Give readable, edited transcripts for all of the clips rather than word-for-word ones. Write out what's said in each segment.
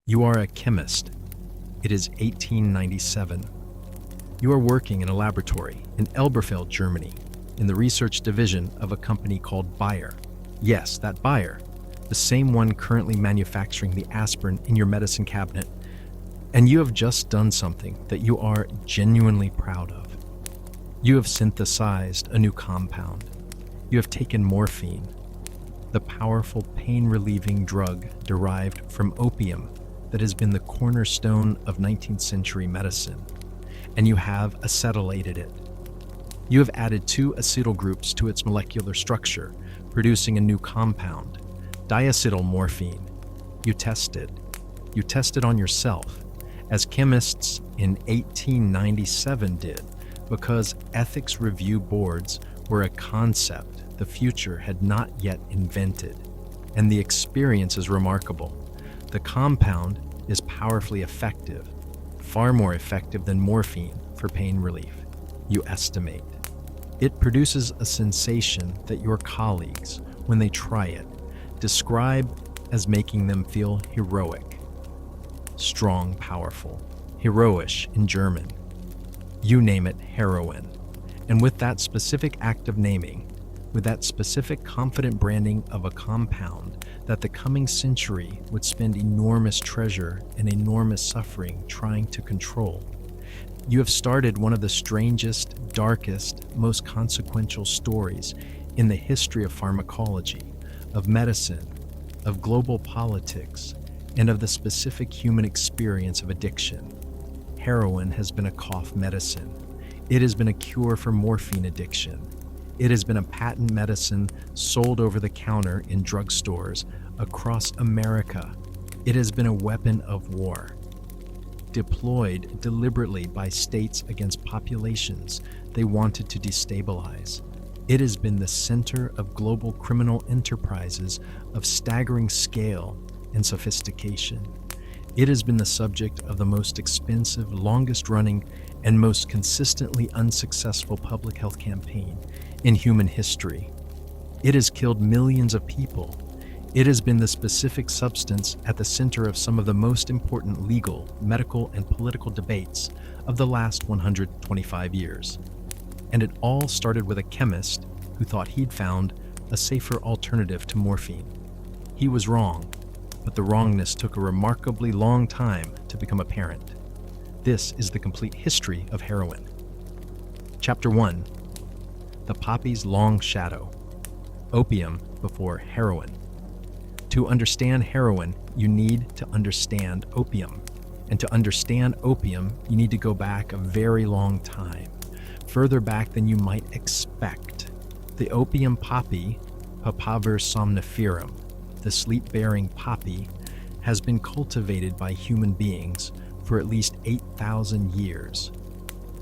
You are a chemist. It is 1897. You are working in a laboratory in Elberfeld, Germany, in the research division of a company called Bayer. Yes, that Bayer, the same one currently manufacturing the aspirin in your medicine cabinet. And you have just done something that you are genuinely proud of. You have synthesized a new compound. You have taken morphine, the powerful pain-relieving drug derived from opium that has been the cornerstone of 19th century medicine, and you have acetylated it. You have added 2 acetyl groups to its molecular structure, producing a new compound, diacetylmorphine. You tested on yourself, as chemists in 1897 did, because ethics review boards were a concept the future had not yet invented, and the experience is remarkable. The compound is powerfully effective, far more effective than morphine for pain relief, you estimate. It produces a sensation that your colleagues, when they try it, describe as making them feel heroic. Strong, powerful, heroisch in German. You name it heroin. And with that specific act of naming, with that specific confident branding of a compound that the coming century would spend enormous treasure and enormous suffering trying to control, you have started one of the strangest, darkest, most consequential stories in the history of pharmacology, of medicine, of global politics, and of the specific human experience of addiction. Heroin has been a cough medicine. It has been a cure for morphine addiction. It has been a patent medicine sold over the counter in drugstores across America. It has been a weapon of war, deployed deliberately by states against populations they wanted to destabilize. It has been the center of global criminal enterprises of staggering scale and sophistication. It has been the subject of the most expensive, longest-running, and most consistently unsuccessful public health campaign in human history. It has killed millions of people. It has been the specific substance at the center of some of the most important legal, medical, and political debates of the last 125 years. And it all started with a chemist who thought he'd found a safer alternative to morphine. He was wrong, but the wrongness took a remarkably long time to become apparent. This is the complete history of heroin. Chapter 1. The Poppy's Long Shadow. Opium before heroin. To understand heroin, you need to understand opium. And to understand opium, you need to go back a very long time, further back than you might expect. The opium poppy, Papaver somniferum, the sleep-bearing poppy, has been cultivated by human beings for at least 8,000 years.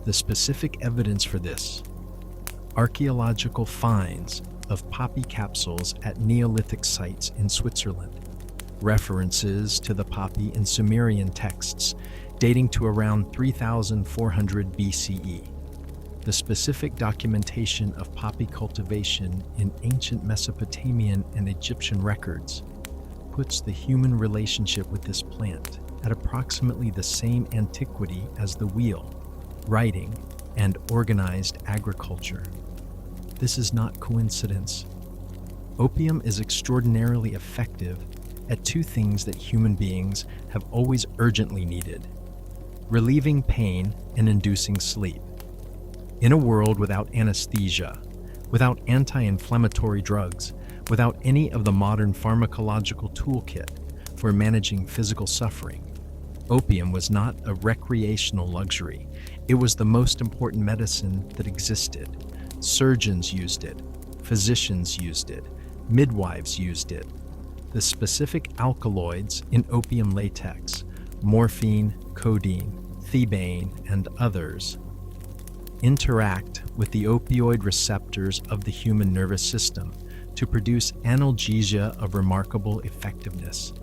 The specific evidence for this: archaeological finds of poppy capsules at Neolithic sites in Switzerland, references to the poppy in Sumerian texts dating to around 3,400 BCE, the specific documentation of poppy cultivation in ancient Mesopotamian and Egyptian records puts the human relationship with this plant at approximately the same antiquity as the wheel, writing, and organized agriculture. This is not coincidence. Opium is extraordinarily effective at 2 things that human beings have always urgently needed: relieving pain and inducing sleep. In a world without anesthesia, without anti-inflammatory drugs, without any of the modern pharmacological toolkit for managing physical suffering, opium was not a recreational luxury. It was the most important medicine that existed. Surgeons used it, physicians used it, midwives used it. The specific alkaloids in opium latex, morphine, codeine, thebaine, and others, interact with the opioid receptors of the human nervous system to produce analgesia of remarkable effectiveness.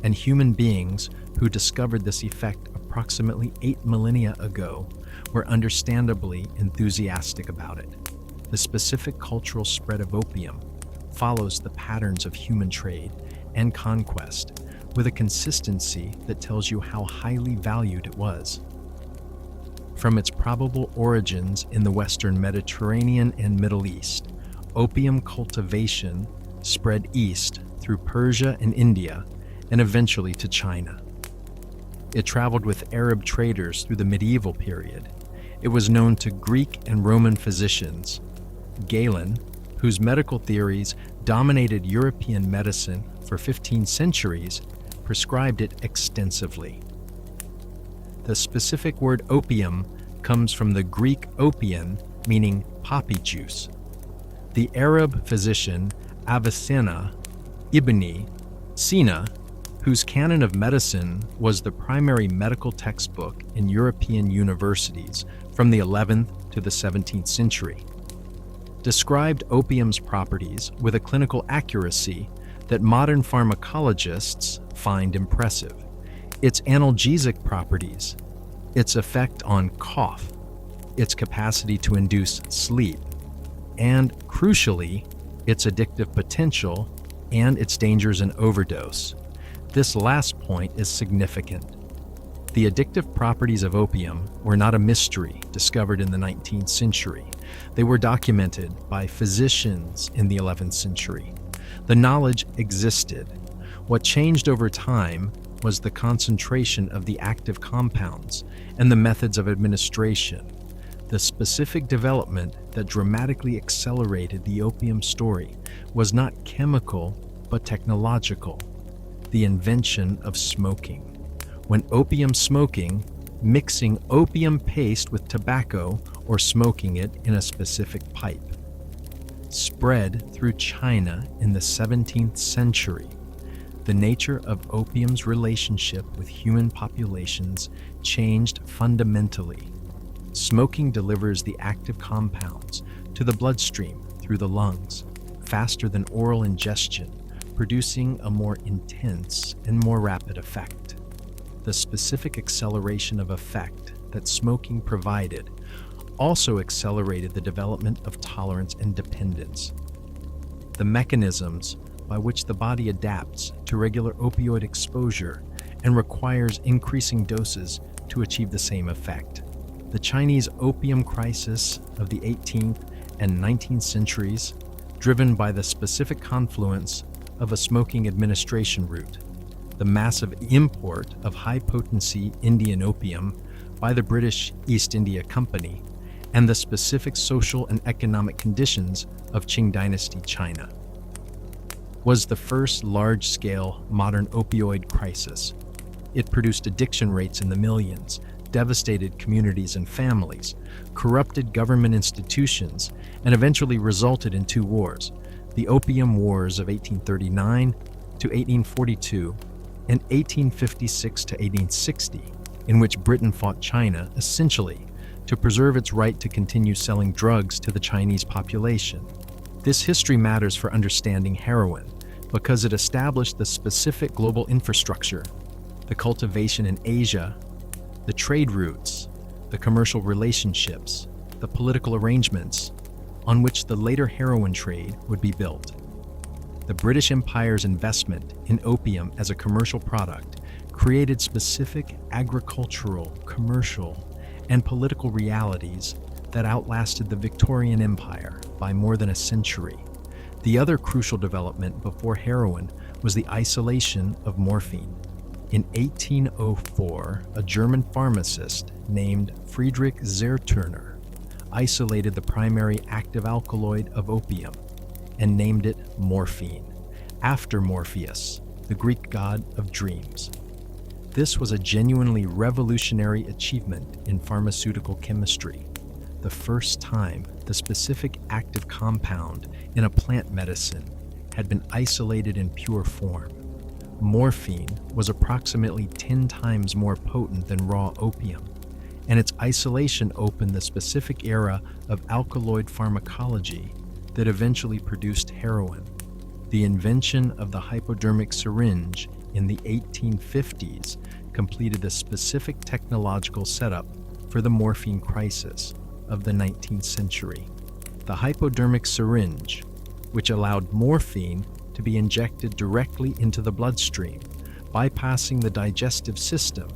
And human beings who discovered this effect approximately 8 millennia ago were understandably enthusiastic about it. The specific cultural spread of opium follows the patterns of human trade and conquest, with a consistency that tells you how highly valued it was. From its probable origins in the Western Mediterranean and Middle East, opium cultivation spread east through Persia and India, and eventually to China. It traveled with Arab traders through the medieval period. It was known to Greek and Roman physicians. Galen, whose medical theories dominated European medicine for 15 centuries, prescribed it extensively. The specific word opium comes from the Greek opium, meaning poppy juice. The Arab physician Avicenna ibn Sina, whose canon of medicine was the primary medical textbook in European universities from the 11th to the 17th century, described opium's properties with a clinical accuracy that modern pharmacologists find impressive. Its analgesic properties, its effect on cough, its capacity to induce sleep, and, crucially, its addictive potential and its dangers in overdose. This last point is significant. The addictive properties of opium were not a mystery discovered in the 19th century. They were documented by physicians in the 11th century. The knowledge existed. What changed over time was the concentration of the active compounds and the methods of administration. The specific development that dramatically accelerated the opium story was not chemical, but technological. The invention of smoking. When opium smoking, mixing opium paste with tobacco or smoking it in a specific pipe, spread through China in the 17th century. The nature of opium's relationship with human populations changed fundamentally. Smoking delivers the active compounds to the bloodstream through the lungs, faster than oral ingestion, producing a more intense and more rapid effect. The specific acceleration of effect that smoking provided also accelerated the development of tolerance and dependence. The mechanisms by which the body adapts to regular opioid exposure and requires increasing doses to achieve the same effect. The Chinese opium crisis of the 18th and 19th centuries, driven by the specific confluence of a smoking administration route, the massive import of high-potency Indian opium by the British East India Company, and the specific social and economic conditions of Qing Dynasty China, was the first large-scale modern opioid crisis. It produced addiction rates in the millions, devastated communities and families, corrupted government institutions, and eventually resulted in two wars: the Opium Wars of 1839 to 1842 and 1856 to 1860, in which Britain fought China essentially to preserve its right to continue selling drugs to the Chinese population. This history matters for understanding heroin because it established the specific global infrastructure, the cultivation in Asia, the trade routes, the commercial relationships, the political arrangements on which the later heroin trade would be built. The British Empire's investment in opium as a commercial product created specific agricultural, commercial, and political realities that outlasted the Victorian Empire by more than a century. The other crucial development before heroin was the isolation of morphine. In 1804, a German pharmacist named Friedrich Zerturner isolated the primary active alkaloid of opium and named it morphine, after Morpheus, the Greek god of dreams. This was a genuinely revolutionary achievement in pharmaceutical chemistry, the first time the specific active compound in a plant medicine had been isolated in pure form. Morphine was approximately 10 times more potent than raw opium, and its isolation opened the specific era of alkaloid pharmacology that eventually produced heroin. The invention of the hypodermic syringe in the 1850s completed the specific technological setup for the morphine crisis of the 19th century. The hypodermic syringe, which allowed morphine to be injected directly into the bloodstream, bypassing the digestive system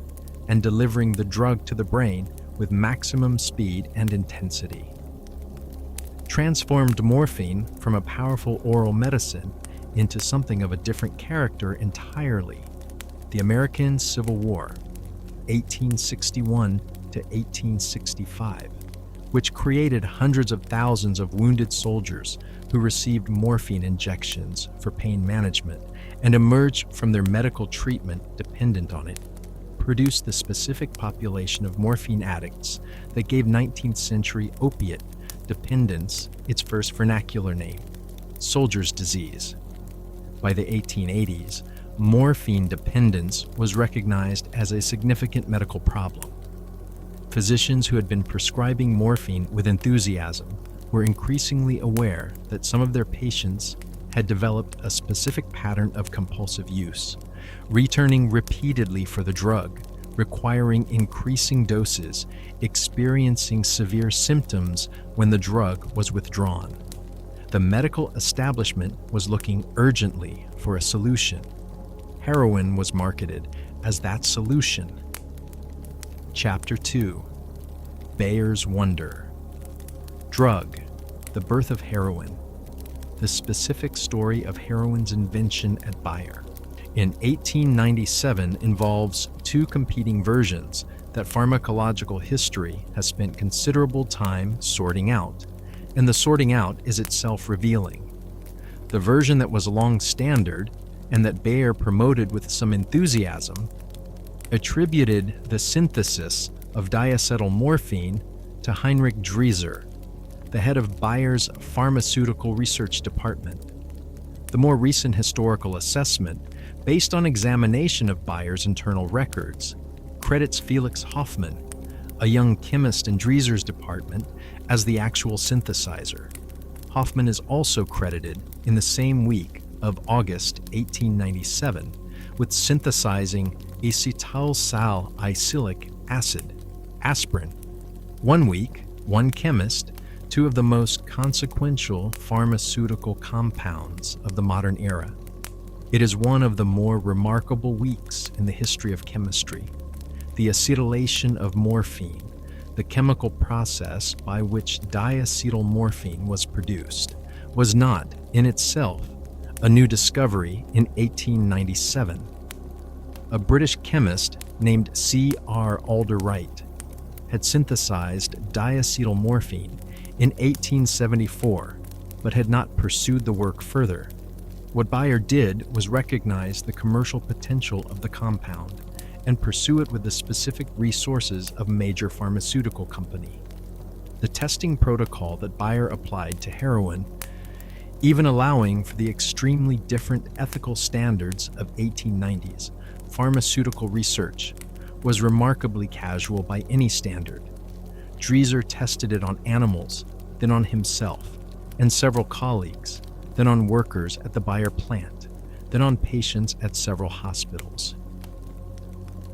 and delivering the drug to the brain with maximum speed and intensity. Transformed morphine from a powerful oral medicine into something of a different character entirely. The American Civil War, 1861 to 1865, which created hundreds of thousands of wounded soldiers who received morphine injections for pain management and emerged from their medical treatment dependent on it, produced the specific population of morphine addicts that gave 19th century opiate dependence its first vernacular name, soldier's disease. By the 1880s, morphine dependence was recognized as a significant medical problem. Physicians who had been prescribing morphine with enthusiasm were increasingly aware that some of their patients had developed a specific pattern of compulsive use, returning repeatedly for the drug, requiring increasing doses, experiencing severe symptoms when the drug was withdrawn. The medical establishment was looking urgently for a solution. Heroin was marketed as that solution. Chapter 2. Bayer's Wonder. Drug, the birth of heroin. The specific story of heroin's invention at Bayer in 1897 involves two competing versions that pharmacological history has spent considerable time sorting out, and the sorting out is itself revealing. The version that was long standard and that Bayer promoted with some enthusiasm attributed the synthesis of diacetylmorphine to Heinrich Drieser, the head of Bayer's pharmaceutical research department. The more recent historical assessment, based on examination of Bayer's internal records, credits Felix Hoffmann, a young chemist in Drieser's department, as the actual synthesizer. Hoffmann is also credited in the same week of August 1897 with synthesizing acetylsalicylic acid, aspirin. One week, one chemist, two of the most consequential pharmaceutical compounds of the modern era. It is one of the more remarkable weeks in the history of chemistry. The acetylation of morphine, the chemical process by which diacetylmorphine was produced, was not, in itself, a new discovery in 1897. A British chemist named C.R. Alderwright had synthesized diacetylmorphine in 1874, but had not pursued the work further. What Bayer did was recognize the commercial potential of the compound and pursue it with the specific resources of a major pharmaceutical company. The testing protocol that Bayer applied to heroin, even allowing for the extremely different ethical standards of 1890s pharmaceutical research, was remarkably casual by any standard. Drieser tested it on animals, then on himself and several colleagues, then on workers at the Bayer plant, then on patients at several hospitals.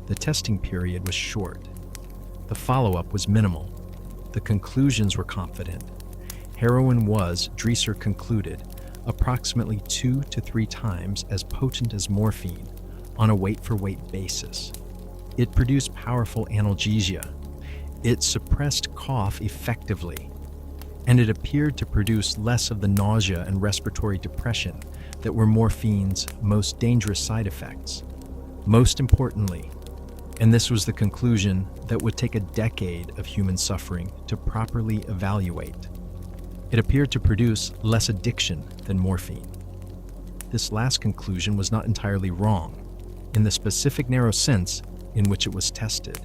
The testing period was short. The follow-up was minimal. The conclusions were confident. Heroin was, Drieser concluded, approximately 2 to 3 times as potent as morphine on a weight-for-weight basis. It produced powerful analgesia. It suppressed cough effectively, and it appeared to produce less of the nausea and respiratory depression that were morphine's most dangerous side effects. Most importantly, and this was the conclusion that would take a decade of human suffering to properly evaluate, it appeared to produce less addiction than morphine. This last conclusion was not entirely wrong, in the specific narrow sense in which it was tested.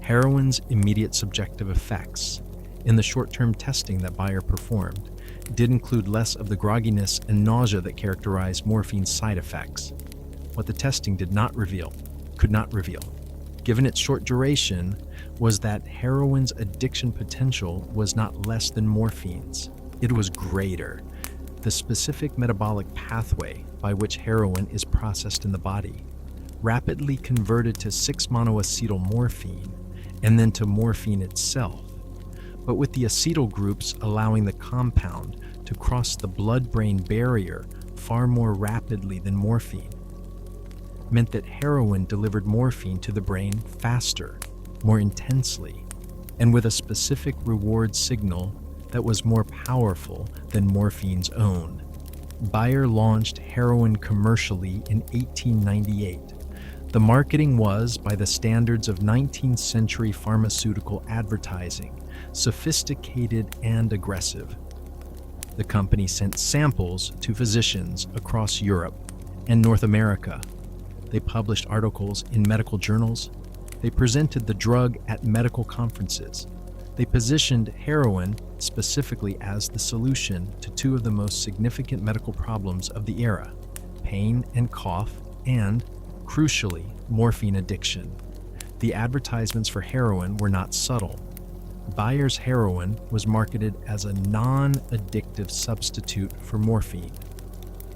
Heroin's immediate subjective effects, in the short-term testing that Bayer performed, did include less of the grogginess and nausea that characterized morphine's side effects. What the testing did not reveal, could not reveal, given its short duration, was that heroin's addiction potential was not less than morphine's. It was greater. The specific metabolic pathway by which heroin is processed in the body, rapidly converted to 6-monoacetylmorphine and then to morphine itself, but with the acetyl groups allowing the compound to cross the blood-brain barrier far more rapidly than morphine. meant that heroin delivered morphine to the brain faster, more intensely, and with a specific reward signal that was more powerful than morphine's own. Bayer launched heroin commercially in 1898. The marketing was, by the standards of 19th century pharmaceutical advertising, sophisticated and aggressive. The company sent samples to physicians across Europe and North America. They published articles in medical journals. They presented the drug at medical conferences. They positioned heroin specifically as the solution to two of the most significant medical problems of the era: pain and cough, and, crucially, morphine addiction. The advertisements for heroin were not subtle. Bayer's heroin was marketed as a non-addictive substitute for morphine.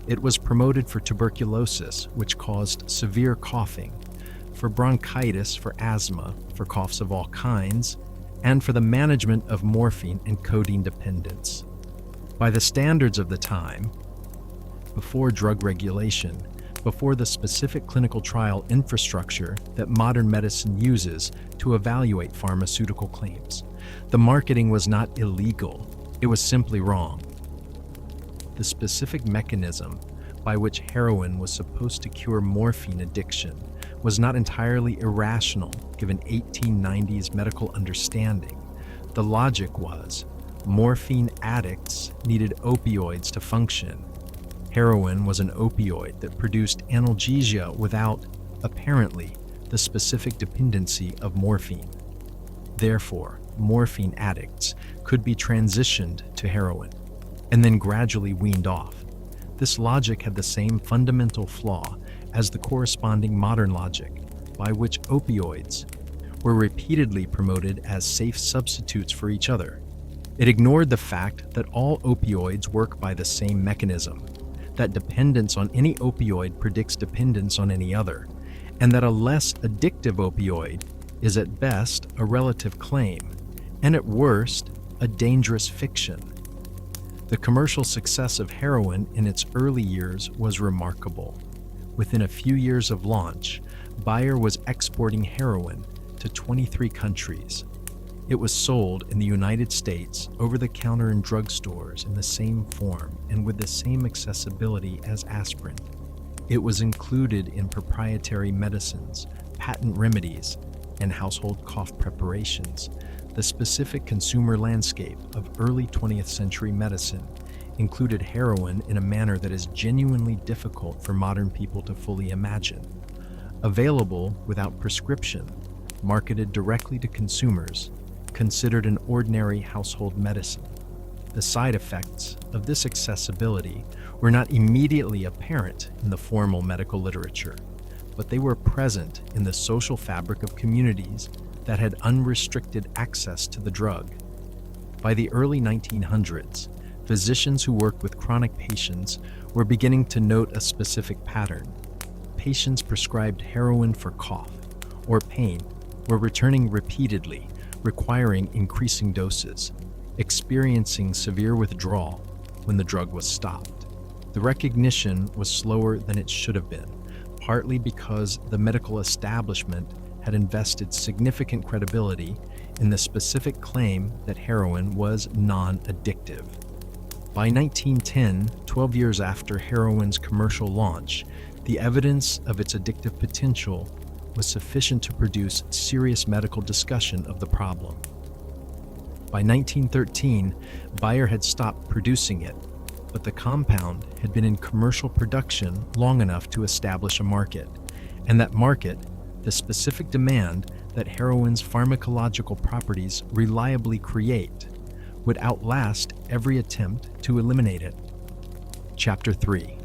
It was promoted for tuberculosis, which caused severe coughing, for bronchitis, for asthma, for coughs of all kinds, and for the management of morphine and codeine dependence. By the standards of the time, before drug regulation, before the specific clinical trial infrastructure that modern medicine uses to evaluate pharmaceutical claims, the marketing was not illegal, it was simply wrong. The specific mechanism by which heroin was supposed to cure morphine addiction was not entirely irrational given 1890s medical understanding. The logic was, morphine addicts needed opioids to function. Heroin was an opioid that produced analgesia without, apparently, the specific dependency of morphine. Therefore, morphine addicts could be transitioned to heroin and then gradually weaned off. This logic had the same fundamental flaw as the corresponding modern logic, by which opioids were repeatedly promoted as safe substitutes for each other. It ignored the fact that all opioids work by the same mechanism, that dependence on any opioid predicts dependence on any other, and that a less addictive opioid is at best a relative claim, and at worst, a dangerous fiction. The commercial success of heroin in its early years was remarkable. Within a few years of launch, Bayer was exporting heroin to 23 countries. It was sold in the United States over-the-counter in drugstores in the same form and with the same accessibility as aspirin. It was included in proprietary medicines, patent remedies, and household cough preparations. The specific consumer landscape of early 20th century medicine included heroin in a manner that is genuinely difficult for modern people to fully imagine. Available without prescription, marketed directly to consumers, considered an ordinary household medicine. The side effects of this accessibility were not immediately apparent in the formal medical literature, but they were present in the social fabric of communities that had unrestricted access to the drug. By the early 1900s, physicians who worked with chronic patients were beginning to note a specific pattern. Patients prescribed heroin for cough or pain were returning repeatedly, requiring increasing doses, experiencing severe withdrawal when the drug was stopped. The recognition was slower than it should have been, partly because the medical establishment had invested significant credibility in the specific claim that heroin was non-addictive. By 1910, 12 years after heroin's commercial launch, the evidence of its addictive potential was sufficient to produce serious medical discussion of the problem. By 1913, Bayer had stopped producing it, but the compound had been in commercial production long enough to establish a market, and that market, the specific demand that heroin's pharmacological properties reliably create, would outlast every attempt to eliminate it. Chapter 3.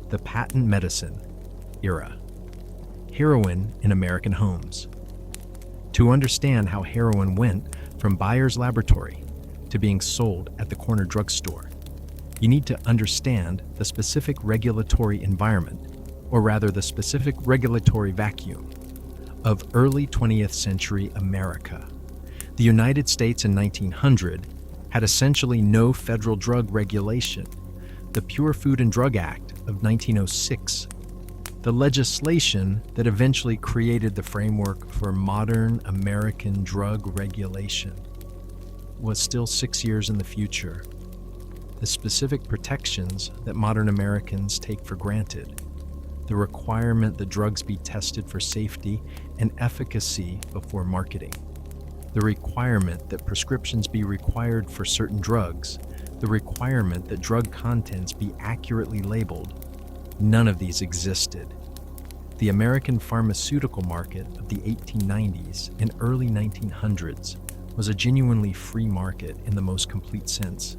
The Patent Medicine Era. Heroin in American Homes. To understand how heroin went from Bayer's laboratory to being sold at the corner drugstore, you need to understand the specific regulatory environment, or rather the specific regulatory vacuum, of early 20th century America. The United States in 1900 had essentially no federal drug regulation. The Pure Food and Drug Act of 1906 The legislation that eventually created the framework for modern American drug regulation was still 6 years in the future. The specific protections that modern Americans take for granted, the requirement that drugs be tested for safety and efficacy before marketing, the requirement that prescriptions be required for certain drugs, the requirement that drug contents be accurately labeled, none of these existed. The American pharmaceutical market of the 1890s and early 1900s was a genuinely free market in the most complete sense.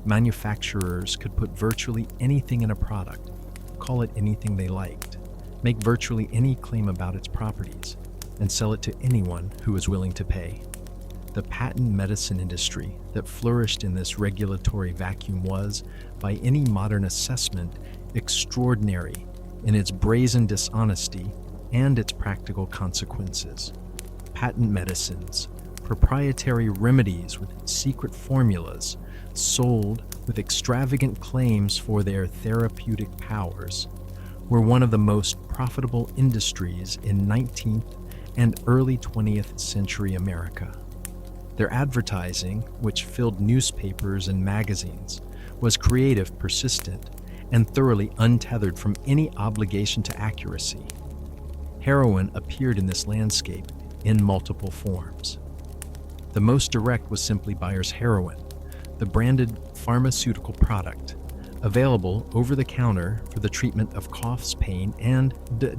Manufacturers could put virtually anything in a product, call it anything they liked, make virtually any claim about its properties, and sell it to anyone who was willing to pay. The patent medicine industry that flourished in this regulatory vacuum was, by any modern assessment, extraordinary in its brazen dishonesty and its practical consequences. Patent medicines, proprietary remedies with secret formulas, sold with extravagant claims for their therapeutic powers, were one of the most profitable industries in 19th and early 20th century America. Their advertising, which filled newspapers and magazines, was creative, persistent, and thoroughly untethered from any obligation to accuracy. Heroin appeared in this landscape in multiple forms. The most direct was simply Bayer's heroin, the branded pharmaceutical product, available over the counter for the treatment of coughs, pain, and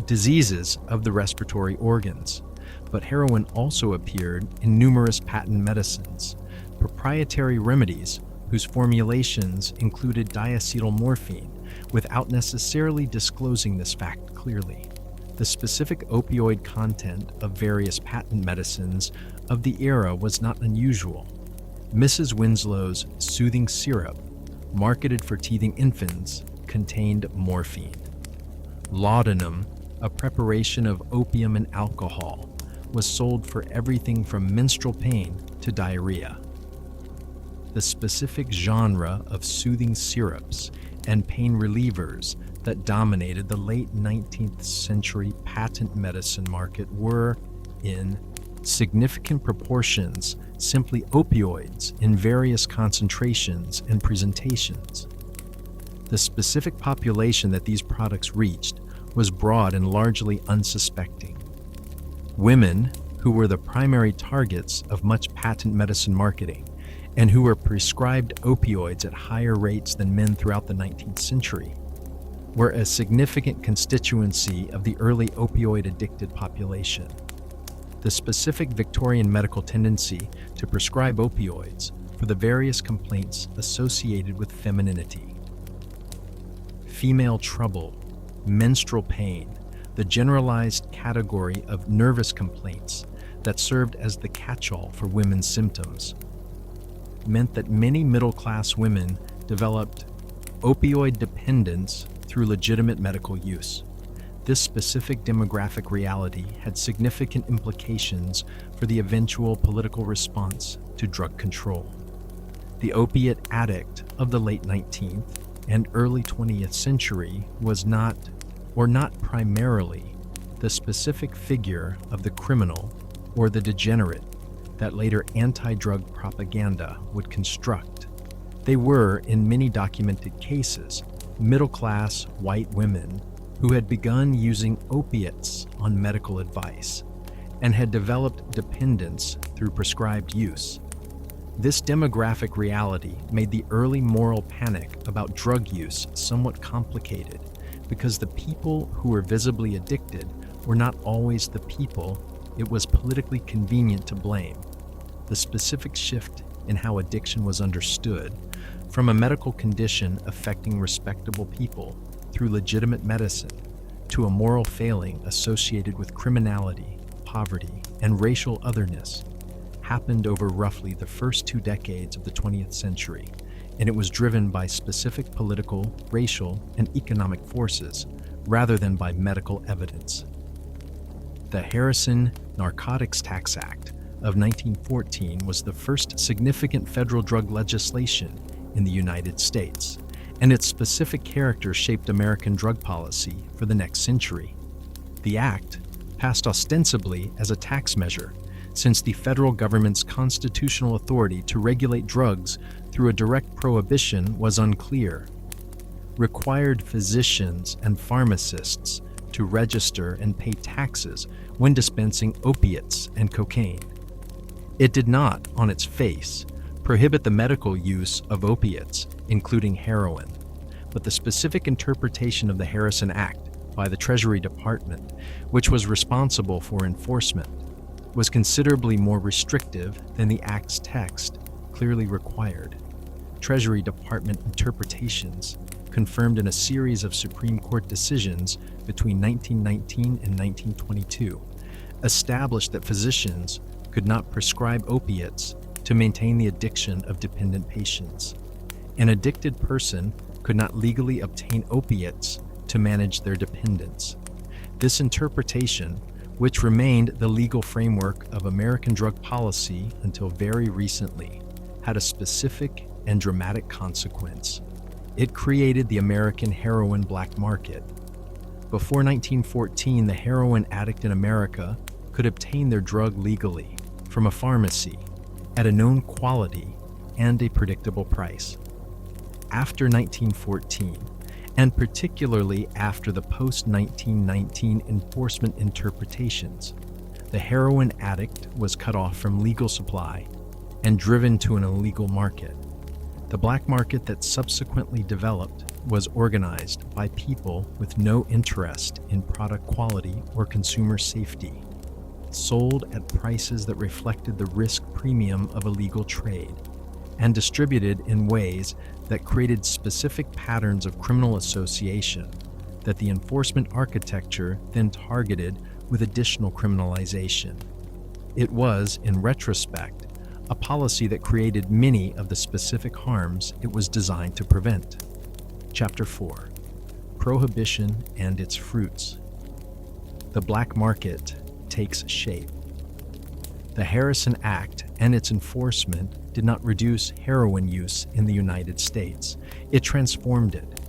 diseases of the respiratory organs. But heroin also appeared in numerous patent medicines, proprietary remedies whose formulations included diacetylmorphine, without necessarily disclosing this fact clearly. The specific opioid content of various patent medicines of the era was not unusual. Mrs. Winslow's soothing syrup, marketed for teething infants, contained morphine. Laudanum, a preparation of opium and alcohol, was sold for everything from menstrual pain to diarrhea. The specific genre of soothing syrups and pain relievers that dominated the late 19th century patent medicine market were, in significant proportions, simply opioids in various concentrations and presentations. The specific population that these products reached was broad and largely unsuspecting. Women, who were the primary targets of much patent medicine marketing, and who were prescribed opioids at higher rates than men throughout the 19th century, were a significant constituency of the early opioid-addicted population. The specific Victorian medical tendency to prescribe opioids for the various complaints associated with femininity, female trouble, menstrual pain, the generalized category of nervous complaints that served as the catch-all for women's symptoms, meant that many middle-class women developed opioid dependence through legitimate medical use. This specific demographic reality had significant implications for the eventual political response to drug control. The opiate addict of the late 19th and early 20th century was not primarily, the specific figure of the criminal or the degenerate that later anti-drug propaganda would construct. They were, in many documented cases, middle-class white women who had begun using opiates on medical advice and had developed dependence through prescribed use. This demographic reality made the early moral panic about drug use somewhat complicated because the people who were visibly addicted were not always the people it was politically convenient to blame. The specific shift in how addiction was understood, from a medical condition affecting respectable people through legitimate medicine, to a moral failing associated with criminality, poverty, and racial otherness, happened over roughly the first 2 decades of the 20th century, and it was driven by specific political, racial, and economic forces rather than by medical evidence. The Harrison Narcotics Tax Act of 1914 was the first significant federal drug legislation in the United States, and its specific character shaped American drug policy for the next century. The act, passed ostensibly as a tax measure, since the federal government's constitutional authority to regulate drugs through a direct prohibition was unclear, required physicians and pharmacists to register and pay taxes when dispensing opiates and cocaine. It did not, on its face, prohibit the medical use of opiates, including heroin, but the specific interpretation of the Harrison Act by the Treasury Department, which was responsible for enforcement, was considerably more restrictive than the Act's text clearly required. Treasury Department interpretations, confirmed in a series of Supreme Court decisions between 1919 and 1922, established that physicians could not prescribe opiates to maintain the addiction of dependent patients. An addicted person could not legally obtain opiates to manage their dependence. This interpretation, which remained the legal framework of American drug policy until very recently, had a specific and dramatic consequence. It created the American heroin black market. Before 1914, the heroin addict in America could obtain their drug legally from a pharmacy at a known quality and a predictable price. After 1914, and particularly after the post-1919 enforcement interpretations, the heroin addict was cut off from legal supply and driven to an illegal market. The black market that subsequently developed was organized by people with no interest in product quality or consumer safety, sold at prices that reflected the risk premium of illegal trade, and distributed in ways that created specific patterns of criminal association that the enforcement architecture then targeted with additional criminalization. It was, in retrospect, a policy that created many of the specific harms it was designed to prevent. Chapter 4: Prohibition and its Fruits. The black market takes shape. The Harrison Act and its enforcement did not reduce heroin use in the United States. It transformed it.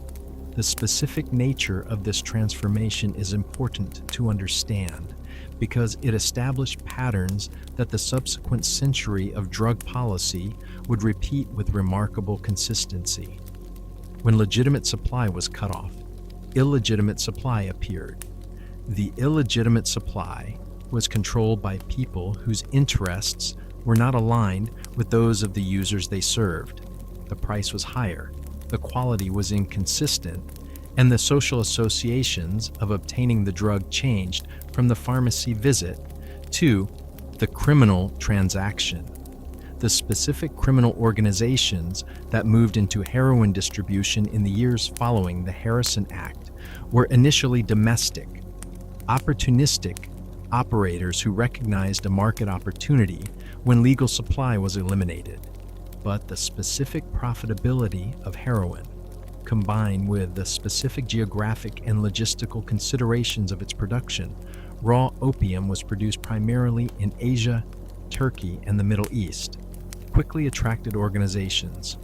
The specific nature of this transformation is important to understand because it established patterns that the subsequent century of drug policy would repeat with remarkable consistency. When legitimate supply was cut off, illegitimate supply appeared. The illegitimate supply was controlled by people whose interests were not aligned with those of the users they served. The price was higher, the quality was inconsistent, and the social associations of obtaining the drug changed from the pharmacy visit to the criminal transaction. The specific criminal organizations that moved into heroin distribution in the years following the Harrison Act were initially domestic, opportunistic operators who recognized a market opportunity when legal supply was eliminated. But the specific profitability of heroin, combined with the specific geographic and logistical considerations of its production, raw opium was produced primarily in Asia, Turkey, and the Middle East, quickly attracted organizations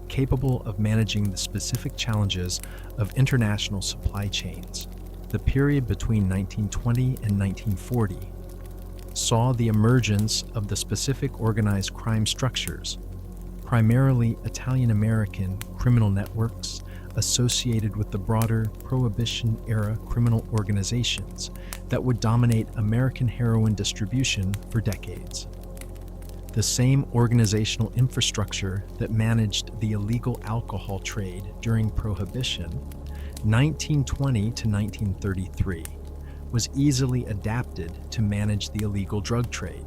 capable of managing the specific challenges of international supply chains. The period between 1920 and 1940 saw the emergence of the specific organized crime structures, primarily Italian-American criminal networks associated with the broader Prohibition-era criminal organizations that would dominate American heroin distribution for decades. The same organizational infrastructure that managed the illegal alcohol trade during Prohibition, 1920 to 1933, was easily adapted to manage the illegal drug trade.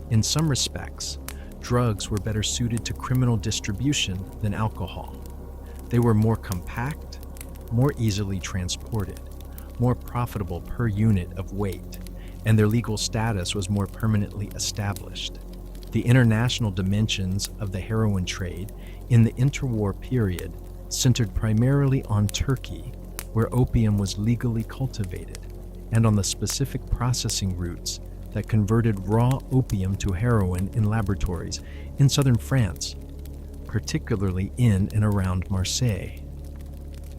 In some respects, drugs were better suited to criminal distribution than alcohol. They were more compact, more easily transported, more profitable per unit of weight, and their legal status was more permanently established. The international dimensions of the heroin trade in the interwar period centered primarily on Turkey, where opium was legally cultivated, and on the specific processing routes that converted raw opium to heroin in laboratories in southern France, particularly in and around Marseille.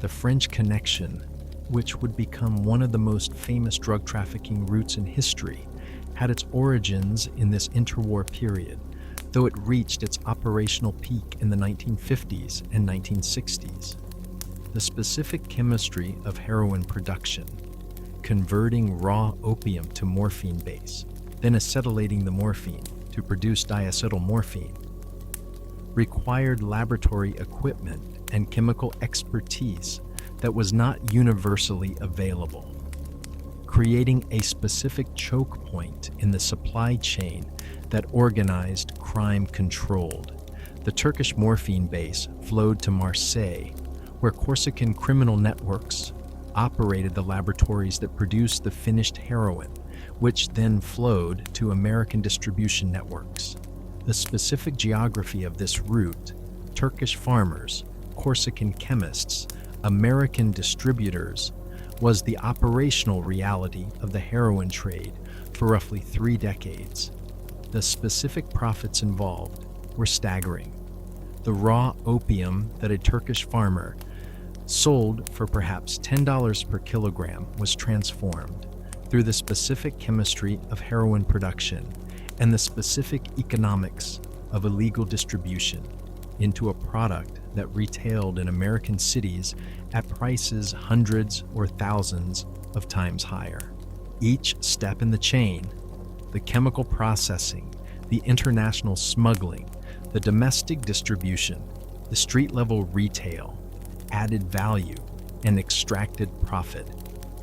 The French Connection, which would become one of the most famous drug trafficking routes in history, had its origins in this interwar period, though it reached its operational peak in the 1950s and 1960s. The specific chemistry of heroin production, converting raw opium to morphine base, then acetylating the morphine to produce diacetylmorphine, required laboratory equipment and chemical expertise that was not universally available, creating a specific choke point in the supply chain that organized crime controlled. The Turkish morphine base flowed to Marseille, where Corsican criminal networks operated the laboratories that produced the finished heroin, which then flowed to American distribution networks. The specific geography of this route, Turkish farmers, Corsican chemists, American distributors, was the operational reality of the heroin trade for roughly 3 decades. The specific profits involved were staggering. The raw opium that a Turkish farmer sold for perhaps $10 per kilogram was transformed through the specific chemistry of heroin production and the specific economics of illegal distribution into a product that retailed in American cities at prices hundreds or thousands of times higher. Each step in the chain, the chemical processing, the international smuggling, the domestic distribution, the street-level retail, added value and extracted profit,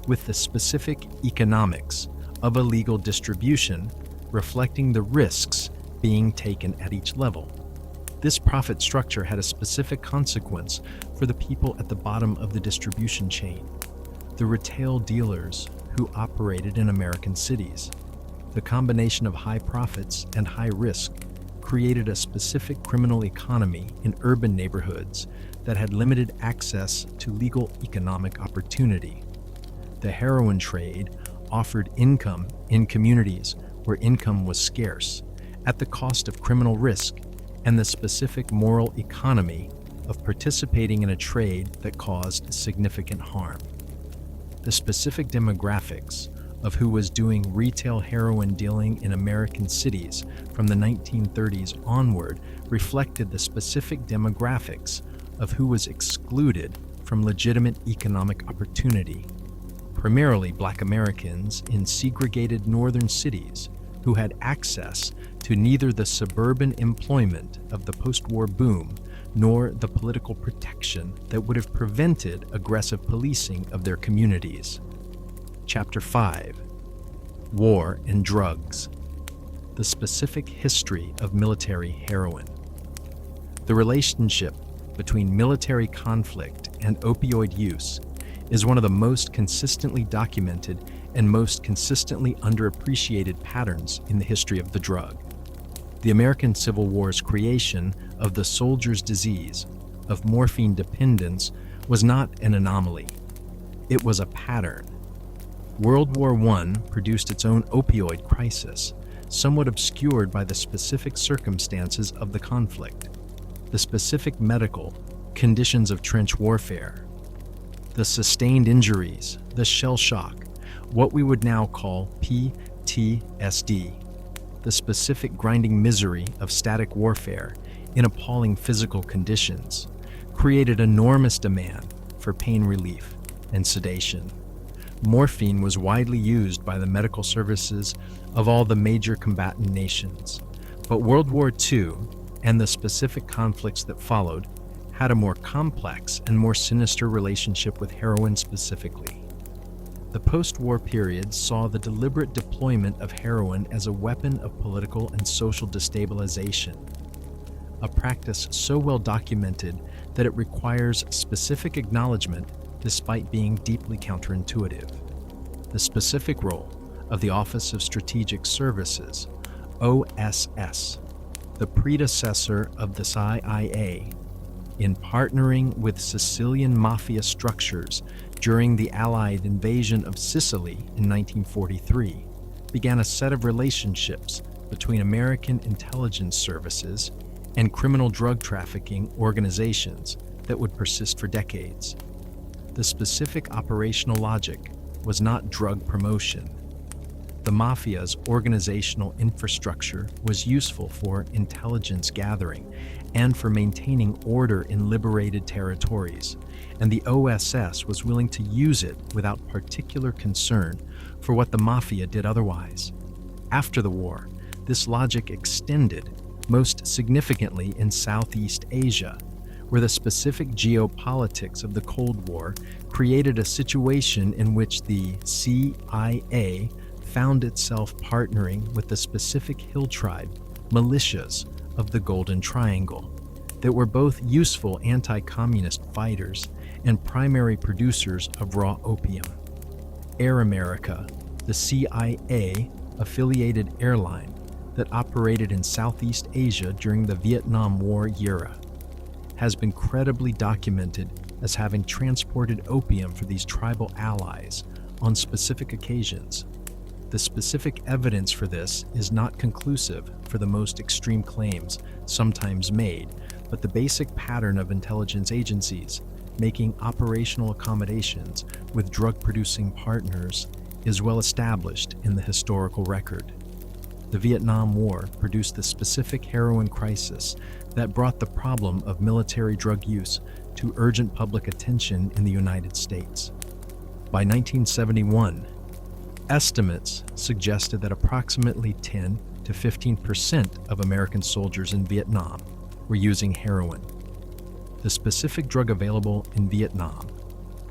with the specific economics of illegal distribution reflecting the risks being taken at each level. This profit structure had a specific consequence for the people at the bottom of the distribution chain, the retail dealers who operated in American cities. The combination of high profits and high risk created a specific criminal economy in urban neighborhoods that had limited access to legal economic opportunity. The heroin trade offered income in communities where income was scarce, at the cost of criminal risk and the specific moral economy of participating in a trade that caused significant harm. The specific demographics of who was doing retail heroin dealing in American cities from the 1930s onward reflected the specific demographics of who was excluded from legitimate economic opportunity, primarily Black Americans in segregated northern cities who had access to neither the suburban employment of the post-war boom nor the political protection that would have prevented aggressive policing of their communities. Chapter 5. War and Drugs. The specific history of military heroin. The relationship between military conflict and opioid use is one of the most consistently documented and most consistently underappreciated patterns in the history of the drug. The American Civil War's creation of the soldier's disease of morphine dependence was not an anomaly. It was a pattern. World War I produced its own opioid crisis, somewhat obscured by the specific circumstances of the conflict, the specific medical conditions of trench warfare, the sustained injuries, the shell shock, what we would now call PTSD, the specific grinding misery of static warfare in appalling physical conditions, created enormous demand for pain relief and sedation. Morphine was widely used by the medical services of all the major combatant nations, but World War II and the specific conflicts that followed had a more complex and more sinister relationship with heroin specifically. The post-war period saw the deliberate deployment of heroin as a weapon of political and social destabilization, a practice so well documented that it requires specific acknowledgement despite being deeply counterintuitive. The specific role of the Office of Strategic Services, OSS, the predecessor of the CIA, in partnering with Sicilian mafia structures during the Allied invasion of Sicily in 1943, began a set of relationships between American intelligence services and criminal drug trafficking organizations that would persist for decades. The specific operational logic was not drug promotion. The mafia's organizational infrastructure was useful for intelligence gathering and for maintaining order in liberated territories, and the OSS was willing to use it without particular concern for what the mafia did otherwise. After the war, this logic extended, most significantly in Southeast Asia, where the specific geopolitics of the Cold War created a situation in which the CIA found itself partnering with the specific hill tribe militias of the Golden Triangle that were both useful anti-communist fighters and primary producers of raw opium. Air America, the CIA-affiliated airline that operated in Southeast Asia during the Vietnam War era, has been credibly documented as having transported opium for these tribal allies on specific occasions. The specific evidence for this is not conclusive for the most extreme claims sometimes made, but the basic pattern of intelligence agencies making operational accommodations with drug-producing partners is well established in the historical record. The Vietnam War produced the specific heroin crisis that brought the problem of military drug use to urgent public attention in the United States. By 1971, estimates suggested that approximately 10 to 15% of American soldiers in Vietnam were using heroin. The specific drug available in Vietnam,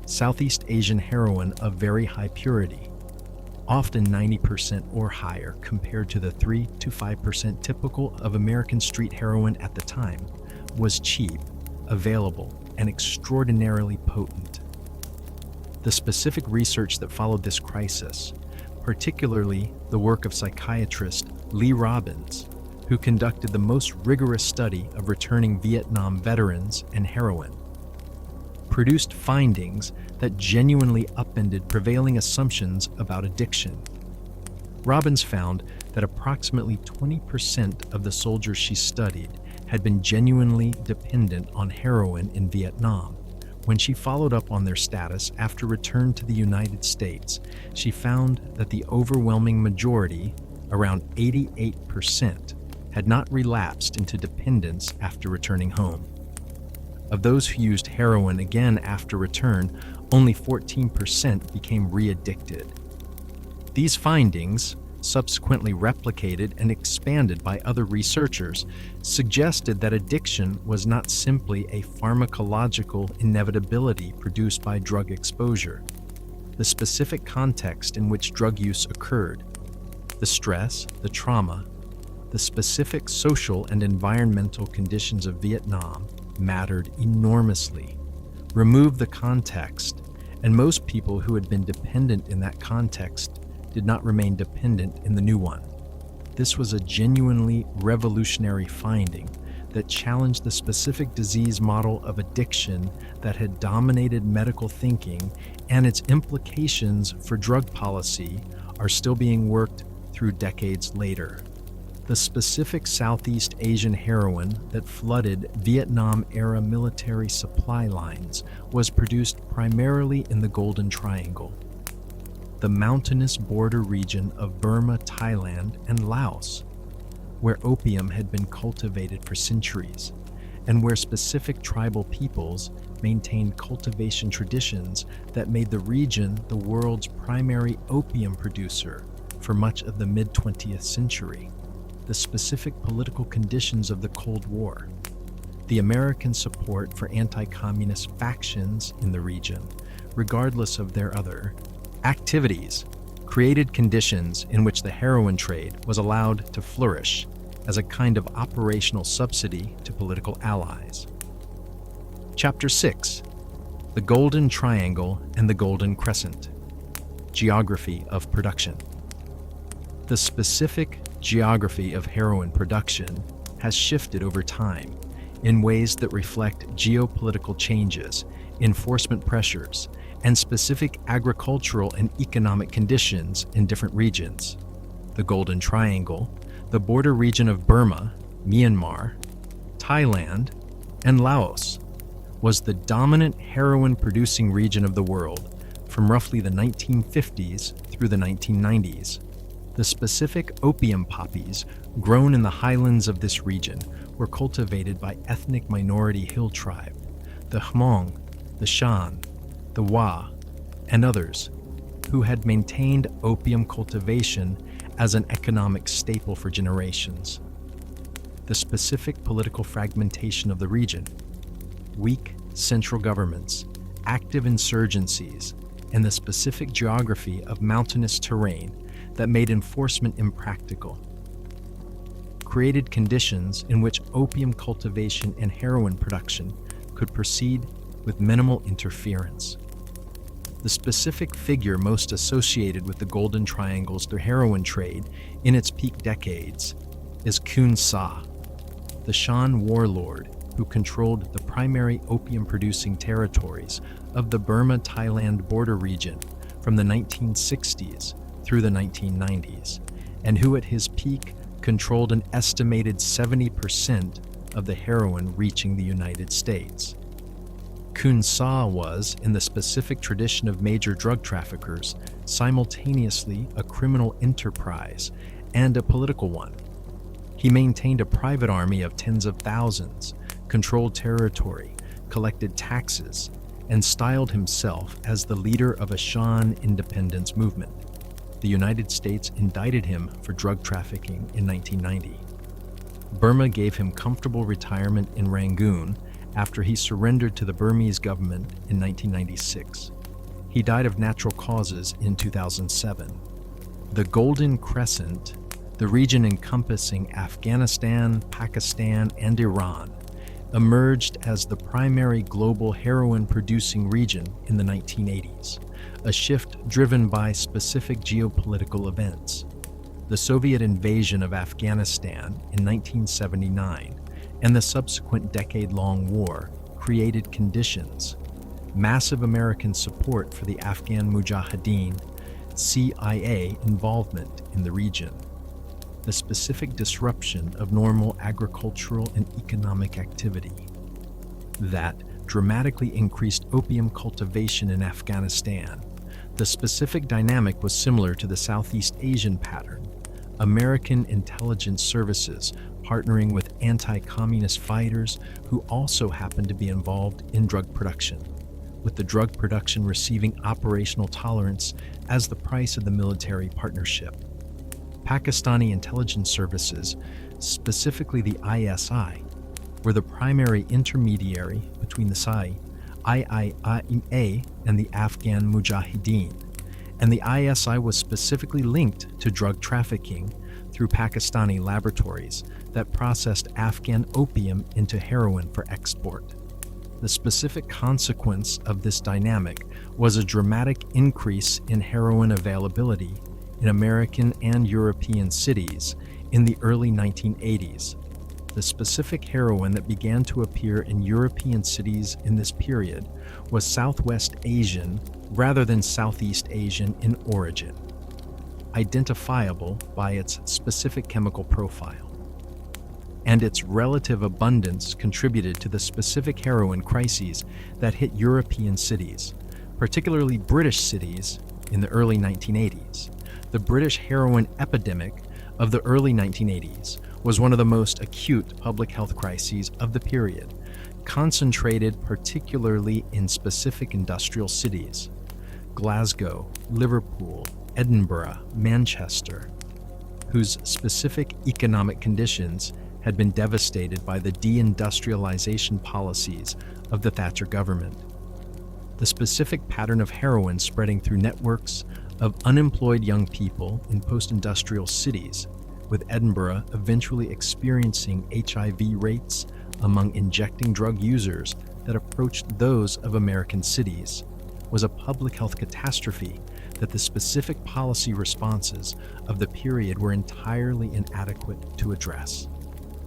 Southeast Asian heroin of very high purity, often 90% or higher compared to the 3 to 5% typical of American street heroin at the time, was cheap, available, and extraordinarily potent. The specific research that followed this crisis, particularly the work of psychiatrist Lee Robbins, who conducted the most rigorous study of returning Vietnam veterans and heroin, produced findings that genuinely upended prevailing assumptions about addiction. Robbins found that approximately 20% of the soldiers she studied had been genuinely dependent on heroin in Vietnam. When she followed up on their status after return to the United States, she found that the overwhelming majority, around 88%, had not relapsed into dependence after returning home. Of those who used heroin again after return, only 14% became re-addicted. These findings, subsequently replicated and expanded by other researchers, suggested that addiction was not simply a pharmacological inevitability produced by drug exposure. The specific context in which drug use occurred, the stress, the trauma, the specific social and environmental conditions of Vietnam mattered enormously. Remove the context, and most people who had been dependent in that context did not remain dependent in the new one. This was a genuinely revolutionary finding that challenged the specific disease model of addiction that had dominated medical thinking, and its implications for drug policy are still being worked through decades later. The specific Southeast Asian heroin that flooded Vietnam-era military supply lines was produced primarily in the Golden Triangle, the mountainous border region of Burma, Thailand, and Laos, where opium had been cultivated for centuries, and where specific tribal peoples maintained cultivation traditions that made the region the world's primary opium producer for much of the mid-20th century. The specific political conditions of the Cold War, the American support for anti-communist factions in the region, regardless of their other activities, created conditions in which the heroin trade was allowed to flourish as a kind of operational subsidy to political allies. Chapter 6: The Golden Triangle and the Golden Crescent. Geography of production. The specific geography of heroin production has shifted over time in ways that reflect geopolitical changes, enforcement pressures, and specific agricultural and economic conditions in different regions. The Golden Triangle, the border region of Burma, Myanmar, Thailand, and Laos, was the dominant heroin-producing region of the world from roughly the 1950s through the 1990s. The specific opium poppies grown in the highlands of this region were cultivated by ethnic minority hill tribe, the Hmong, the Shan, the Wa, and others, who had maintained opium cultivation as an economic staple for generations. The specific political fragmentation of the region, weak central governments, active insurgencies, and the specific geography of mountainous terrain that made enforcement impractical, created conditions in which opium cultivation and heroin production could proceed with minimal interference. The specific figure most associated with the Golden Triangle's heroin trade in its peak decades is Khun Sa, the Shan warlord who controlled the primary opium-producing territories of the Burma-Thailand border region from the 1960s through the 1990s, and who at his peak controlled an estimated 70% of the heroin reaching the United States. Khun Sa was, in the specific tradition of major drug traffickers, simultaneously a criminal enterprise and a political one. He maintained a private army of tens of thousands, controlled territory, collected taxes, and styled himself as the leader of a Shan independence movement. The United States indicted him for drug trafficking in 1990. Burma gave him comfortable retirement in Rangoon after he surrendered to the Burmese government in 1996. He died of natural causes in 2007. The Golden Crescent, the region encompassing Afghanistan, Pakistan, and Iran, emerged as the primary global heroin-producing region in the 1980s, a shift driven by specific geopolitical events. The Soviet invasion of Afghanistan in 1979 and the subsequent decade-long war created conditions. Massive American support for the Afghan Mujahideen, CIA involvement in the region, the specific disruption of normal agricultural and economic activity that dramatically increased opium cultivation in Afghanistan. The specific dynamic was similar to the Southeast Asian pattern. American intelligence services partnering with anti-communist fighters who also happened to be involved in drug production, with the drug production receiving operational tolerance as the price of the military partnership. Pakistani intelligence services, specifically the ISI, were the primary intermediary between the IIIA and the Afghan Mujahideen, and the ISI was specifically linked to drug trafficking through Pakistani laboratories that processed Afghan opium into heroin for export. The specific consequence of this dynamic was a dramatic increase in heroin availability in American and European cities in the early 1980s. The specific heroin that began to appear in European cities in this period was Southwest Asian rather than Southeast Asian in origin, identifiable by its specific chemical profile. And its relative abundance contributed to the specific heroin crises that hit European cities, particularly British cities, in the early 1980s. The British heroin epidemic of the early 1980s was one of the most acute public health crises of the period, concentrated particularly in specific industrial cities: Glasgow, Liverpool, Edinburgh, Manchester, whose specific economic conditions had been devastated by the deindustrialization policies of the Thatcher government. The specific pattern of heroin spreading through networks of unemployed young people in post-industrial cities, with Edinburgh eventually experiencing HIV rates among injecting drug users that approached those of American cities, was a public health catastrophe that the specific policy responses of the period were entirely inadequate to address.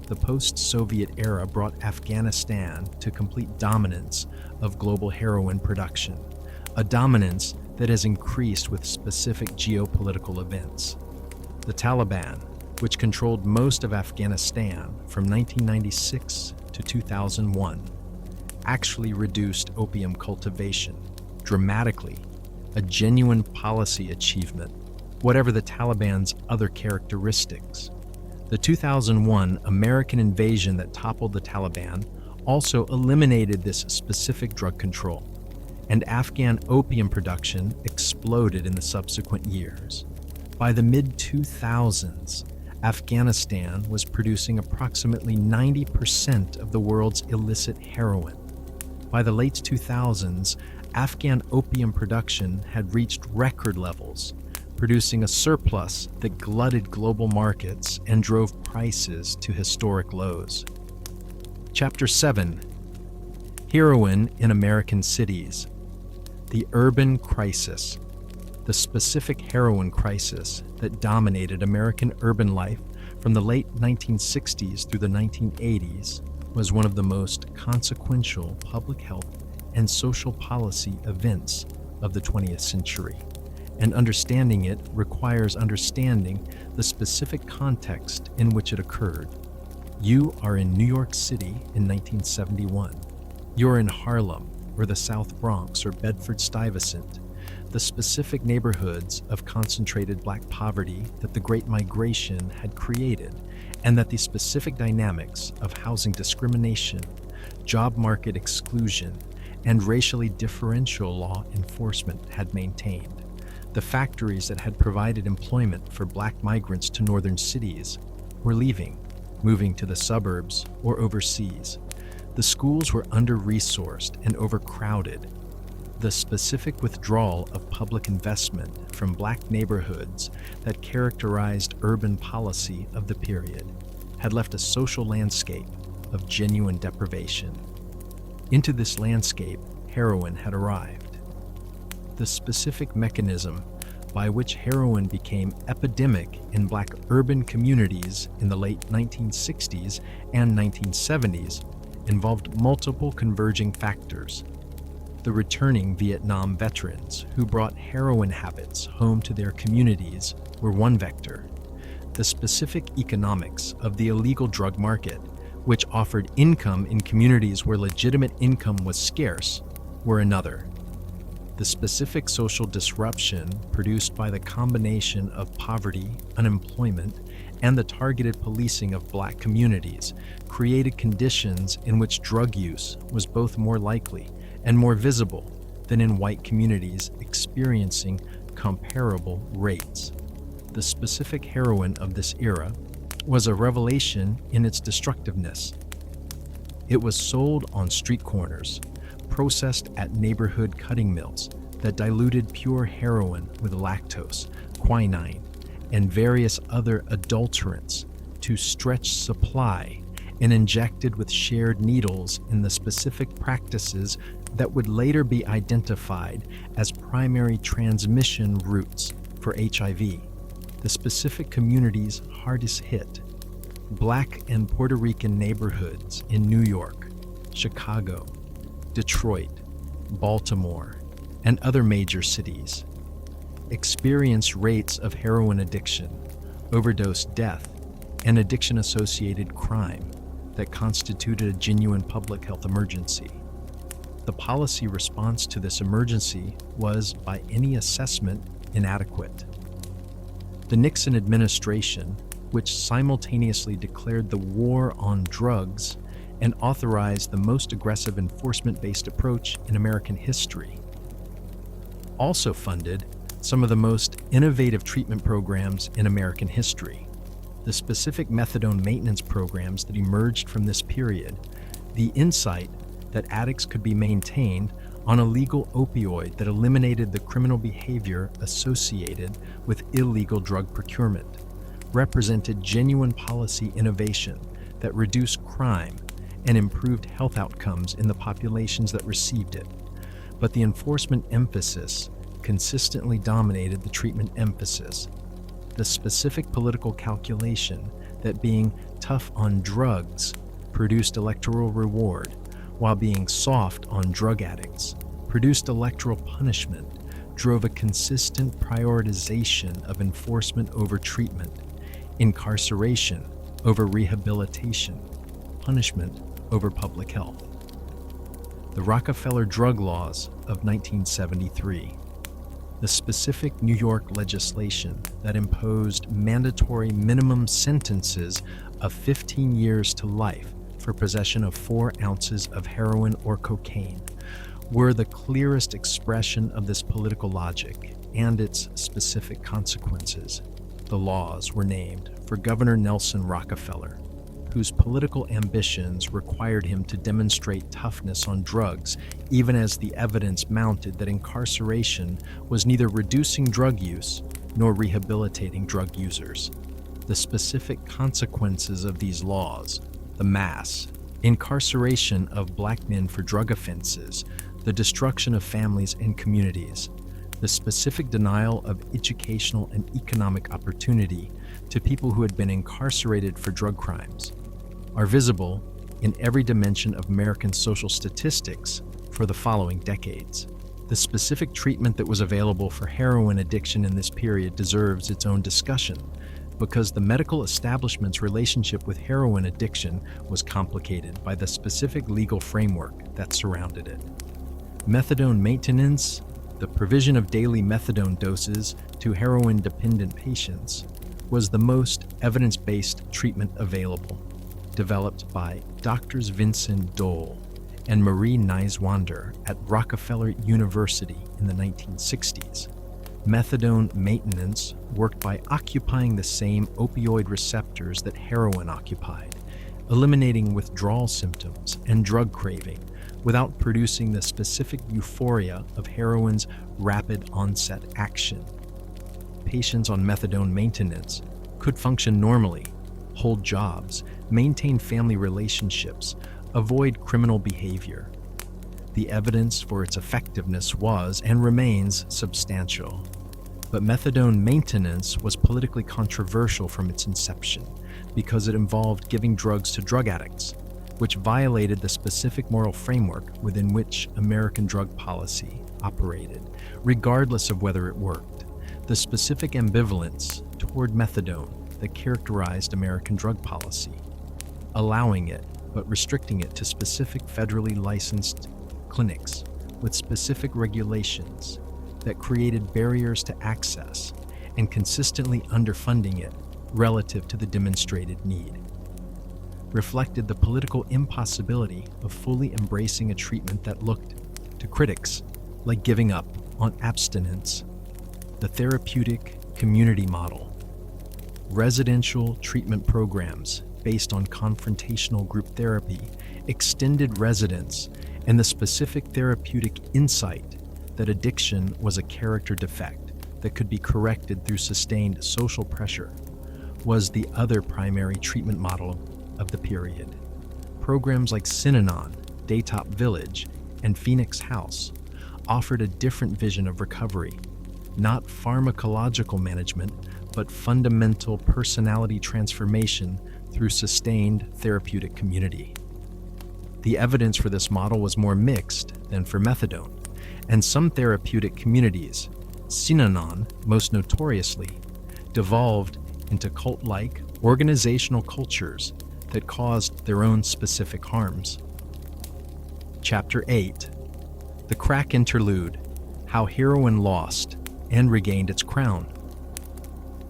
The post-Soviet era brought Afghanistan to complete dominance of global heroin production, a dominance that has increased with specific geopolitical events. The Taliban, which controlled most of Afghanistan from 1996 to 2001, actually reduced opium cultivation dramatically, a genuine policy achievement, whatever the Taliban's other characteristics. The 2001 American invasion that toppled the Taliban also eliminated this specific drug control, and Afghan opium production exploded in the subsequent years. By the mid-2000s, Afghanistan was producing approximately 90% of the world's illicit heroin. By the late 2000s, Afghan opium production had reached record levels, producing a surplus that glutted global markets and drove prices to historic lows. Chapter 7: Heroin in American Cities. The Urban Crisis. The specific heroin crisis that dominated American urban life from the late 1960s through the 1980s was one of the most consequential public health and social policy events of the 20th century, and understanding it requires understanding the specific context in which it occurred. You are in New York City in 1971. You're in Harlem, or the South Bronx, or Bedford-Stuyvesant, the specific neighborhoods of concentrated Black poverty that the Great Migration had created, and that the specific dynamics of housing discrimination, job market exclusion, and racially differential law enforcement had maintained. The factories that had provided employment for Black migrants to northern cities were leaving, moving to the suburbs or overseas. The schools were under-resourced and overcrowded. The specific withdrawal of public investment from Black neighborhoods that characterized urban policy of the period had left a social landscape of genuine deprivation. Into this landscape, heroin had arrived. The specific mechanism by which heroin became epidemic in Black urban communities in the late 1960s and 1970s involved multiple converging factors. The returning Vietnam veterans who brought heroin habits home to their communities were one vector. The specific economics of the illegal drug market, which offered income in communities where legitimate income was scarce, were another. The specific social disruption produced by the combination of poverty, unemployment, and the targeted policing of Black communities created conditions in which drug use was both more likely and more visible than in white communities experiencing comparable rates. The specific heroin of this era was a revelation in its destructiveness. It was sold on street corners, processed at neighborhood cutting mills that diluted pure heroin with lactose, quinine, and various other adulterants to stretch supply, and injected with shared needles in the specific practices that would later be identified as primary transmission routes for HIV. The specific communities hardest hit, Black and Puerto Rican neighborhoods in New York, Chicago, Detroit, Baltimore, and other major cities, experienced rates of heroin addiction, overdose death, and addiction-associated crime that constituted a genuine public health emergency. The policy response to this emergency was, by any assessment, inadequate. The Nixon administration, which simultaneously declared the war on drugs and authorized the most aggressive enforcement-based approach in American history, also funded some of the most innovative treatment programs in American history. The specific methadone maintenance programs that emerged from this period, the insight that addicts could be maintained on a legal opioid that eliminated the criminal behavior associated with illegal drug procurement, represented genuine policy innovation that reduced crime and improved health outcomes in the populations that received it. But the enforcement emphasis consistently dominated the treatment emphasis. The specific political calculation that being tough on drugs produced electoral reward, while being soft on drug addicts produced electoral punishment, drove a consistent prioritization of enforcement over treatment, incarceration over rehabilitation, punishment over public health. the Rockefeller drug laws of 1973. The specific New York legislation that imposed mandatory minimum sentences of 15 years to life for possession of 4 ounces of heroin or cocaine were the clearest expression of this political logic and its specific consequences. The laws were named for Governor Nelson Rockefeller, whose political ambitions required him to demonstrate toughness on drugs, even as the evidence mounted that incarceration was neither reducing drug use nor rehabilitating drug users. The specific consequences of these laws, the mass incarceration of black men for drug offenses, the destruction of families and communities, the specific denial of educational and economic opportunity to people who had been incarcerated for drug crimes, are visible in every dimension of American social statistics for the following decades. The specific treatment that was available for heroin addiction in this period deserves its own discussion, because the medical establishment's relationship with heroin addiction was complicated by the specific legal framework that surrounded it. Methadone maintenance, the provision of daily methadone doses to heroin-dependent patients, was the most evidence-based treatment available, developed by Drs. Vincent Dole and Marie Niswander at Rockefeller University in the 1960s. Methadone maintenance worked by occupying the same opioid receptors that heroin occupied, eliminating withdrawal symptoms and drug craving without producing the specific euphoria of heroin's rapid onset action. Patients on methadone maintenance could function normally, hold jobs, maintain family relationships, avoid criminal behavior. The evidence for its effectiveness was and remains substantial. But methadone maintenance was politically controversial from its inception because it involved giving drugs to drug addicts, which violated the specific moral framework within which American drug policy operated, regardless of whether it worked. The specific ambivalence toward methadone that characterized American drug policy, allowing it but restricting it to specific federally licensed clinics with specific regulations that created barriers to access and consistently underfunding it relative to the demonstrated need, reflected the political impossibility of fully embracing a treatment that looked, to critics, like giving up on abstinence. The therapeutic community model, residential treatment programs based on confrontational group therapy, extended residence, and the specific therapeutic insight that addiction was a character defect that could be corrected through sustained social pressure, was the other primary treatment model of the period. Programs like Synanon, Daytop Village, and Phoenix House offered a different vision of recovery, not pharmacological management, but fundamental personality transformation through sustained therapeutic community. The evidence for this model was more mixed than for methadone, and some therapeutic communities, Synanon most notoriously, devolved into cult-like organizational cultures that caused their own specific harms. Chapter 8. The Crack Interlude: How Heroin Lost and Regained Its Crown.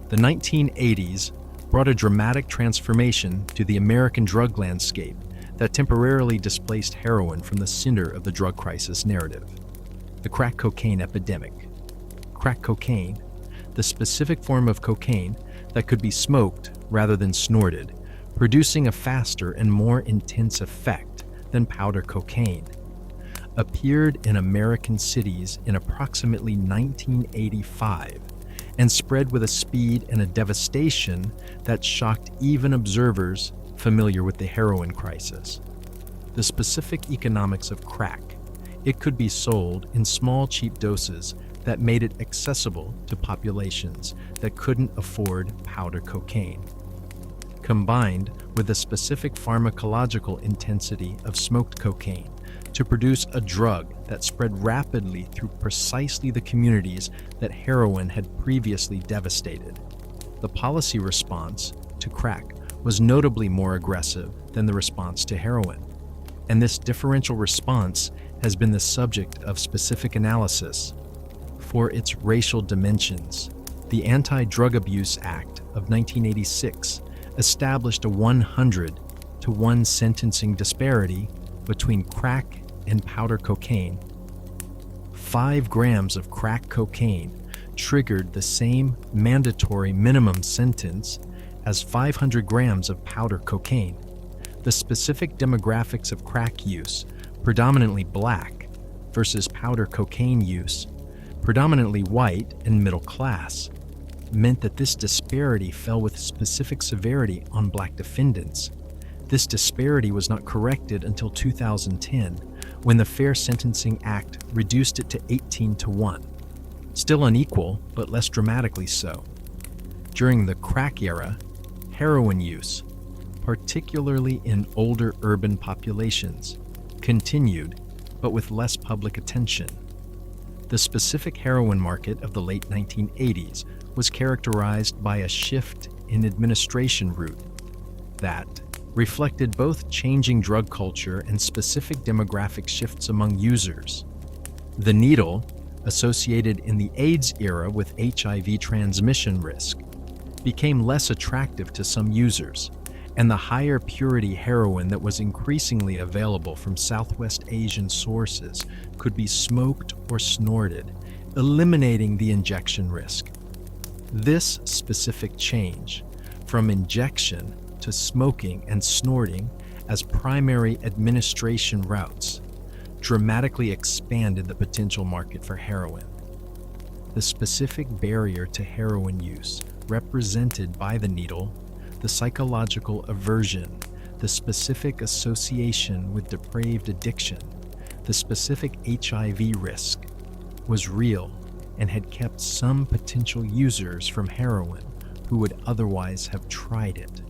The 1980s brought a dramatic transformation to the American drug landscape that temporarily displaced heroin from the center of the drug crisis narrative. The crack cocaine epidemic. Crack cocaine, the specific form of cocaine that could be smoked rather than snorted, producing a faster and more intense effect than powder cocaine, appeared in American cities in approximately 1985 and spread with a speed and a devastation that shocked even observers familiar with the heroin crisis. The specific economics of crack: it could be sold in small, cheap doses that made it accessible to populations that couldn't afford powder cocaine, combined with the specific pharmacological intensity of smoked cocaine to produce a drug that spread rapidly through precisely the communities that heroin had previously devastated. The policy response to crack was notably more aggressive than the response to heroin, and this differential response has been the subject of specific analysis for its racial dimensions. The Anti-Drug Abuse Act of 1986 established a 100-to-1 sentencing disparity between crack and powder cocaine. 5 grams of crack cocaine triggered the same mandatory minimum sentence as 500 grams of powder cocaine. The specific demographics of crack use, predominantly black, versus powder cocaine use, predominantly white and middle class, meant that this disparity fell with specific severity on black defendants. This disparity was not corrected until 2010, when the Fair Sentencing Act reduced it to 18-to-1. Still unequal, but less dramatically so. During the crack era, heroin use, particularly in older urban populations, continued, but with less public attention. The specific heroin market of the late 1980s was characterized by a shift in administration route that reflected both changing drug culture and specific demographic shifts among users. The needle, associated in the AIDS era with HIV transmission risk, became less attractive to some users, and the higher purity heroin that was increasingly available from Southwest Asian sources could be smoked or snorted, eliminating the injection risk. This specific change, from injection to smoking and snorting as primary administration routes, dramatically expanded the potential market for heroin. The specific barrier to heroin use, represented by the needle, the psychological aversion, the specific association with depraved addiction, the specific HIV risk, was real and had kept some potential users from heroin who would otherwise have tried it.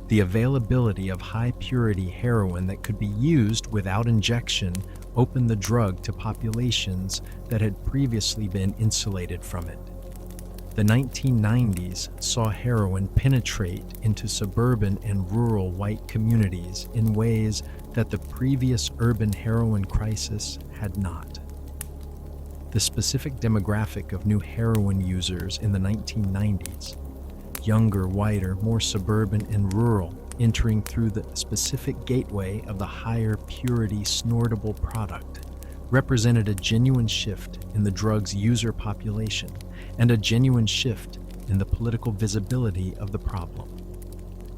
The availability of high-purity heroin that could be used without injection opened the drug to populations that had previously been insulated from it. The 1990s saw heroin penetrate into suburban and rural white communities in ways that the previous urban heroin crisis had not. The specific demographic of new heroin users in the 1990s, younger, whiter, more suburban and rural, entering through the specific gateway of the higher purity snortable product, represented a genuine shift in the drug's user population and a genuine shift in the political visibility of the problem.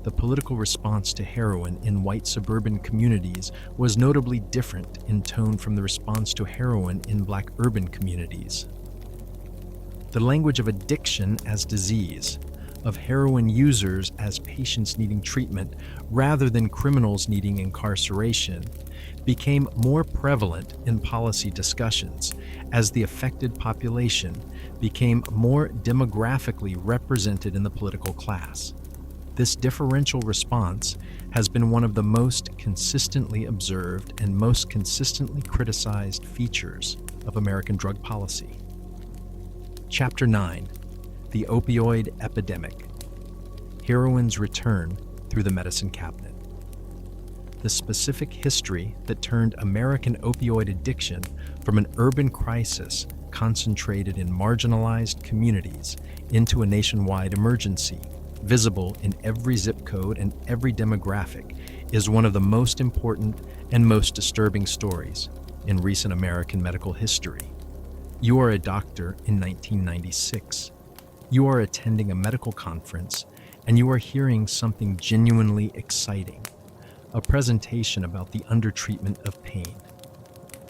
The political response to heroin in white suburban communities was notably different in tone from the response to heroin in black urban communities. The language of addiction as disease, of heroin users as patients needing treatment rather than criminals needing incarceration, became more prevalent in policy discussions as the affected population became more demographically represented in the political class. This differential response has been one of the most consistently observed and most consistently criticized features of American drug policy. Chapter 9: The Opioid Epidemic. Heroin's Return Through the Medicine Cabinet. The specific history that turned American opioid addiction from an urban crisis concentrated in marginalized communities into a nationwide emergency, visible in every zip code and every demographic, is one of the most important and most disturbing stories in recent American medical history. You are a doctor in 1996. You are attending a medical conference and you are hearing something genuinely exciting, a presentation about the undertreatment of pain.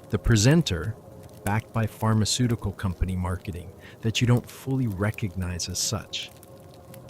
The presenter, backed by pharmaceutical company marketing that you don't fully recognize as such,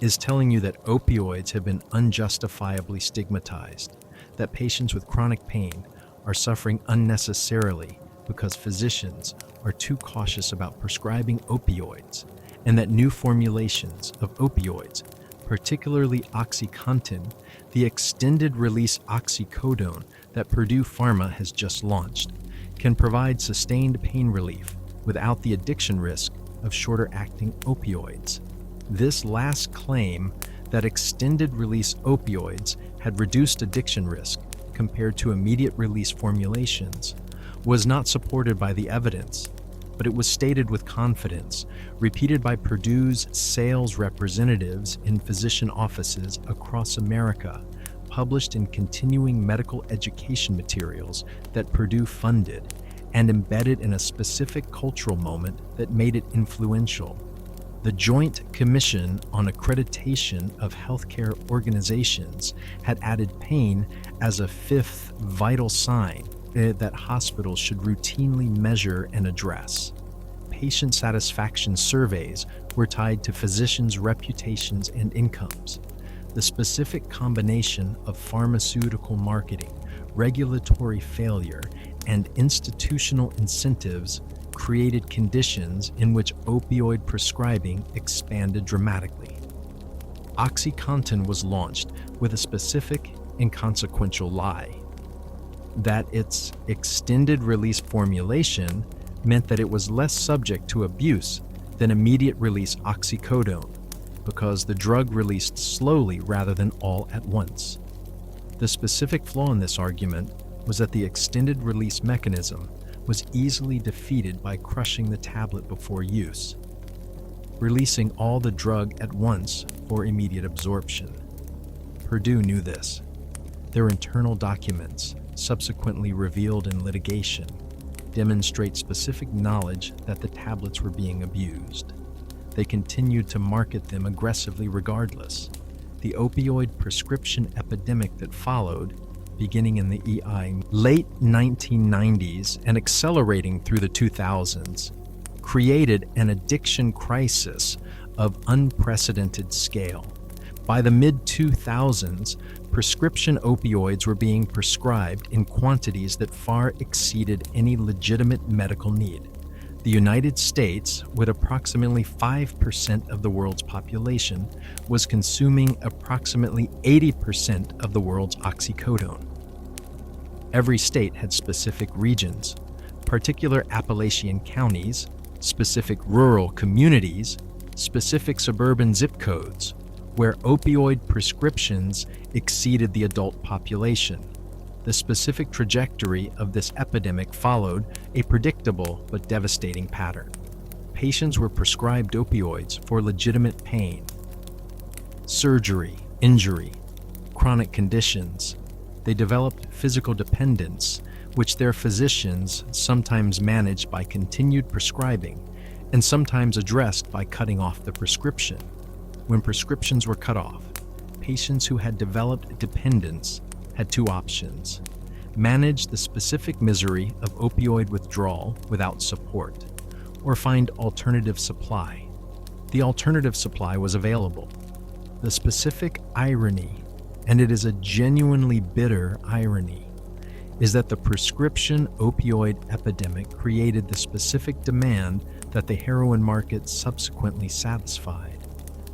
is telling you that opioids have been unjustifiably stigmatized, that patients with chronic pain are suffering unnecessarily because physicians are too cautious about prescribing opioids, and that new formulations of opioids, particularly OxyContin, the extended-release oxycodone that Purdue Pharma has just launched, can provide sustained pain relief without the addiction risk of shorter-acting opioids. This last claim, that extended-release opioids had reduced addiction risk compared to immediate-release formulations, was not supported by the evidence, but it was stated with confidence, repeated by Purdue's sales representatives in physician offices across America, published in continuing medical education materials that Purdue funded, and embedded in a specific cultural moment that made it influential. The Joint Commission on Accreditation of Healthcare Organizations had added pain as a fifth vital sign that hospitals should routinely measure and address. Patient satisfaction surveys were tied to physicians' reputations and incomes. The specific combination of pharmaceutical marketing, regulatory failure, and institutional incentives created conditions in which opioid prescribing expanded dramatically. OxyContin was launched with a specific and consequential lie: that its extended-release formulation meant that it was less subject to abuse than immediate-release oxycodone, because the drug released slowly rather than all at once. The specific flaw in this argument was that the extended-release mechanism was easily defeated by crushing the tablet before use, releasing all the drug at once for immediate absorption. Purdue knew this. Their internal documents, subsequently revealed in litigation, demonstrate specific knowledge that the tablets were being abused. They continued to market them aggressively regardless. The opioid prescription epidemic that followed, beginning in the late 1990s and accelerating through the 2000s, created an addiction crisis of unprecedented scale. By the mid-2000s, prescription opioids were being prescribed in quantities that far exceeded any legitimate medical need. The United States, with approximately 5% of the world's population, was consuming approximately 80% of the world's oxycodone. Every state had specific regions, particular Appalachian counties, specific rural communities, specific suburban zip codes, where opioid prescriptions exceeded the adult population. The specific trajectory of this epidemic followed a predictable but devastating pattern. Patients were prescribed opioids for legitimate pain, surgery, injury, chronic conditions. They developed physical dependence, which their physicians sometimes managed by continued prescribing and sometimes addressed by cutting off the prescription. When prescriptions were cut off, patients who had developed dependence had two options: manage the specific misery of opioid withdrawal without support, or find alternative supply. The alternative supply was available. The specific irony, and it is a genuinely bitter irony, is that the prescription opioid epidemic created the specific demand that the heroin market subsequently satisfied.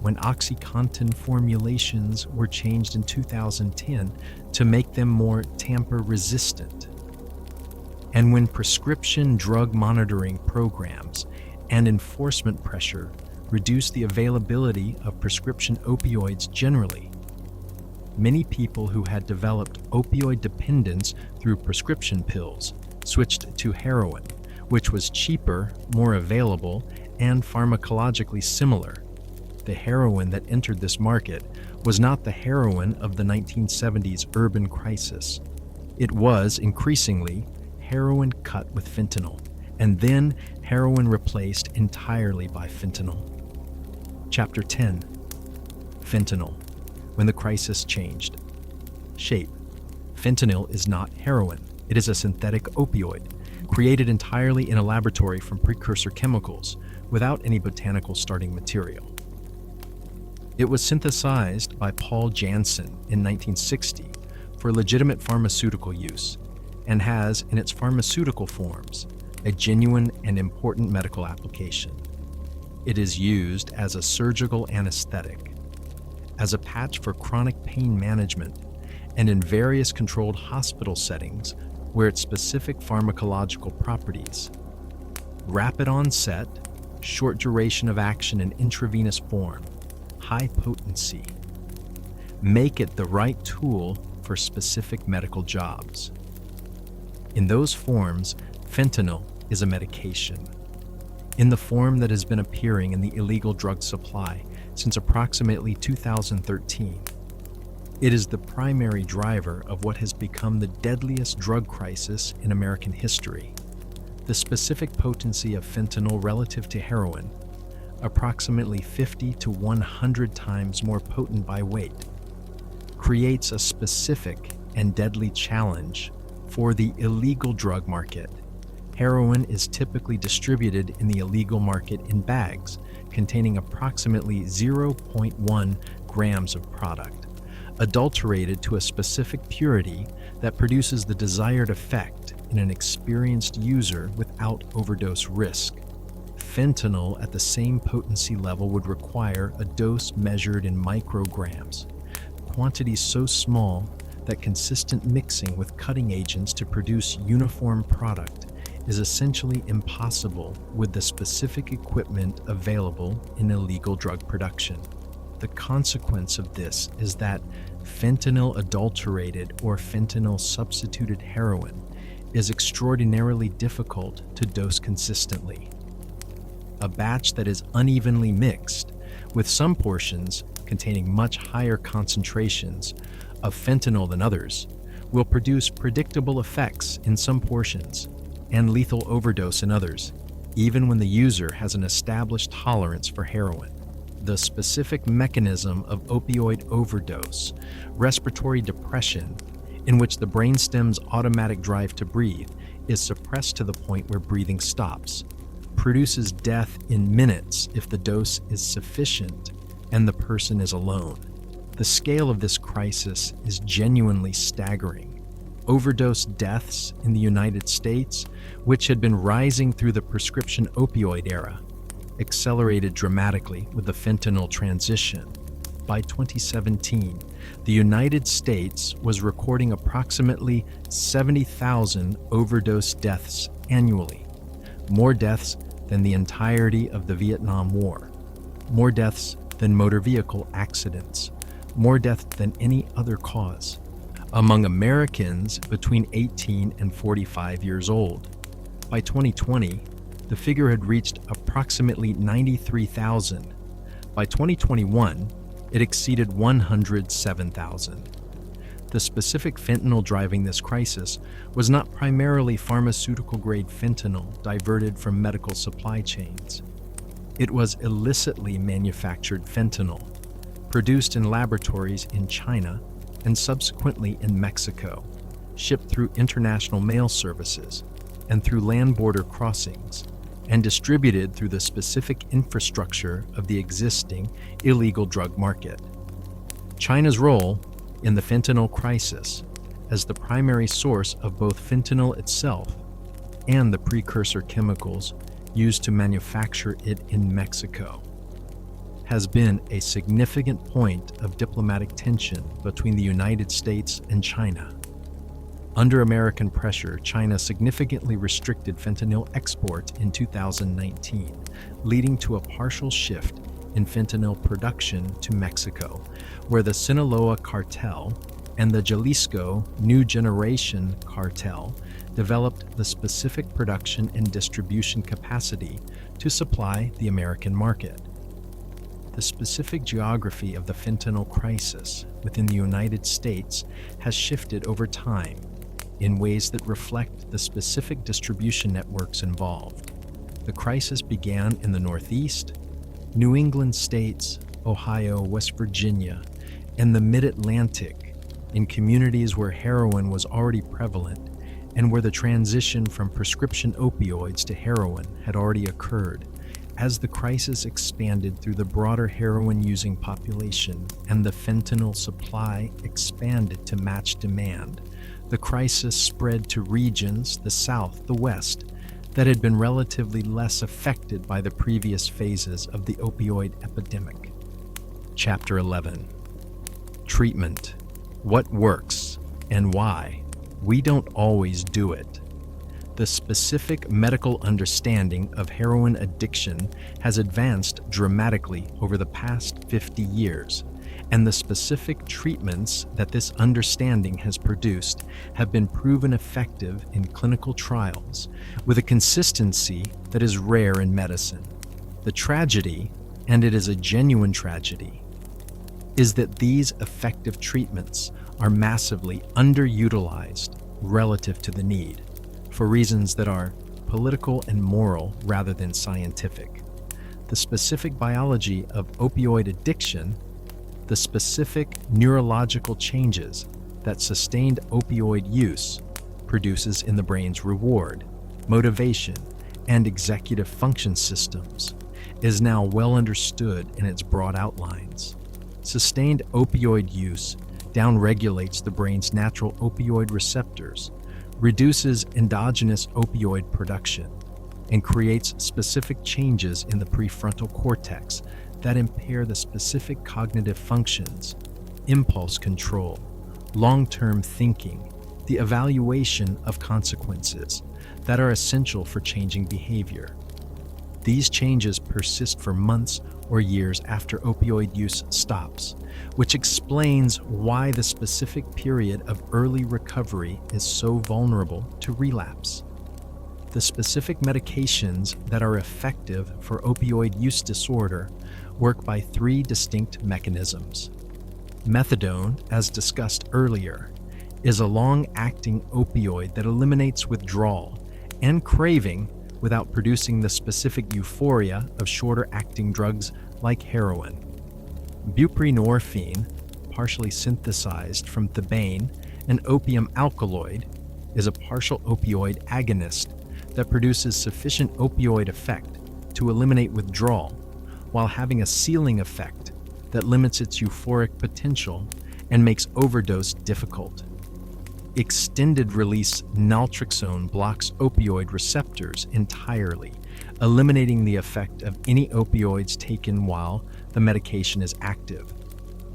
When OxyContin formulations were changed in 2010 to make them more tamper-resistant, and when prescription drug monitoring programs and enforcement pressure reduced the availability of prescription opioids generally, many people who had developed opioid dependence through prescription pills switched to heroin, which was cheaper, more available, and pharmacologically similar. The heroin that entered this market was not the heroin of the 1970s urban crisis. It was, increasingly, heroin cut with fentanyl, and then heroin replaced entirely by fentanyl. Chapter 10. Fentanyl. When the crisis changed. Shape. Fentanyl is not heroin. It is a synthetic opioid, created entirely in a laboratory from precursor chemicals, without any botanical starting material. It was synthesized by Paul Janssen in 1960 for legitimate pharmaceutical use, and has, in its pharmaceutical forms, a genuine and important medical application. It is used as a surgical anesthetic, as a patch for chronic pain management, and in various controlled hospital settings where its specific pharmacological properties, rapid onset, short duration of action in intravenous form, high potency, make it the right tool for specific medical jobs. In those forms, fentanyl is a medication. In the form that has been appearing in the illegal drug supply since approximately 2013, it is the primary driver of what has become the deadliest drug crisis in American history. The specific potency of fentanyl relative to heroin, approximately 50 to 100 times more potent by weight, creates a specific and deadly challenge for the illegal drug market. Heroin is typically distributed in the illegal market in bags containing approximately 0.1 grams of product, adulterated to a specific purity that produces the desired effect in an experienced user without overdose risk. Fentanyl at the same potency level would require a dose measured in micrograms, quantities so small that consistent mixing with cutting agents to produce uniform product is essentially impossible with the specific equipment available in illegal drug production. The consequence of this is that fentanyl adulterated or fentanyl substituted heroin is extraordinarily difficult to dose consistently. A batch that is unevenly mixed, with some portions containing much higher concentrations of fentanyl than others, will produce predictable effects in some portions and lethal overdose in others, even when the user has an established tolerance for heroin. The specific mechanism of opioid overdose, respiratory depression, in which the brainstem's automatic drive to breathe is suppressed to the point where breathing stops, produces death in minutes if the dose is sufficient and the person is alone. The scale of this crisis is genuinely staggering. Overdose deaths in the United States, which had been rising through the prescription opioid era, accelerated dramatically with the fentanyl transition. By 2017, the United States was recording approximately 70,000 overdose deaths annually, more deaths than the entirety of the Vietnam War, more deaths than motor vehicle accidents, more deaths than any other cause, among Americans between 18 and 45 years old. By 2020, the figure had reached approximately 93,000. By 2021, it exceeded 107,000. The specific fentanyl driving this crisis was not primarily pharmaceutical-grade fentanyl diverted from medical supply chains. It was illicitly manufactured fentanyl, produced in laboratories in China and subsequently in Mexico, shipped through international mail services and through land border crossings, and distributed through the specific infrastructure of the existing illegal drug market. China's role in the fentanyl crisis as the primary source of both fentanyl itself and the precursor chemicals used to manufacture it in Mexico has been a significant point of diplomatic tension between the United States and China. Under American pressure, China significantly restricted fentanyl export in 2019, leading to a partial shift in fentanyl production to Mexico, where the Sinaloa cartel and the Jalisco New Generation cartel developed the specific production and distribution capacity to supply the American market. The specific geography of the fentanyl crisis within the United States has shifted over time in ways that reflect the specific distribution networks involved. The crisis began in the Northeast, New England states, Ohio, West Virginia, and the Mid-Atlantic, in communities where heroin was already prevalent and where the transition from prescription opioids to heroin had already occurred. As the crisis expanded through the broader heroin-using population and the fentanyl supply expanded to match demand, the crisis spread to regions, the South, the West, that had been relatively less affected by the previous phases of the opioid epidemic. Chapter 11. Treatment. What works and why? We don't always do it. The specific medical understanding of heroin addiction has advanced dramatically over the past 50 years, And the specific treatments that this understanding has produced have been proven effective in clinical trials with a consistency that is rare in medicine. The tragedy, and it is a genuine tragedy, is that these effective treatments are massively underutilized relative to the need, for reasons that are political and moral rather than scientific. The specific biology of opioid addiction, the specific neurological changes that sustained opioid use produces in the brain's reward, motivation, and executive function systems, is now well understood in its broad outlines. Sustained opioid use downregulates the brain's natural opioid receptors, reduces endogenous opioid production, and creates specific changes in the prefrontal cortex that impair the specific cognitive functions, impulse control, long-term thinking, the evaluation of consequences that are essential for changing behavior. These changes persist for months or years after opioid use stops, which explains why the specific period of early recovery is so vulnerable to relapse. The specific medications that are effective for opioid use disorder work by three distinct mechanisms. Methadone, as discussed earlier, is a long-acting opioid that eliminates withdrawal and craving without producing the specific euphoria of shorter-acting drugs like heroin. Buprenorphine, partially synthesized from thebaine, an opium alkaloid, is a partial opioid agonist that produces sufficient opioid effect to eliminate withdrawal while having a ceiling effect that limits its euphoric potential and makes overdose difficult. Extended-release naltrexone blocks opioid receptors entirely, eliminating the effect of any opioids taken while the medication is active.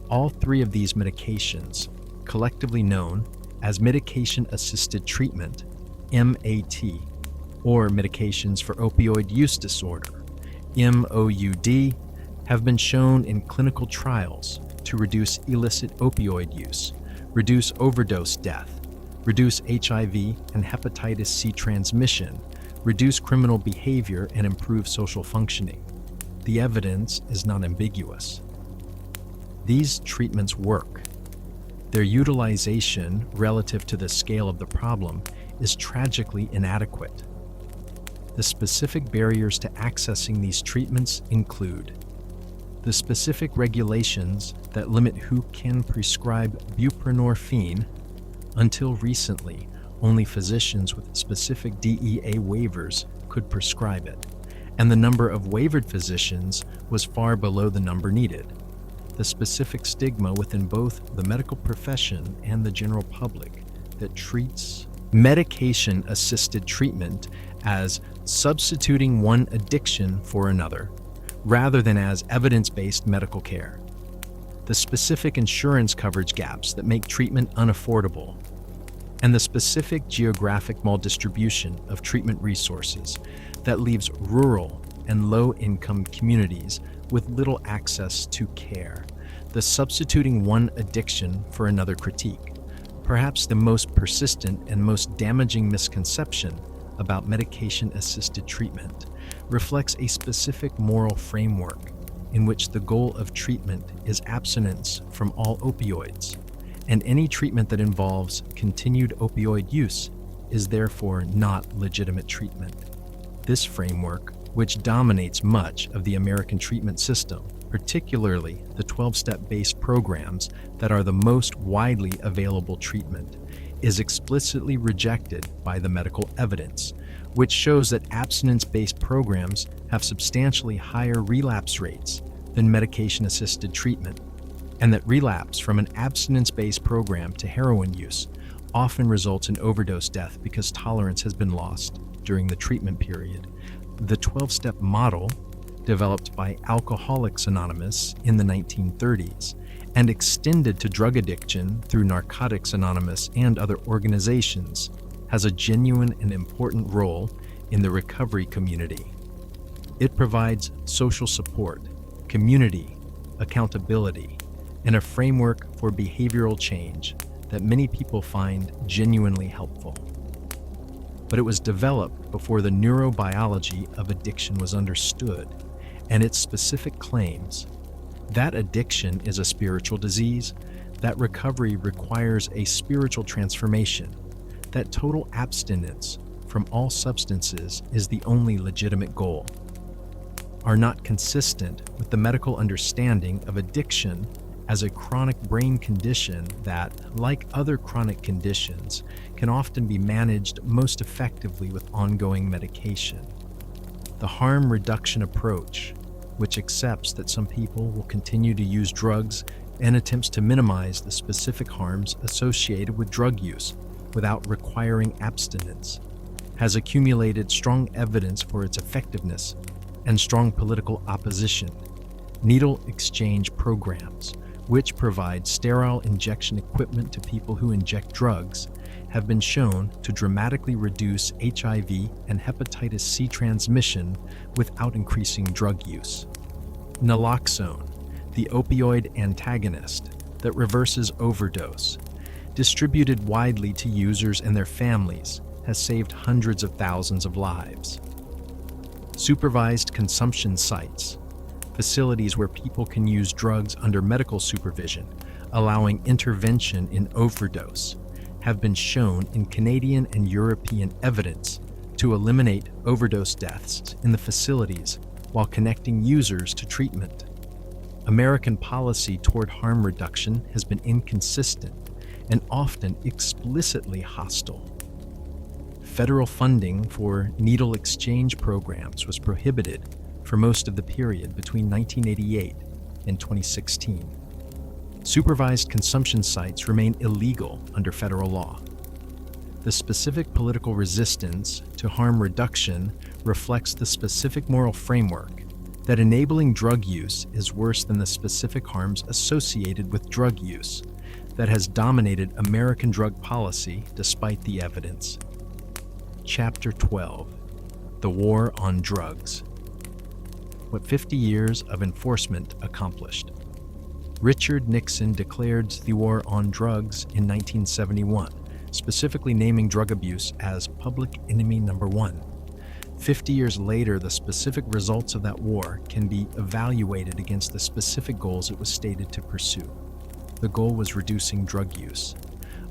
All three of these medications, collectively known as medication-assisted treatment, MAT, or medications for opioid use disorder, MOUD, have been shown in clinical trials to reduce illicit opioid use, reduce overdose death, reduce HIV and hepatitis C transmission, reduce criminal behavior, and improve social functioning. The evidence is not ambiguous. These treatments work. Their utilization relative to the scale of the problem is tragically inadequate. The specific barriers to accessing these treatments include the specific regulations that limit who can prescribe buprenorphine. Until recently, only physicians with specific DEA waivers could prescribe it, and the number of waivered physicians was far below the number needed. The specific stigma within both the medical profession and the general public that treats medication-assisted treatment as substituting one addiction for another, rather than as evidence-based medical care. The specific insurance coverage gaps that make treatment unaffordable, and the specific geographic maldistribution of treatment resources that leaves rural and low-income communities with little access to care. The substituting one addiction for another critique, perhaps the most persistent and most damaging misconception about medication-assisted treatment, reflects a specific moral framework in which the goal of treatment is abstinence from all opioids, and any treatment that involves continued opioid use is therefore not legitimate treatment. This framework, which dominates much of the American treatment system, particularly the 12-step-based programs that are the most widely available treatment, is explicitly rejected by the medical evidence, which shows that abstinence-based programs have substantially higher relapse rates than medication-assisted treatment, and that relapse from an abstinence-based program to heroin use often results in overdose death because tolerance has been lost during the treatment period. The 12-step model, developed by Alcoholics Anonymous in the 1930s and extended to drug addiction through Narcotics Anonymous and other organizations, has a genuine and important role in the recovery community. It provides social support, community, accountability, and a framework for behavioral change that many people find genuinely helpful. But it was developed before the neurobiology of addiction was understood and its specific claims that addiction is a spiritual disease, that recovery requires a spiritual transformation, that total abstinence from all substances is the only legitimate goal, are not consistent with the medical understanding of addiction as a chronic brain condition that, like other chronic conditions, can often be managed most effectively with ongoing medication. The harm reduction approach, which accepts that some people will continue to use drugs and attempts to minimize the specific harms associated with drug use without requiring abstinence, has accumulated strong evidence for its effectiveness and strong political opposition. Needle exchange programs, which provide sterile injection equipment to people who inject drugs, have been shown to dramatically reduce HIV and hepatitis C transmission without increasing drug use. Naloxone, the opioid antagonist that reverses overdose, distributed widely to users and their families, has saved hundreds of thousands of lives. Supervised consumption sites, facilities where people can use drugs under medical supervision, allowing intervention in overdose, have been shown in Canadian and European evidence to eliminate overdose deaths in the facilities while connecting users to treatment. American policy toward harm reduction has been inconsistent and often explicitly hostile. Federal funding for needle exchange programs was prohibited for most of the period between 1988 and 2016. Supervised consumption sites remain illegal under federal law. The specific political resistance to harm reduction reflects the specific moral framework that enabling drug use is worse than the specific harms associated with drug use that has dominated American drug policy despite the evidence. Chapter 12: The War on Drugs. What 50 years of enforcement accomplished. Richard Nixon declared the war on drugs in 1971, specifically naming drug abuse as public enemy number one. 50 years later, the specific results of that war can be evaluated against the specific goals it was stated to pursue. The goal was reducing drug use.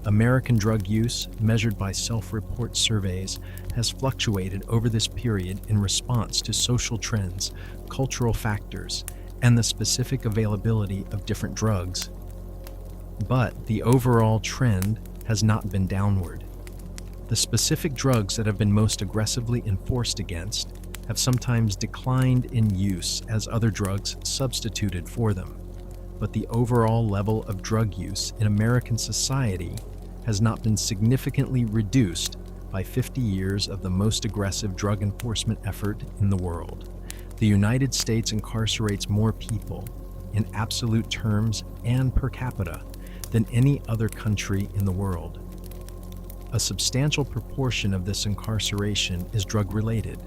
American drug use, measured by self-report surveys, has fluctuated over this period in response to social trends, cultural factors, and the specific availability of different drugs. But the overall trend has not been downward. The specific drugs that have been most aggressively enforced against have sometimes declined in use as other drugs substituted for them. But the overall level of drug use in American society has not been significantly reduced by 50 years of the most aggressive drug enforcement effort in the world. The United States incarcerates more people, in absolute terms and per capita, than any other country in the world. A substantial proportion of this incarceration is drug-related.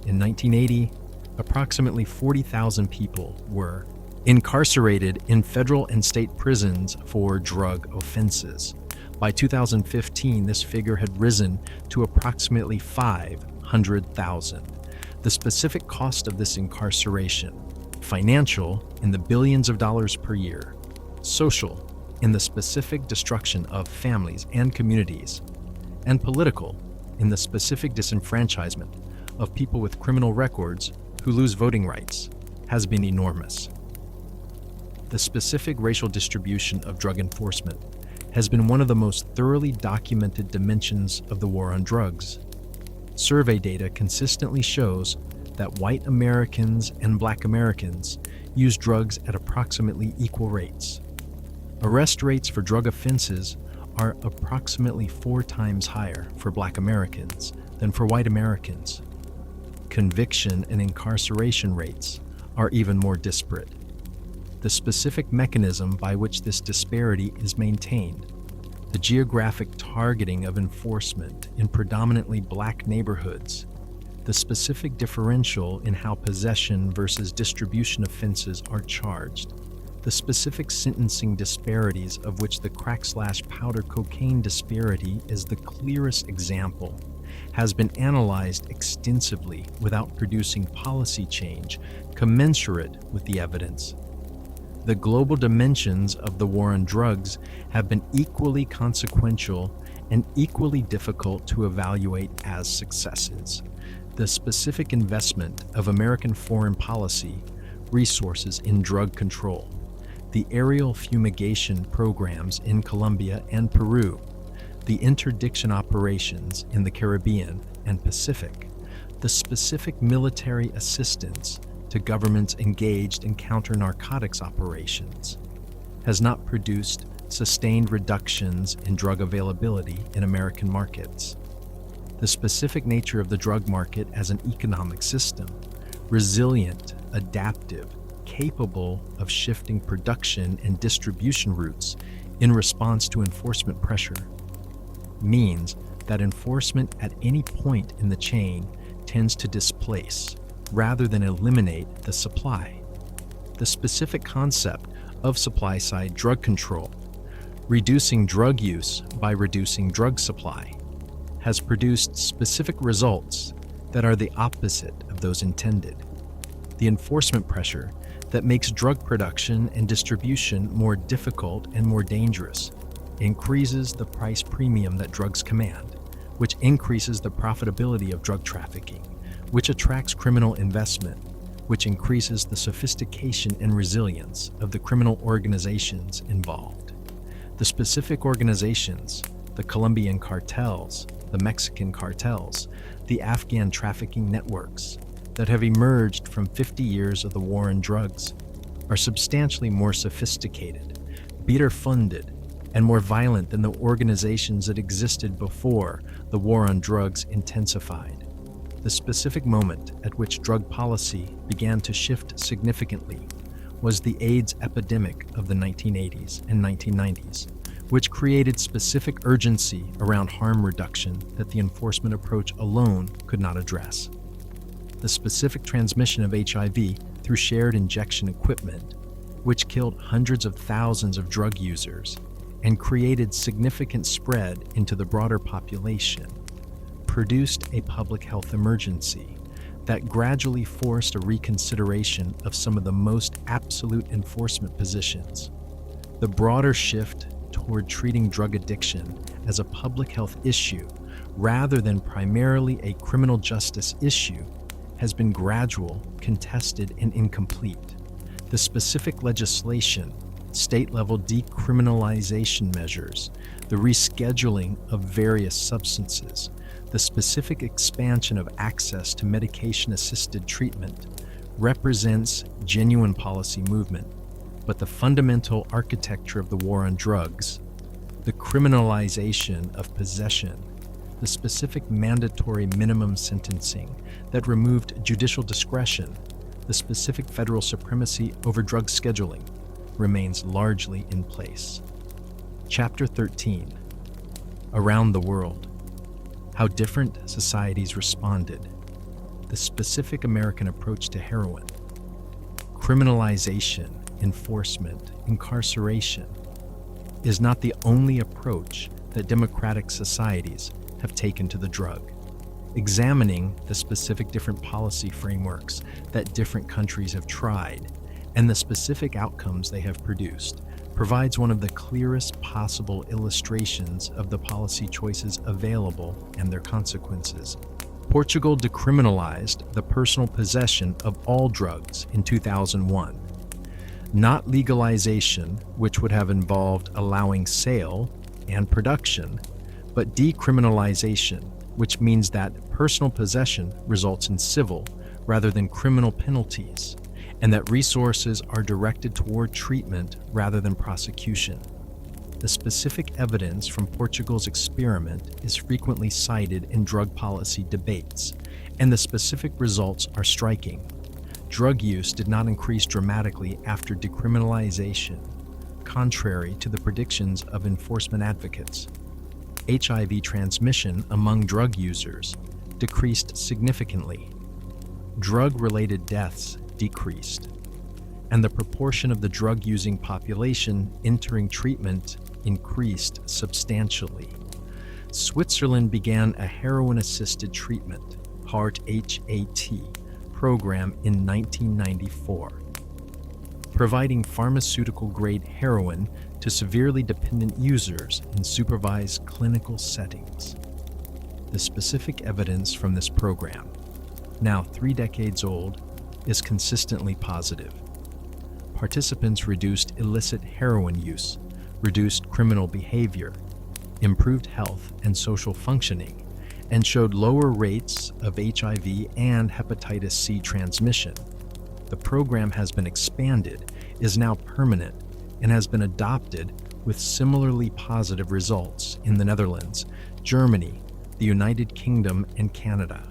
In 1980, approximately 40,000 people were incarcerated in federal and state prisons for drug offenses. By 2015, this figure had risen to approximately 500,000. The specific cost of this incarceration: financial, in the billions of dollars per year; social, in the specific destruction of families and communities; and political, in the specific disenfranchisement of people with criminal records who lose voting rights, has been enormous. The specific racial distribution of drug enforcement has been one of the most thoroughly documented dimensions of the war on drugs. Survey data consistently shows that white Americans and Black Americans use drugs at approximately equal rates. Arrest rates for drug offenses are approximately 4 times higher for Black Americans than for white Americans. Conviction and incarceration rates are even more disparate. The specific mechanism by which this disparity is maintained, the geographic targeting of enforcement in predominantly Black neighborhoods, the specific differential in how possession versus distribution offenses are charged, The specific sentencing disparities, of which the crack/powder cocaine disparity is the clearest example, has been analyzed extensively without producing policy change commensurate with the evidence. The global dimensions of the war on drugs have been equally consequential and equally difficult to evaluate as successes. The specific investment of American foreign policy resources in drug control, the aerial fumigation programs in Colombia and Peru, the interdiction operations in the Caribbean and Pacific, the specific military assistance to governments engaged in counter-narcotics operations, has not produced sustained reductions in drug availability in American markets. The specific nature of the drug market as an economic system, resilient, adaptive, capable of shifting production and distribution routes in response to enforcement pressure, means that enforcement at any point in the chain tends to displace, rather than eliminate, the supply. The specific concept of supply-side drug control, reducing drug use by reducing drug supply, has produced specific results that are the opposite of those intended. The enforcement pressure that makes drug production and distribution more difficult and more dangerous increases the price premium that drugs command, which increases the profitability of drug trafficking, which attracts criminal investment, which increases the sophistication and resilience of the criminal organizations involved. The specific organizations, the Colombian cartels, the Mexican cartels, the Afghan trafficking networks that have emerged from 50 years of the war on drugs, are substantially more sophisticated, better funded, and more violent than the organizations that existed before the war on drugs intensified. The specific moment at which drug policy began to shift significantly was the AIDS epidemic of the 1980s and 1990s, which created specific urgency around harm reduction that the enforcement approach alone could not address. The specific transmission of HIV through shared injection equipment, which killed hundreds of thousands of drug users and created significant spread into the broader population, produced a public health emergency that gradually forced a reconsideration of some of the most absolute enforcement positions. The broader shift toward treating drug addiction as a public health issue rather than primarily a criminal justice issue has been gradual, contested, and incomplete. The specific legislation, state-level decriminalization measures, the rescheduling of various substances, the specific expansion of access to medication-assisted treatment represents genuine policy movement, but the fundamental architecture of the war on drugs, the criminalization of possession, the specific mandatory minimum sentencing that removed judicial discretion, the specific federal supremacy over drug scheduling, remains largely in place. Chapter 13. Around the World. How different societies responded. The specific American approach to heroin. Criminalization, enforcement, incarceration is not the only approach that democratic societies have taken to the drug. Examining the specific different policy frameworks that different countries have tried and the specific outcomes they have produced provides one of the clearest possible illustrations of the policy choices available and their consequences. Portugal decriminalized the personal possession of all drugs in 2001. Not legalization, which would have involved allowing sale and production, but decriminalization, which means that personal possession results in civil rather than criminal penalties, and that resources are directed toward treatment rather than prosecution. The specific evidence from Portugal's experiment is frequently cited in drug policy debates, and the specific results are striking. Drug use did not increase dramatically after decriminalization, contrary to the predictions of enforcement advocates. HIV transmission among drug users decreased significantly. Drug-related deaths decreased. and the proportion of the drug-using population entering treatment increased substantially. Switzerland began a heroin-assisted treatment, HART program in 1994, providing pharmaceutical-grade heroin to severely dependent users in supervised clinical settings. The specific evidence from this program, now 3 decades old, is consistently positive. Participants reduced illicit heroin use, reduced criminal behavior, improved health and social functioning, and showed lower rates of HIV and hepatitis C transmission. The program has been expanded, is now permanent, and has been adopted with similarly positive results in the Netherlands, Germany, the United Kingdom, and Canada.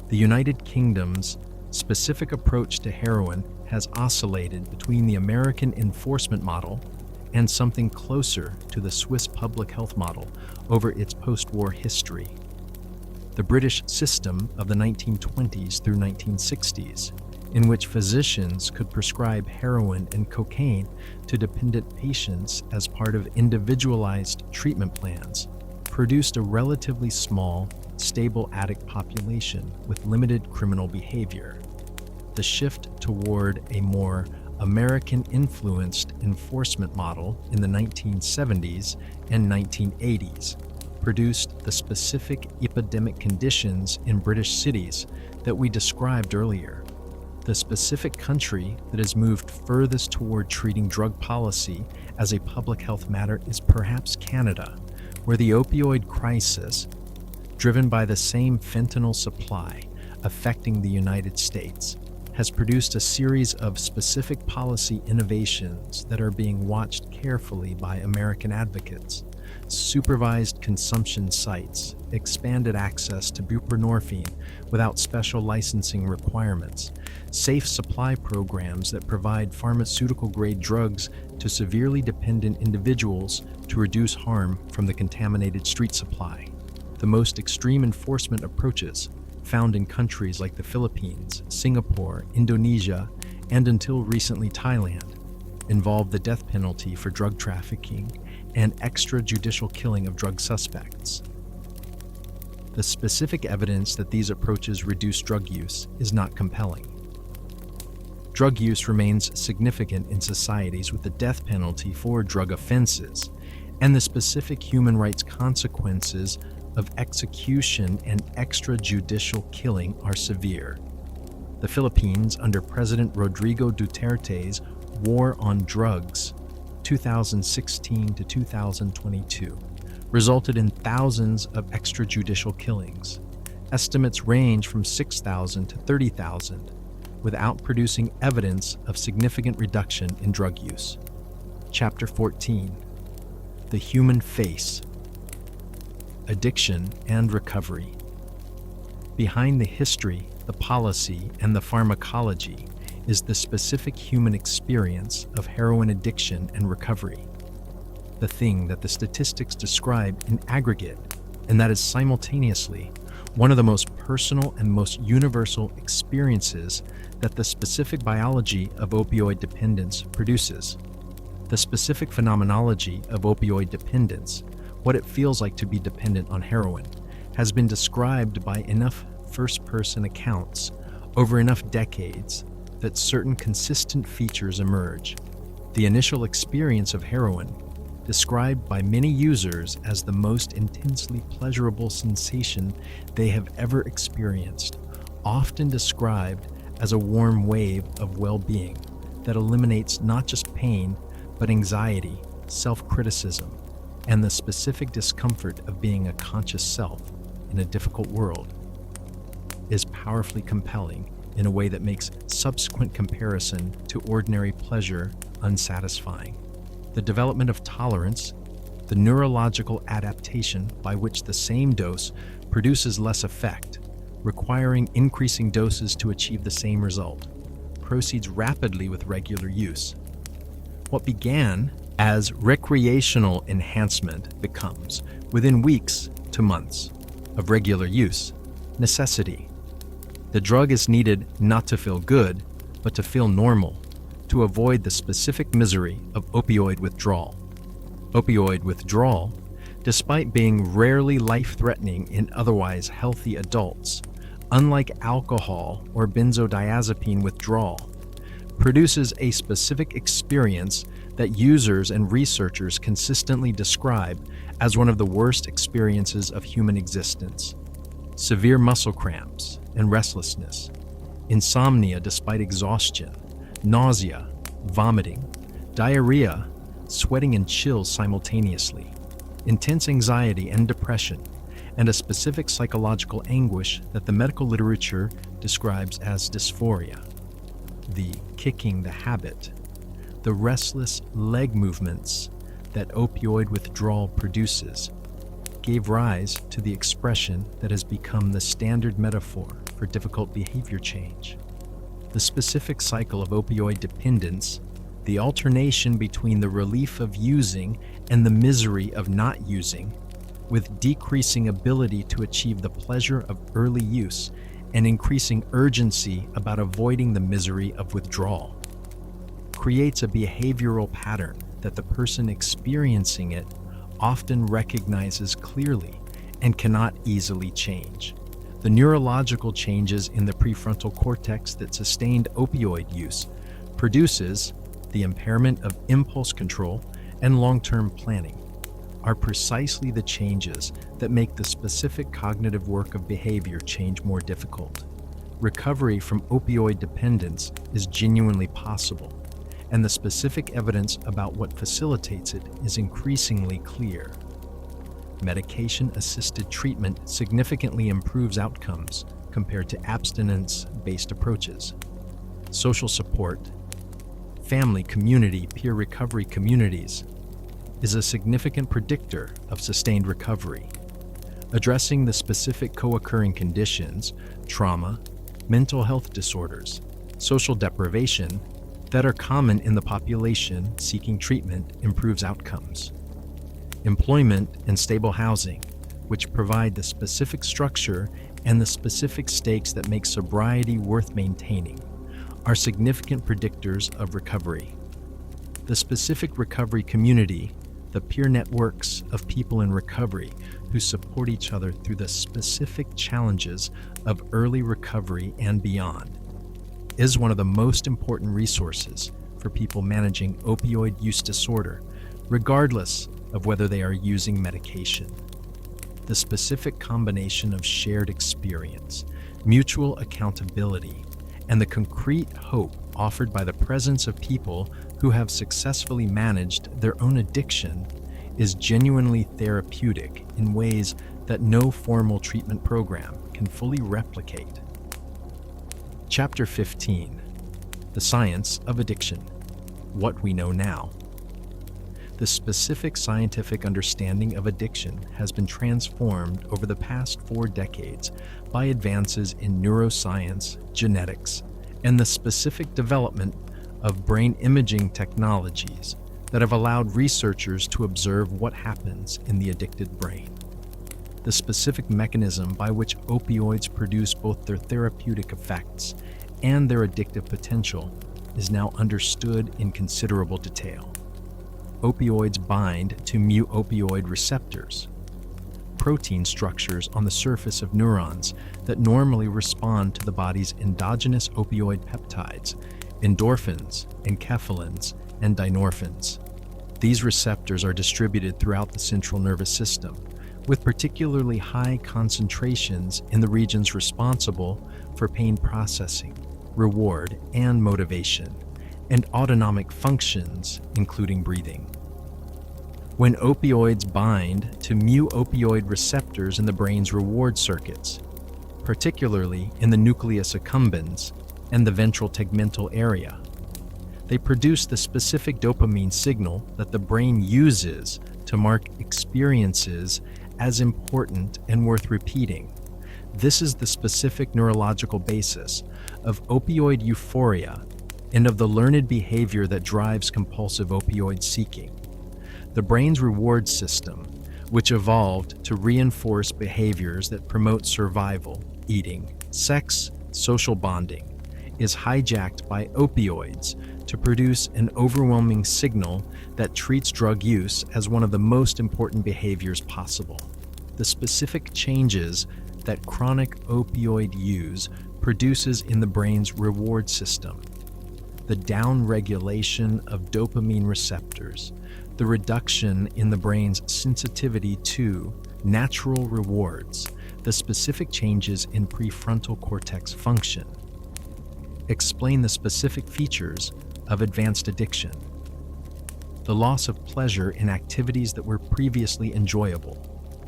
The United Kingdom's specific approach to heroin has oscillated between the American enforcement model and something closer to the Swiss public health model over its post-war history. The British system of the 1920s through 1960s, in which physicians could prescribe heroin and cocaine to dependent patients as part of individualized treatment plans, produced a relatively small, stable addict population with limited criminal behavior. The shift toward a more American-influenced enforcement model in the 1970s and 1980s produced the specific epidemic conditions in British cities that we described earlier. The specific country that has moved furthest toward treating drug policy as a public health matter is perhaps Canada, where the opioid crisis, driven by the same fentanyl supply affecting the United States, has produced a series of specific policy innovations that are being watched carefully by American advocates. Supervised consumption sites, expanded access to buprenorphine without special licensing requirements, safe supply programs that provide pharmaceutical-grade drugs to severely dependent individuals to reduce harm from the contaminated street supply. The most extreme enforcement approaches, found in countries like the Philippines, Singapore, Indonesia, and until recently Thailand, involve the death penalty for drug trafficking and extrajudicial killing of drug suspects. The specific evidence that these approaches reduce drug use is not compelling. Drug use remains significant in societies with the death penalty for drug offenses, and the specific human rights consequences of execution and extrajudicial killing are severe. The Philippines, under President Rodrigo Duterte's War on Drugs, 2016 to 2022, resulted in thousands of extrajudicial killings. Estimates range from 6,000 to 30,000, without producing evidence of significant reduction in drug use. Chapter 14: The Human Face. Addiction and Recovery. Behind the history, the policy, and the pharmacology is the specific human experience of heroin addiction and recovery, the thing that the statistics describe in aggregate, and that is simultaneously one of the most personal and most universal experiences that the specific biology of opioid dependence produces. The specific phenomenology of opioid dependence, what it feels like to be dependent on heroin, has been described by enough first-person accounts over enough decades that certain consistent features emerge. The initial experience of heroin, described by many users as the most intensely pleasurable sensation they have ever experienced, often described as a warm wave of well-being that eliminates not just pain, but anxiety, self-criticism, and the specific discomfort of being a conscious self in a difficult world, is powerfully compelling in a way that makes subsequent comparison to ordinary pleasure unsatisfying. The development of tolerance, the neurological adaptation by which the same dose produces less effect, requiring increasing doses to achieve the same result, proceeds rapidly with regular use. What began as recreational enhancement becomes, within weeks to months of regular use, necessity. The drug is needed not to feel good, but to feel normal, to avoid the specific misery of opioid withdrawal. Opioid withdrawal, despite being rarely life-threatening in otherwise healthy adults, unlike alcohol or benzodiazepine withdrawal, produces a specific experience that users and researchers consistently describe as one of the worst experiences of human existence. Severe muscle cramps and restlessness, insomnia despite exhaustion, nausea, vomiting, diarrhea, sweating and chills simultaneously, intense anxiety and depression, and a specific psychological anguish that the medical literature describes as dysphoria. The kicking the habit, the restless leg movements that opioid withdrawal produces, gave rise to the expression that has become the standard metaphor for difficult behavior change. The specific cycle of opioid dependence, the alternation between the relief of using and the misery of not using, with decreasing ability to achieve the pleasure of early use and increasing urgency about avoiding the misery of withdrawal, creates a behavioral pattern that the person experiencing it often recognizes clearly and cannot easily change. The neurological changes in the prefrontal cortex that sustained opioid use produces the impairment of impulse control and long-term planning, are precisely the changes that make the specific cognitive work of behavior change more difficult. Recovery from opioid dependence is genuinely possible, and the specific evidence about what facilitates it is increasingly clear. Medication-assisted treatment significantly improves outcomes compared to abstinence-based approaches. Social support, family, community, peer recovery communities is a significant predictor of sustained recovery. Addressing the specific co-occurring conditions, trauma, mental health disorders, social deprivation, that are common in the population seeking treatment improves outcomes. Employment and stable housing, which provide the specific structure and the specific stakes that make sobriety worth maintaining, are significant predictors of recovery. The specific recovery community, the peer networks of people in recovery who support each other through the specific challenges of early recovery and beyond, is one of the most important resources for people managing opioid use disorder, regardless of whether they are using medication. The specific combination of shared experience, mutual accountability, and the concrete hope offered by the presence of people who have successfully managed their own addiction is genuinely therapeutic in ways that no formal treatment program can fully replicate. Chapter 15. The Science of Addiction. What we know now. The specific scientific understanding of addiction has been transformed over the past 4 decades by advances in neuroscience, genetics, and the specific development of brain imaging technologies that have allowed researchers to observe what happens in the addicted brain. The specific mechanism by which opioids produce both their therapeutic effects and their addictive potential is now understood in considerable detail. Opioids bind to mu-opioid receptors, protein structures on the surface of neurons that normally respond to the body's endogenous opioid peptides, endorphins, enkephalins, and dynorphins. These receptors are distributed throughout the central nervous system, with particularly high concentrations in the regions responsible for pain processing, reward, and motivation, and autonomic functions, including breathing. When opioids bind to mu-opioid receptors in the brain's reward circuits, particularly in the nucleus accumbens and the ventral tegmental area, they produce the specific dopamine signal that the brain uses to mark experiences as important and worth repeating. This is the specific neurological basis of opioid euphoria and of the learned behavior that drives compulsive opioid seeking. The brain's reward system, which evolved to reinforce behaviors that promote survival, eating, sex, social bonding, is hijacked by opioids to produce an overwhelming signal that treats drug use as one of the most important behaviors possible. The specific changes that chronic opioid use produces in the brain's reward system, the downregulation of dopamine receptors, the reduction in the brain's sensitivity to natural rewards, the specific changes in prefrontal cortex function. Explain the specific features of advanced addiction. The loss of pleasure in activities that were previously enjoyable.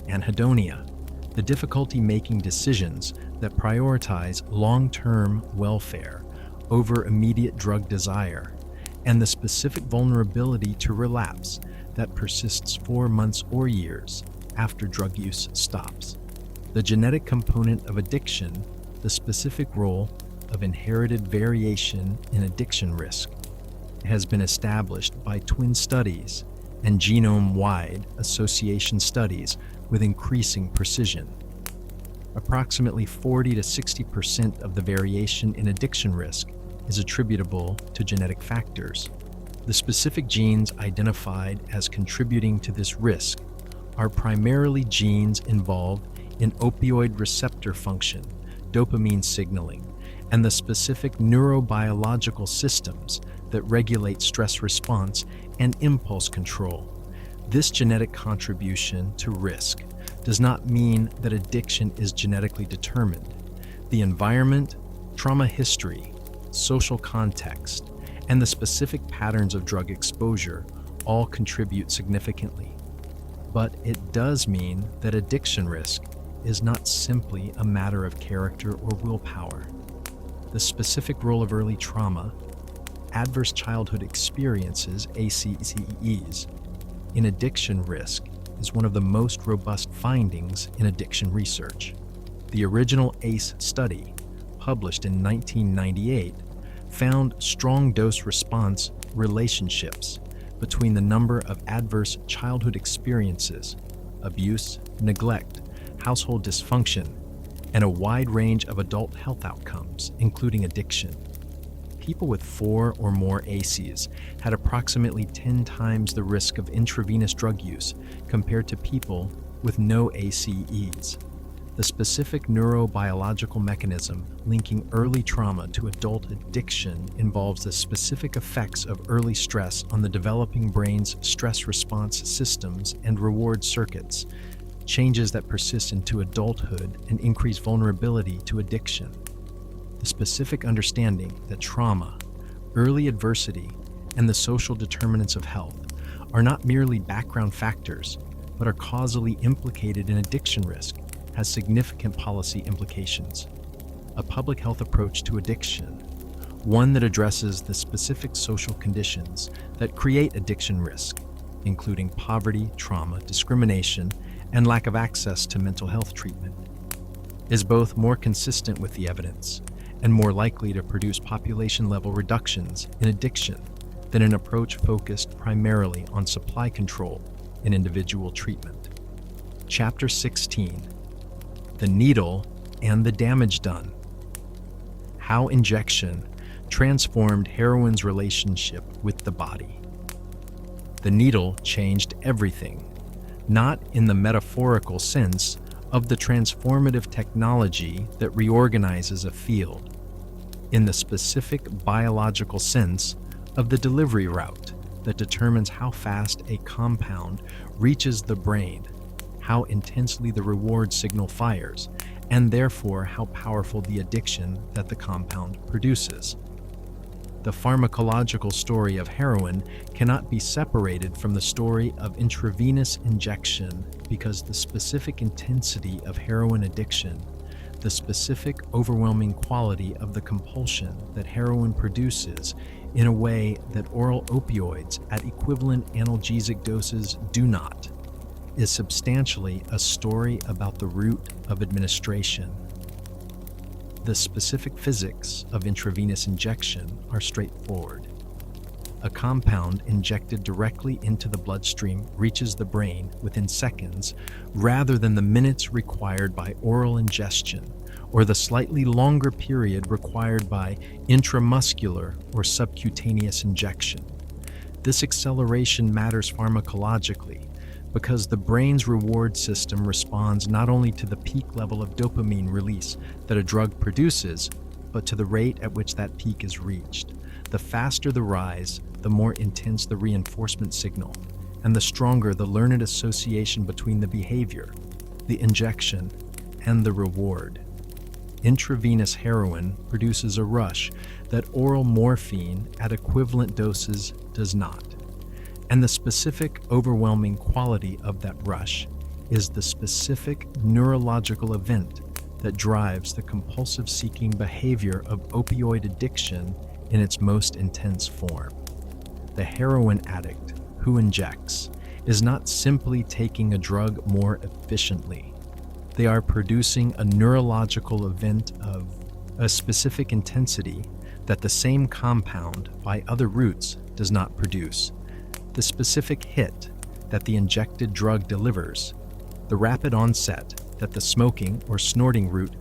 Anhedonia, the difficulty making decisions that prioritize long-term welfare over immediate drug desire, and the specific vulnerability to relapse that persists for months or years after drug use stops. The genetic component of addiction, the specific role of inherited variation in addiction risk, has been established by twin studies and genome-wide association studies with increasing precision. Approximately 40 to 60% of the variation in addiction risk is attributable to genetic factors. The specific genes identified as contributing to this risk are primarily genes involved in opioid receptor function, dopamine signaling, and the specific neurobiological systems that regulate stress response and impulse control. This genetic contribution to risk does not mean that addiction is genetically determined. The environment, trauma history, social context, and the specific patterns of drug exposure all contribute significantly. But it does mean that addiction risk is not simply a matter of character or willpower. The specific role of early trauma, adverse childhood experiences, ACEs, in addiction risk is one of the most robust findings in addiction research. The original ACE study, published in 1998, found strong dose-response relationships between the number of adverse childhood experiences, abuse, neglect, household dysfunction, and a wide range of adult health outcomes, including addiction. People with 4 or more ACEs had approximately 10 times the risk of intravenous drug use compared to people with no ACEs. The specific neurobiological mechanism linking early trauma to adult addiction involves the specific effects of early stress on the developing brain's stress response systems and reward circuits, changes that persist into adulthood and increase vulnerability to addiction. The specific understanding that trauma, early adversity, and the social determinants of health are not merely background factors, but are causally implicated in addiction risk has significant policy implications. A public health approach to addiction, one that addresses the specific social conditions that create addiction risk, including poverty, trauma, discrimination, and lack of access to mental health treatment, is both more consistent with the evidence and more likely to produce population-level reductions in addiction than an approach focused primarily on supply control and individual treatment. Chapter 16: The Needle and the Damage Done. How injection transformed heroin's relationship with the body. The needle changed everything, not in the metaphorical sense of the transformative technology that reorganizes a field, in the specific biological sense of the delivery route that determines how fast a compound reaches the brain, how intensely the reward signal fires, and therefore how powerful the addiction that the compound produces. The pharmacological story of heroin cannot be separated from the story of intravenous injection because the specific intensity of heroin addiction, the specific overwhelming quality of the compulsion that heroin produces in a way that oral opioids at equivalent analgesic doses do not, is substantially a story about the route of administration. The specific physics of intravenous injection are straightforward. A compound injected directly into the bloodstream reaches the brain within seconds rather than the minutes required by oral ingestion or the slightly longer period required by intramuscular or subcutaneous injection. This acceleration matters pharmacologically because the brain's reward system responds not only to the peak level of dopamine release that a drug produces, but to the rate at which that peak is reached. The faster the rise, the more intense the reinforcement signal, and the stronger the learned association between the behavior, the injection, and the reward. Intravenous heroin produces a rush that oral morphine at equivalent doses does not. And the specific overwhelming quality of that rush is the specific neurological event that drives the compulsive seeking behavior of opioid addiction in its most intense form. The heroin addict who injects is not simply taking a drug more efficiently. They are producing a neurological event of a specific intensity that the same compound by other routes does not produce. The specific hit that the injected drug delivers, the rapid onset that the smoking or snorting route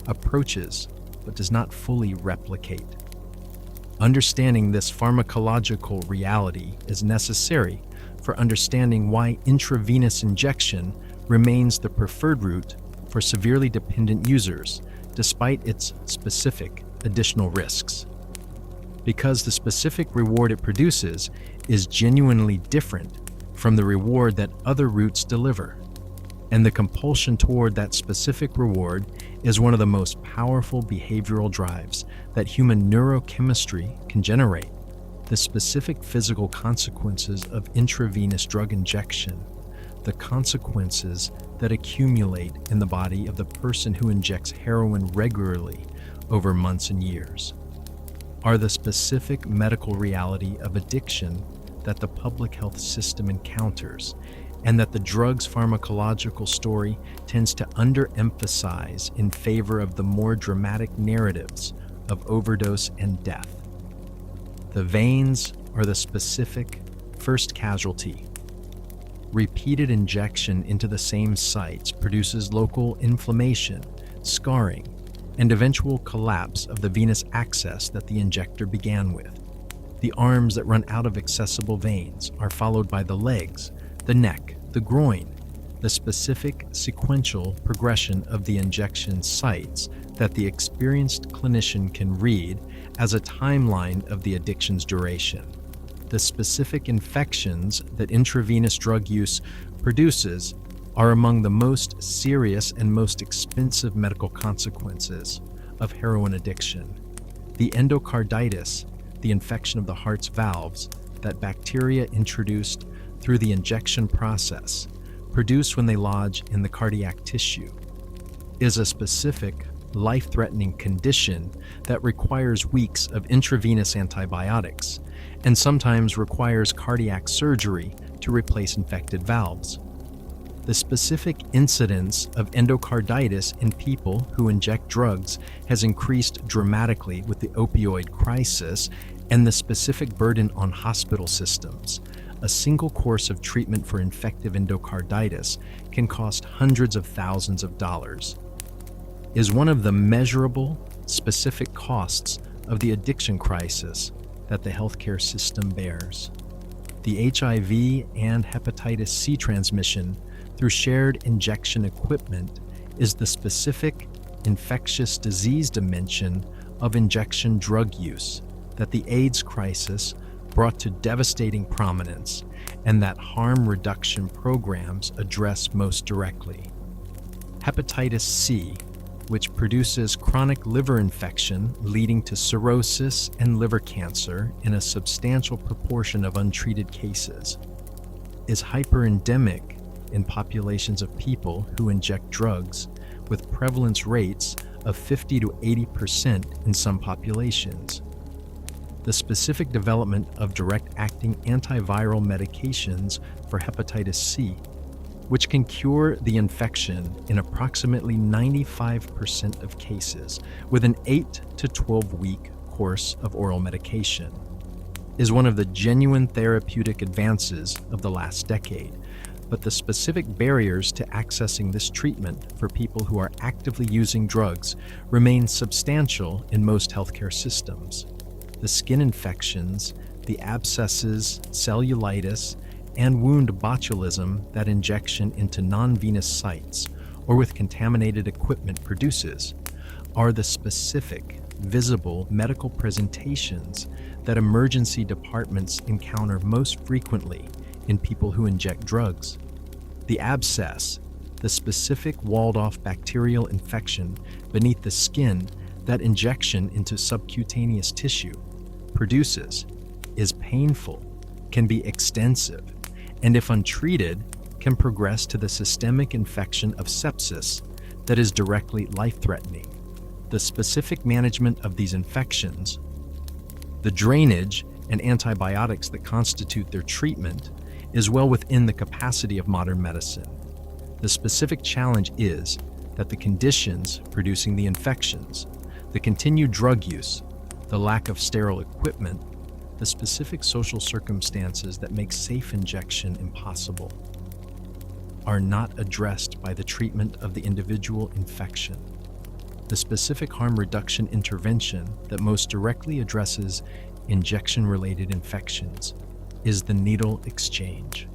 approaches but does not fully replicate. Understanding this pharmacological reality is necessary for understanding why intravenous injection remains the preferred route for severely dependent users, despite its specific additional risks. Because the specific reward it produces is genuinely different from the reward that other routes deliver. And the compulsion toward that specific reward is one of the most powerful behavioral drives that human neurochemistry can generate. The specific physical consequences of intravenous drug injection, the consequences that accumulate in the body of the person who injects heroin regularly over months and years, are the specific medical reality of addiction that the public health system encounters, and that the drug's pharmacological story tends to underemphasize in favor of the more dramatic narratives of overdose and death. The veins are the specific first casualty. Repeated injection into the same sites produces local inflammation, scarring, and eventual collapse of the venous access that the injector began with. The arms that run out of accessible veins are followed by the legs, the neck, the groin, the specific sequential progression of the injection sites that the experienced clinician can read as a timeline of the addiction's duration. The specific infections that intravenous drug use produces are among the most serious and most expensive medical consequences of heroin addiction. The endocarditis, the infection of the heart's valves that bacteria introduced through the injection process, produced when they lodge in the cardiac tissue, is a specific, life-threatening condition that requires weeks of intravenous antibiotics and sometimes requires cardiac surgery to replace infected valves. The specific incidence of endocarditis in people who inject drugs has increased dramatically with the opioid crisis and the specific burden on hospital systems. A single course of treatment for infective endocarditis can cost hundreds of thousands of dollars. Is one of the measurable, specific costs of the addiction crisis that the healthcare system bears. The HIV and hepatitis C transmission through shared injection equipment is the specific infectious disease dimension of injection drug use that the AIDS crisis brought to devastating prominence and that harm reduction programs address most directly. Hepatitis C, which produces chronic liver infection leading to cirrhosis and liver cancer in a substantial proportion of untreated cases, is hyperendemic in populations of people who inject drugs, with prevalence rates of 50 to 80% in some populations. The specific development of direct-acting antiviral medications for hepatitis C, which can cure the infection in approximately 95% of cases with an 8 to 12-week course of oral medication, is one of the genuine therapeutic advances of the last decade. but the specific barriers to accessing this treatment for people who are actively using drugs remain substantial in most healthcare systems. The skin infections, the abscesses, cellulitis, and wound botulism that injection into non-venous sites or with contaminated equipment produces are the specific, visible medical presentations that emergency departments encounter most frequently in people who inject drugs. The abscess, the specific walled-off bacterial infection beneath the skin that injection into subcutaneous tissue produces, is painful, can be extensive, and if untreated, can progress to the systemic infection of sepsis that is directly life-threatening. The specific management of these infections, the drainage and antibiotics that constitute their treatment, is well within the capacity of modern medicine. The specific challenge is that the conditions producing the infections, the continued drug use, the lack of sterile equipment, the specific social circumstances that make safe injection impossible, are not addressed by the treatment of the individual infection. The specific harm reduction intervention that most directly addresses injection-related infections is the needle exchange,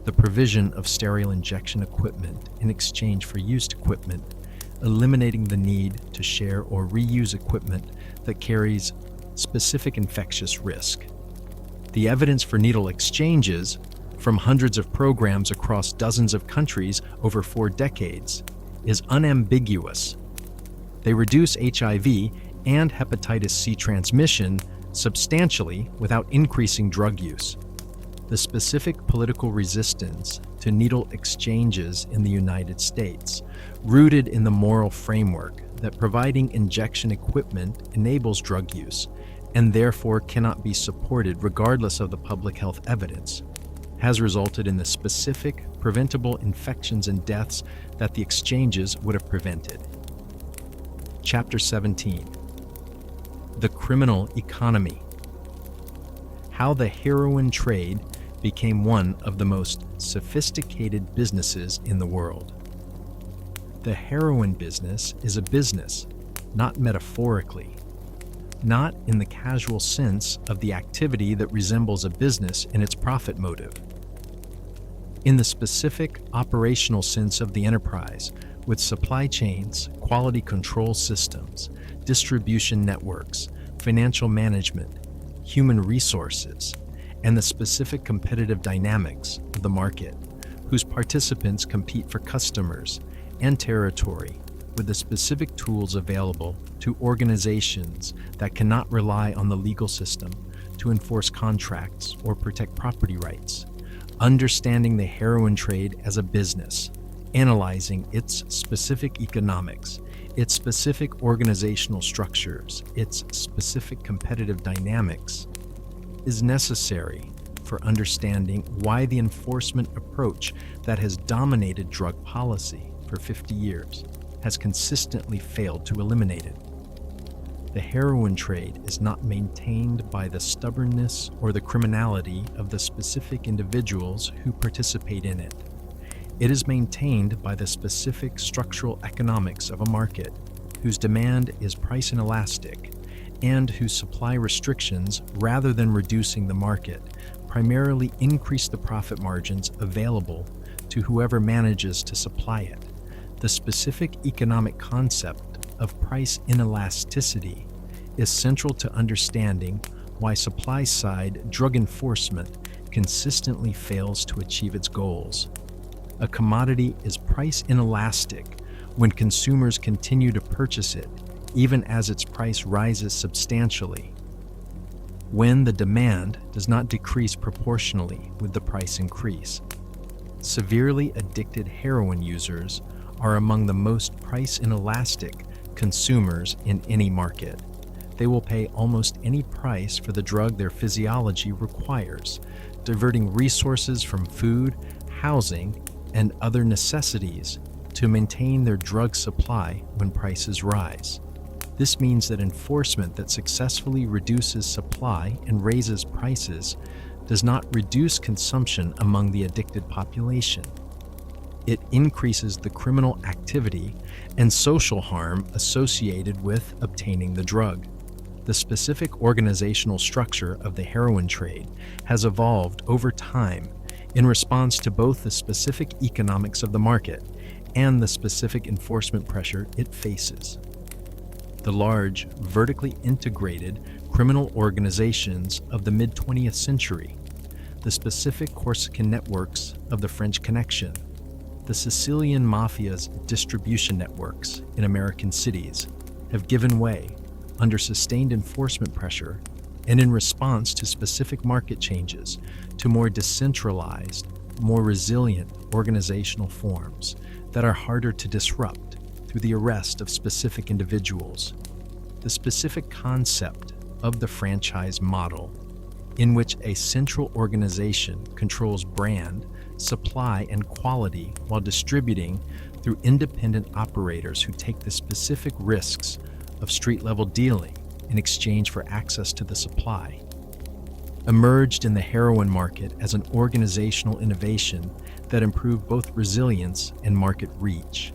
the provision of sterile injection equipment in exchange for used equipment, eliminating the need to share or reuse equipment that carries specific infectious risk. The evidence for needle exchanges, from hundreds of programs across dozens of countries over 4 decades, is unambiguous. They reduce HIV and hepatitis C transmission substantially without increasing drug use. The specific political resistance to needle exchanges in the United States, rooted in the moral framework that providing injection equipment enables drug use and therefore cannot be supported regardless of the public health evidence, has resulted in the specific preventable infections and deaths that the exchanges would have prevented. Chapter 17. The Criminal Economy. How the heroin trade became one of the most sophisticated businesses in the world. The heroin business is a business, not metaphorically, not in the casual sense of the activity that resembles a business in its profit motive. In the specific operational sense of the enterprise, with supply chains, quality control systems, distribution networks, financial management, human resources, and the specific competitive dynamics of the market, whose participants compete for customers and territory with the specific tools available to organizations that cannot rely on the legal system to enforce contracts or protect property rights. Understanding the heroin trade as a business, analyzing its specific economics, its specific organizational structures, its specific competitive dynamics, is necessary for understanding why the enforcement approach that has dominated drug policy for 50 years has consistently failed to eliminate it. The heroin trade is not maintained by the stubbornness or the criminality of the specific individuals who participate in it. It is maintained by the specific structural economics of a market whose demand is price inelastic and whose supply restrictions, rather than reducing the market, primarily increase the profit margins available to whoever manages to supply it. The specific economic concept of price inelasticity is central to understanding why supply-side drug enforcement consistently fails to achieve its goals. A commodity is price inelastic when consumers continue to purchase it, even as its price rises substantially. When the demand does not decrease proportionally with the price increase. Severely addicted heroin users are among the most price inelastic consumers in any market. They will pay almost any price for the drug their physiology requires, diverting resources from food, housing, and other necessities to maintain their drug supply when prices rise. This means that enforcement that successfully reduces supply and raises prices does not reduce consumption among the addicted population. It increases the criminal activity and social harm associated with obtaining the drug. The specific organizational structure of the heroin trade has evolved over time in response to both the specific economics of the market and the specific enforcement pressure it faces. The large, vertically integrated criminal organizations of the mid-20th century, the specific Corsican networks of the French Connection, the Sicilian Mafia's distribution networks in American cities have given way under sustained enforcement pressure and in response to specific market changes to more decentralized, more resilient organizational forms that are harder to disrupt through the arrest of specific individuals. The specific concept of the franchise model, in which a central organization controls brand, supply, and quality while distributing through independent operators who take the specific risks of street-level dealing in exchange for access to the supply, emerged in the heroin market as an organizational innovation that improved both resilience and market reach.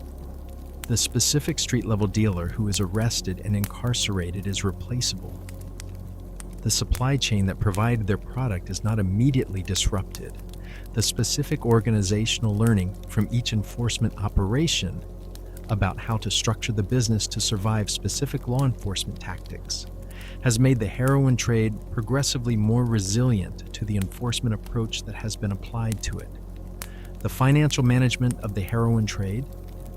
The specific street-level dealer who is arrested and incarcerated is replaceable. The supply chain that provided their product is not immediately disrupted. The specific organizational learning from each enforcement operation about how to structure the business to survive specific law enforcement tactics has made the heroin trade progressively more resilient to the enforcement approach that has been applied to it. The financial management of the heroin trade,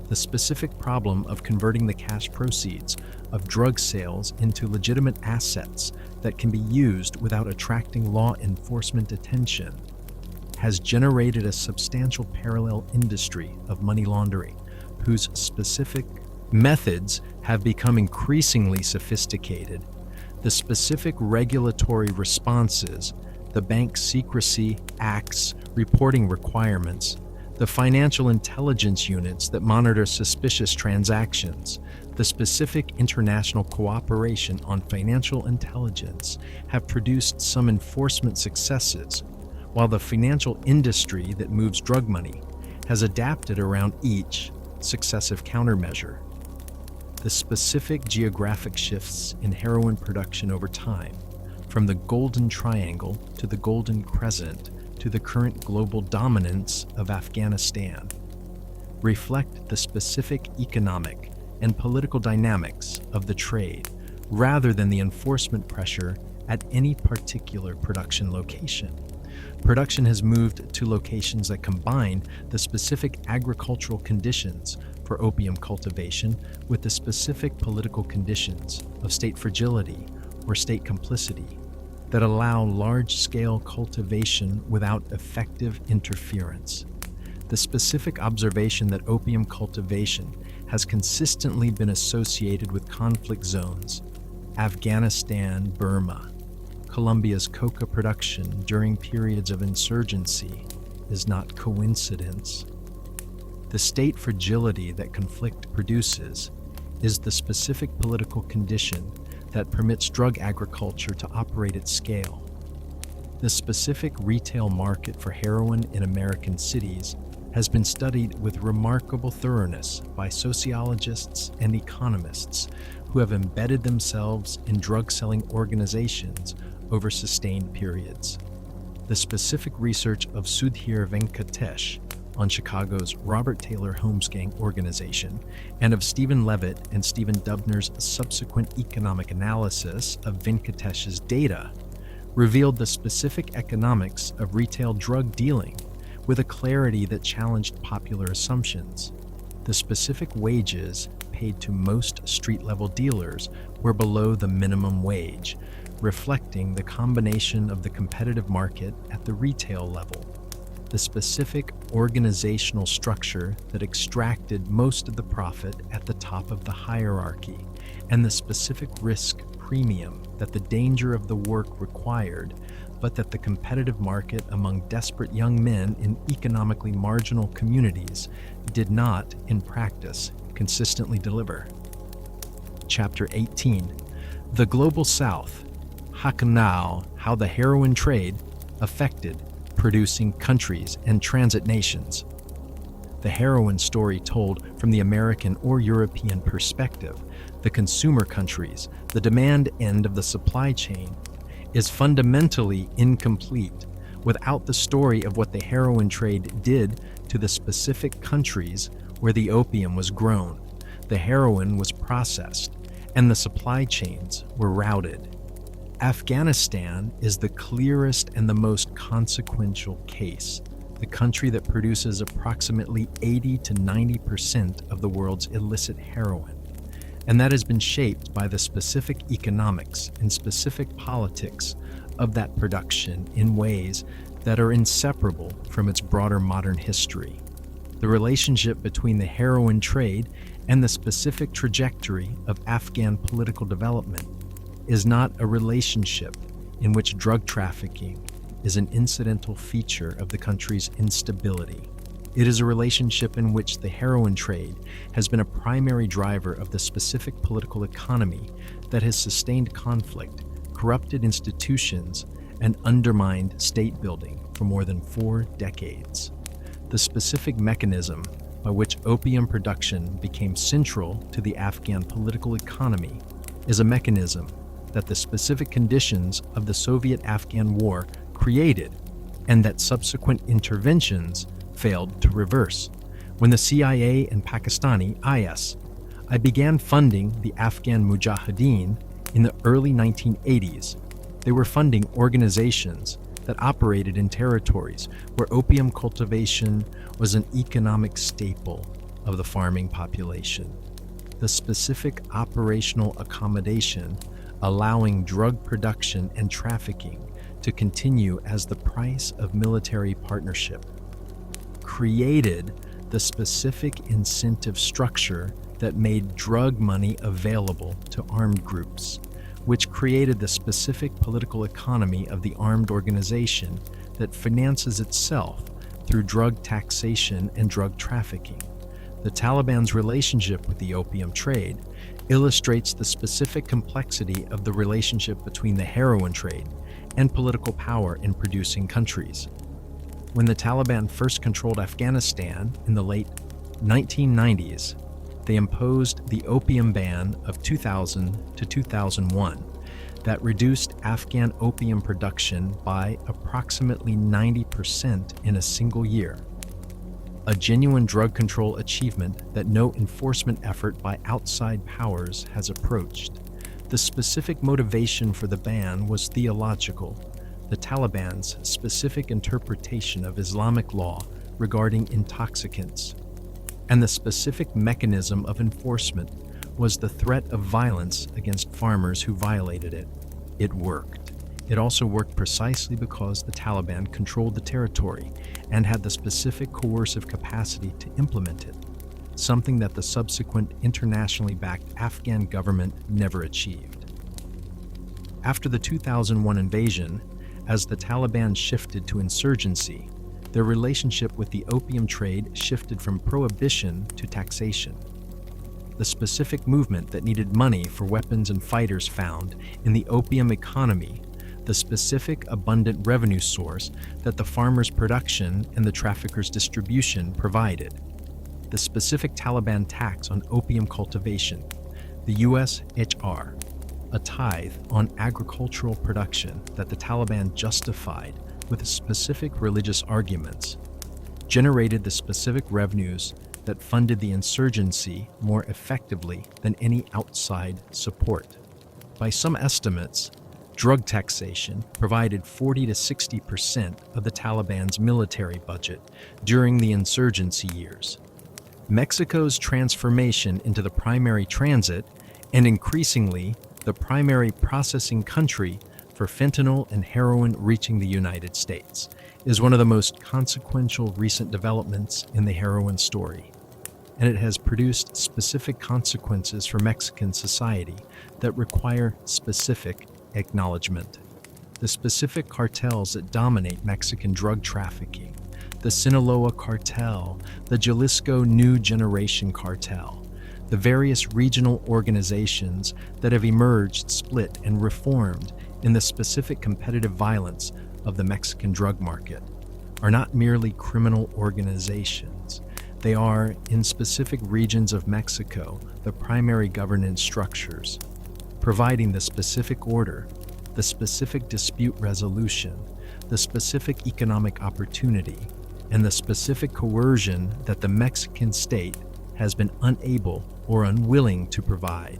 the specific problem of converting the cash proceeds of drug sales into legitimate assets that can be used without attracting law enforcement attention, has generated a substantial parallel industry of money laundering, whose specific methods have become increasingly sophisticated. The specific regulatory responses, the Bank Secrecy Act's reporting requirements, the financial intelligence units that monitor suspicious transactions, the specific international cooperation on financial intelligence have produced some enforcement successes, while the financial industry that moves drug money has adapted around each successive countermeasure. The specific geographic shifts in heroin production over time, from the Golden Triangle to the Golden Crescent to the current global dominance of Afghanistan, reflect the specific economic and political dynamics of the trade rather than the enforcement pressure at any particular production location. Production has moved to locations that combine the specific agricultural conditions for opium cultivation with the specific political conditions of state fragility or state complicity that allow large-scale cultivation without effective interference. The specific observation that opium cultivation has consistently been associated with conflict zones, Afghanistan, Burma, Colombia's coca production during periods of insurgency, is not coincidence. The state fragility that conflict produces is the specific political condition that permits drug agriculture to operate at scale. The specific retail market for heroin in American cities has been studied with remarkable thoroughness by sociologists and economists who have embedded themselves in drug-selling organizations over sustained periods. The specific research of Sudhir Venkatesh on Chicago's Robert Taylor Holmes Gang organization and of Stephen Levitt and Stephen Dubner's subsequent economic analysis of Venkatesh's data revealed the specific economics of retail drug dealing with a clarity that challenged popular assumptions. The specific wages paid to most street-level dealers were below the minimum wage, reflecting the combination of the competitive market at the retail level, the specific organizational structure that extracted most of the profit at the top of the hierarchy, and the specific risk premium that the danger of the work required, but that the competitive market among desperate young men in economically marginal communities did not, in practice, consistently deliver. Chapter 18. The Global South. How the heroin trade affected producing countries and transit nations. the heroin story told from the American or European perspective, the consumer countries, the demand end of the supply chain, is fundamentally incomplete without the story of what the heroin trade did to the specific countries where the opium was grown, the heroin was processed, and the supply chains were routed. Afghanistan is the clearest and the most consequential case, the country that produces approximately 80 to 90% of the world's illicit heroin. And that has been shaped by the specific economics and specific politics of that production in ways that are inseparable from its broader modern history. The relationship between the heroin trade and the specific trajectory of Afghan political development is not a relationship in which drug trafficking is an incidental feature of the country's instability. It is a relationship in which the heroin trade has been a primary driver of the specific political economy that has sustained conflict, corrupted institutions, and undermined state building for more than 4 decades. The specific mechanism by which opium production became central to the Afghan political economy is a mechanism that the specific conditions of the Soviet-Afghan War created and that subsequent interventions failed to reverse. When the CIA and Pakistani I began funding the Afghan Mujahideen in the early 1980s, they were funding organizations that operated in territories where opium cultivation was an economic staple of the farming population. The specific operational accommodation allowing drug production and trafficking to continue as the price of military partnership created the specific incentive structure that made drug money available to armed groups, which created the specific political economy of the armed organization that finances itself through drug taxation and drug trafficking. The Taliban's relationship with the opium trade illustrates the specific complexity of the relationship between the heroin trade and political power in producing countries. When the Taliban first controlled Afghanistan in the late 1990s, they imposed the opium ban of 2000 to 2001 that reduced Afghan opium production by approximately 90% in a single year. A genuine drug control achievement that no enforcement effort by outside powers has approached. The specific motivation for the ban was theological, the Taliban's specific interpretation of Islamic law regarding intoxicants, and the specific mechanism of enforcement was the threat of violence against farmers who violated it. It worked. It also worked precisely because the Taliban controlled the territory and had the specific coercive capacity to implement it, something that the subsequent internationally backed Afghan government never achieved. After the 2001 invasion, as the Taliban shifted to insurgency, their relationship with the opium trade shifted from prohibition to taxation. The specific movement that needed money for weapons and fighters found in the opium economy the specific abundant revenue source that the farmer's production and the trafficker's distribution provided. The specific Taliban tax on opium cultivation, the US HR, a tithe on agricultural production that the Taliban justified with specific religious arguments, generated the specific revenues that funded the insurgency more effectively than any outside support. By some estimates, drug taxation provided 40 to 60% of the Taliban's military budget during the insurgency years. Mexico's transformation into the primary transit and increasingly the primary processing country for fentanyl and heroin reaching the United States is one of the most consequential recent developments in the heroin story, and it has produced specific consequences for Mexican society that require specific acknowledgement. The specific cartels that dominate Mexican drug trafficking, the Sinaloa cartel, the Jalisco New Generation cartel, the various regional organizations that have emerged, split, and reformed in the specific competitive violence of the Mexican drug market, are not merely criminal organizations. They are, in specific regions of Mexico, the primary governance structures, providing the specific order, the specific dispute resolution, the specific economic opportunity, and the specific coercion that the Mexican state has been unable or unwilling to provide.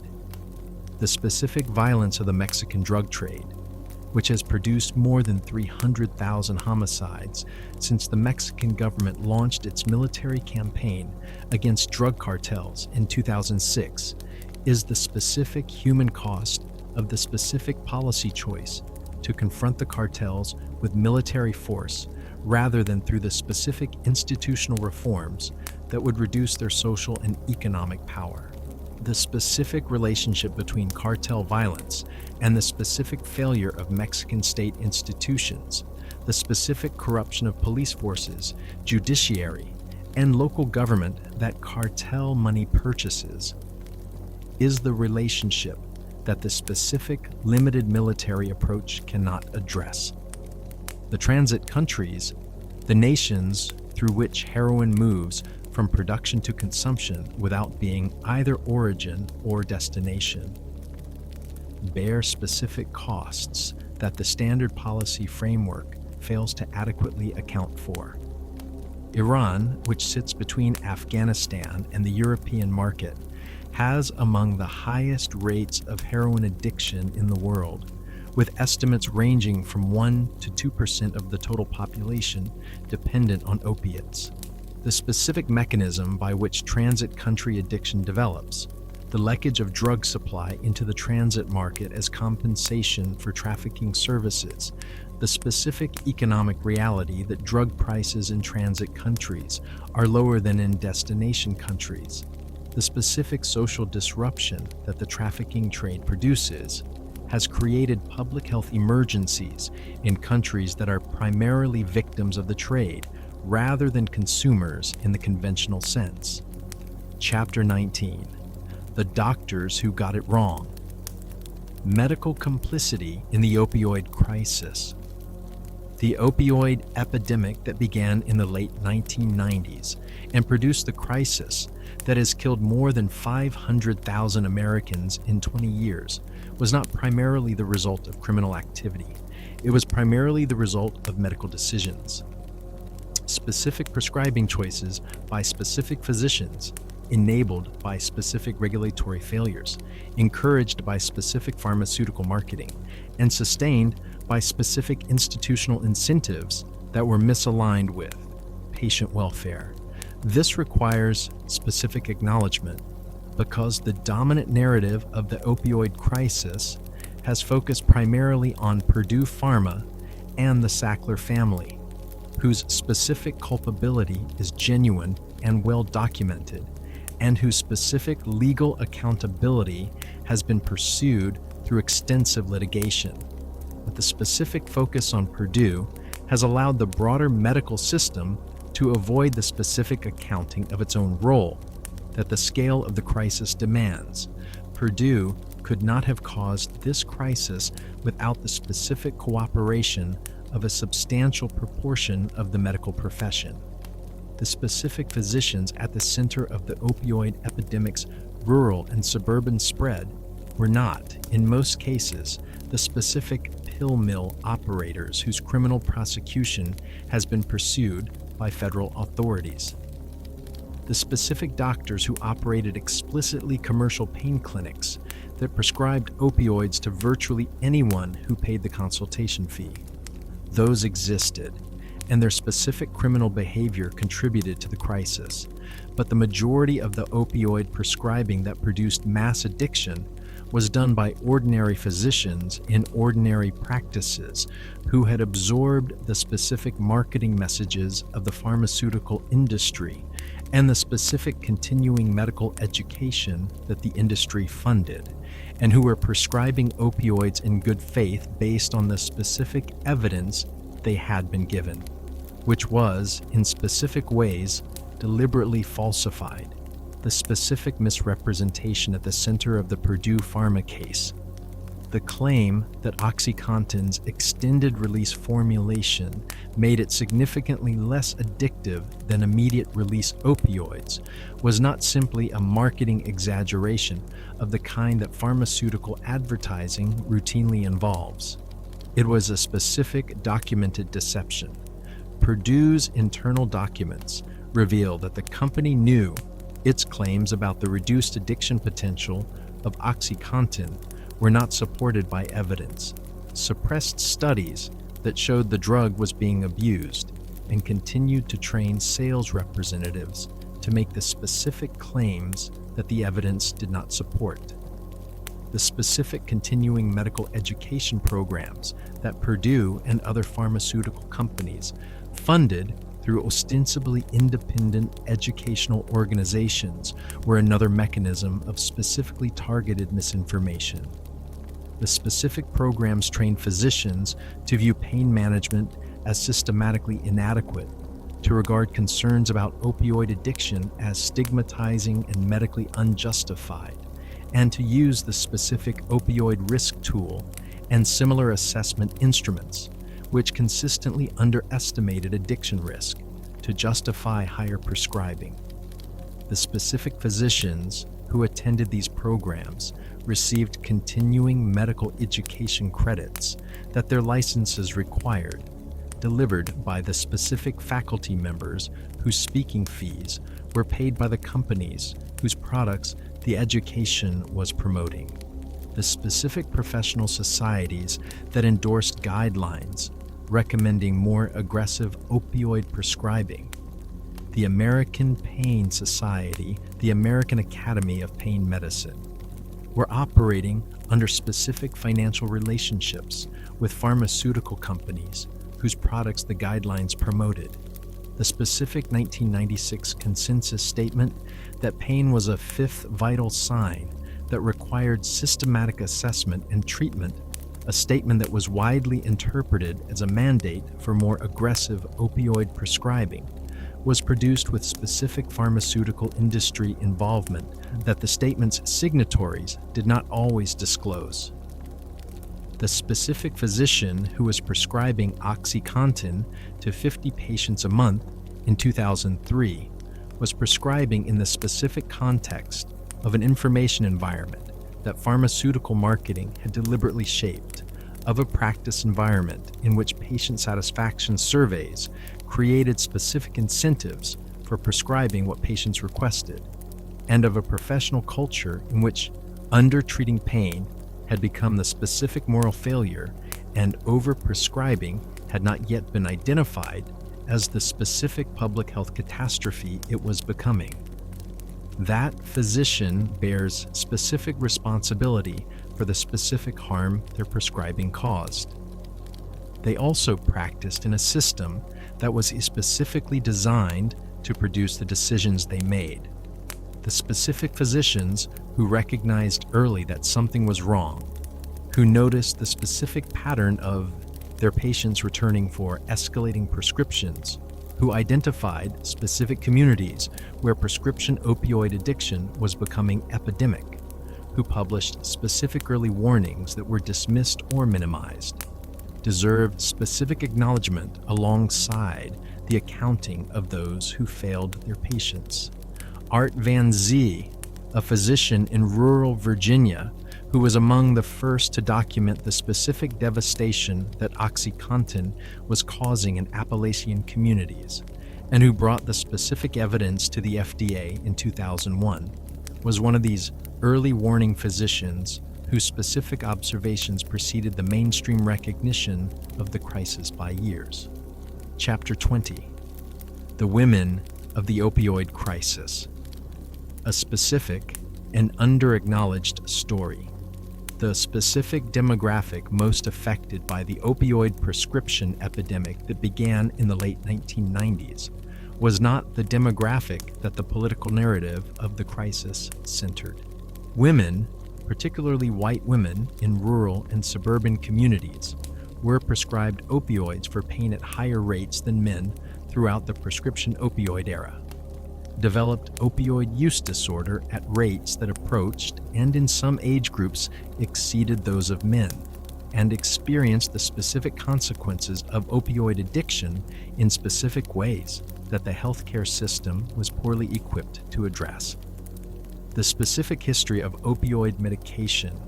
The specific violence of the Mexican drug trade, which has produced more than 300,000 homicides since the Mexican government launched its military campaign against drug cartels in 2006, is the specific human cost of the specific policy choice to confront the cartels with military force rather than through the specific institutional reforms that would reduce their social and economic power. The specific relationship between cartel violence and the specific failure of Mexican state institutions, the specific corruption of police forces, judiciary, and local government that cartel money purchases, is the relationship that the specific limited military approach cannot address. The transit countries, the nations through which heroin moves from production to consumption without being either origin or destination, bear specific costs that the standard policy framework fails to adequately account for. Iran, which sits between Afghanistan and the European market, has among the highest rates of heroin addiction in the world, with estimates ranging from 1 to 2% of the total population dependent on opiates. The specific mechanism by which transit country addiction develops, the leakage of drug supply into the transit market as compensation for trafficking services, the specific economic reality that drug prices in transit countries are lower than in destination countries, the specific social disruption that the trafficking trade produces, has created public health emergencies in countries that are primarily victims of the trade rather than consumers in the conventional sense. Chapter 19. The Doctors Who Got It Wrong. Medical complicity in the opioid crisis. The opioid epidemic that began in the late 1990s and produced the crisis that has killed more than 500,000 Americans in 20 years was not primarily the result of criminal activity. It was primarily the result of medical decisions. Specific prescribing choices by specific physicians, enabled by specific regulatory failures, encouraged by specific pharmaceutical marketing, and sustained by specific institutional incentives that were misaligned with patient welfare. This requires specific acknowledgement because the dominant narrative of the opioid crisis has focused primarily on Purdue Pharma and the Sackler family, whose specific culpability is genuine and well documented, and whose specific legal accountability has been pursued through extensive litigation. But the specific focus on Purdue has allowed the broader medical system to avoid the specific accounting of its own role that the scale of the crisis demands. Purdue could not have caused this crisis without the specific cooperation of a substantial proportion of the medical profession. The specific physicians at the center of the opioid epidemic's rural and suburban spread were not, in most cases, the specific pill mill operators whose criminal prosecution has been pursued by federal authorities. The specific doctors who operated explicitly commercial pain clinics that prescribed opioids to virtually anyone who paid the consultation fee. Those existed, and their specific criminal behavior contributed to the crisis. But the majority of the opioid prescribing that produced mass addiction was done by ordinary physicians in ordinary practices who had absorbed the specific marketing messages of the pharmaceutical industry and the specific continuing medical education that the industry funded, and who were prescribing opioids in good faith based on the specific evidence they had been given, which was, in specific ways, deliberately falsified. The specific misrepresentation at the center of the Purdue Pharma case The claim that OxyContin's extended-release formulation made it significantly less addictive than immediate-release opioids was not simply a marketing exaggeration of the kind that pharmaceutical advertising routinely involves. It was a specific documented deception. Purdue's internal documents reveal that the company knew its claims about the reduced addiction potential of OxyContin were not supported by evidence, suppressed studies that showed the drug was being abused, and continued to train sales representatives to make the specific claims that the evidence did not support. The specific continuing medical education programs that Purdue and other pharmaceutical companies funded through ostensibly independent educational organizations were another mechanism of specifically targeted misinformation. The specific programs trained physicians to view pain management as systematically inadequate, to regard concerns about opioid addiction as stigmatizing and medically unjustified, and to use the specific opioid risk tool and similar assessment instruments, which consistently underestimated addiction risk, to justify higher prescribing. The specific physicians who attended these programs received continuing medical education credits that their licenses required, delivered by the specific faculty members whose speaking fees were paid by the companies whose products the education was promoting. The specific professional societies that endorsed guidelines recommending more aggressive opioid prescribing. The American Pain Society, the American Academy of Pain Medicine, were operating under specific financial relationships with pharmaceutical companies whose products the guidelines promoted. The specific 1996 consensus statement that pain was a fifth vital sign that required systematic assessment and treatment, a statement that was widely interpreted as a mandate for more aggressive opioid prescribing, was produced with specific pharmaceutical industry involvement that the statement's signatories did not always disclose. The specific physician who was prescribing OxyContin to 50 patients a month in 2003 was prescribing in the specific context of an information environment that pharmaceutical marketing had deliberately shaped, of a practice environment in which patient satisfaction surveys created specific incentives for prescribing what patients requested, and of a professional culture in which under-treating pain had become the specific moral failure and over-prescribing had not yet been identified as the specific public health catastrophe it was becoming. That physician bears specific responsibility for the specific harm their prescribing caused. They also practiced in a system that was specifically designed to produce the decisions they made. The specific physicians who recognized early that something was wrong, who noticed the specific pattern of their patients returning for escalating prescriptions, who identified specific communities where prescription opioid addiction was becoming epidemic, who published specific early warnings that were dismissed or minimized, deserved specific acknowledgement alongside the accounting of those who failed their patients. Art Van Zee, a physician in rural Virginia who was among the first to document the specific devastation that OxyContin was causing in Appalachian communities, and who brought the specific evidence to the FDA in 2001, was one of these early warning physicians whose specific observations preceded the mainstream recognition of the crisis by years. Chapter 20. The Women of the Opioid Crisis. A specific and under-acknowledged story. The specific demographic most affected by the opioid prescription epidemic that began in the late 1990s was not the demographic that the political narrative of the crisis centered. Women, particularly white women in rural and suburban communities, were prescribed opioids for pain at higher rates than men throughout the prescription opioid era. developed opioid use disorder at rates that approached, and in some age groups exceeded those of men, and experienced the specific consequences of opioid addiction in specific ways that the healthcare system was poorly equipped to address. The specific history of opioid medication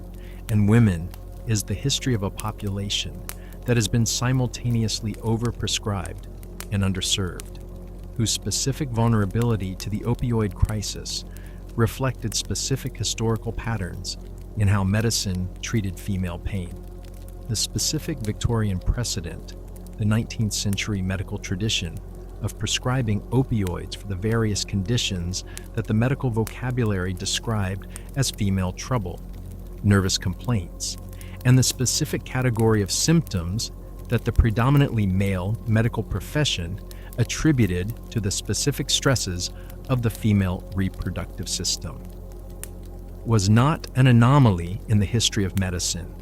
and women is the history of a population that has been simultaneously overprescribed and underserved, whose specific vulnerability to the opioid crisis reflected specific historical patterns in how medicine treated female pain. The specific Victorian precedent, the 19th century medical tradition of prescribing opioids for the various conditions that the medical vocabulary described as female trouble, nervous complaints, and the specific category of symptoms that the predominantly male medical profession attributed to the specific stresses of the female reproductive system, was not an anomaly in the history of medicine.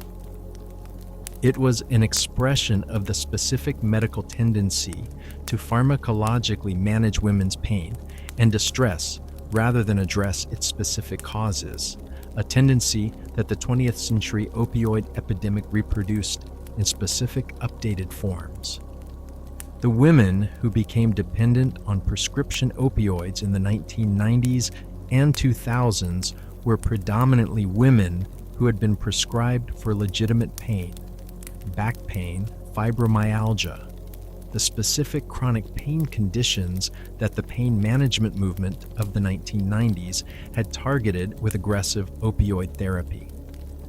It was an expression of the specific medical tendency to pharmacologically manage women's pain and distress rather than address its specific causes, a tendency that the 20th century opioid epidemic reproduced in specific updated forms. The women who became dependent on prescription opioids in the 1990s and 2000s were predominantly women who had been prescribed for legitimate pain, back pain, fibromyalgia, the specific chronic pain conditions that the pain management movement of the 1990s had targeted with aggressive opioid therapy,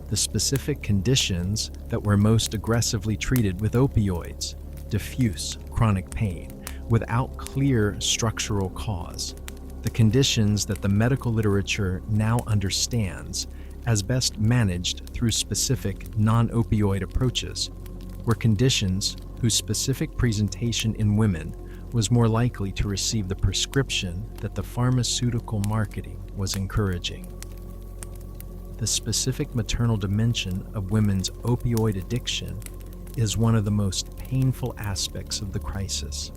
the specific conditions that were most aggressively treated with opioids, diffuse chronic pain without clear structural cause, the conditions that the medical literature now understands as best managed through specific non-opioid approaches, were conditions whose specific presentation in women was more likely to receive the prescription that the pharmaceutical marketing was encouraging. The specific maternal dimension of women's opioid addiction is one of the most painful aspects of the crisis.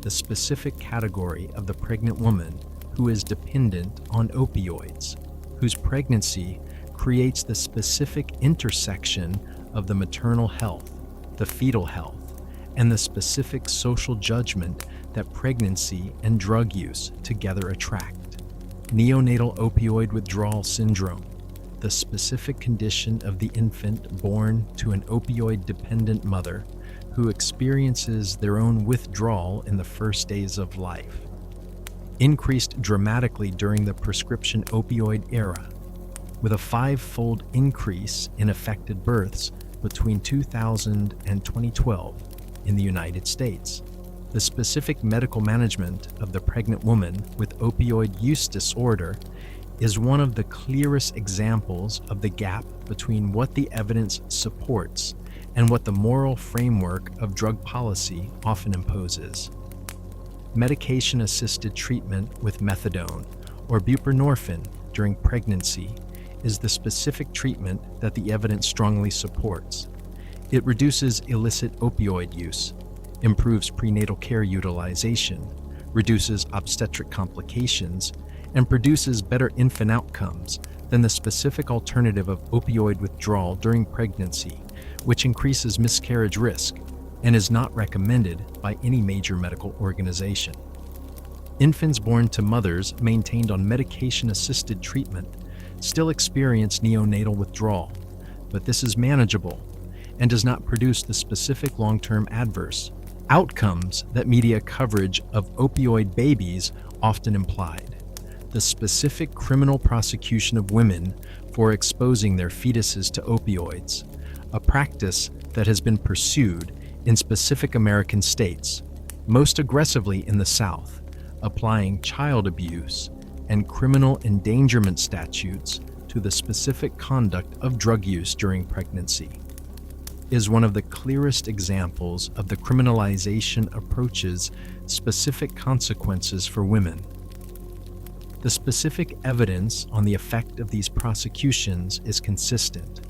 The specific category of the pregnant woman who is dependent on opioids, whose pregnancy creates the specific intersection of the maternal health, the fetal health, and the specific social judgment that pregnancy and drug use together attract. Neonatal opioid withdrawal syndrome, the specific condition of the infant born to an opioid-dependent mother who experiences their own withdrawal in the first days of life, increased dramatically during the prescription opioid era, with a 5-fold increase in affected births between 2000 and 2012 in the United States. The specific medical management of the pregnant woman with opioid use disorder is one of the clearest examples of the gap between what the evidence supports and what the moral framework of drug policy often imposes. Medication-assisted treatment with methadone or buprenorphine during pregnancy is the specific treatment that the evidence strongly supports. It reduces illicit opioid use, improves prenatal care utilization, reduces obstetric complications, and produces better infant outcomes than the specific alternative of opioid withdrawal during pregnancy, which increases miscarriage risk and is not recommended by any major medical organization. Infants born to mothers maintained on medication-assisted treatment still experience neonatal withdrawal, but this is manageable and does not produce the specific long-term adverse outcomes that media coverage of opioid babies often implied. The specific criminal prosecution of women for exposing their fetuses to opioids, a practice that has been pursued in specific American states, most aggressively in the South, applying child abuse and criminal endangerment statutes to the specific conduct of drug use during pregnancy, is one of the clearest examples of the criminalization approach's specific consequences for women. The specific evidence on the effect of these prosecutions is consistent.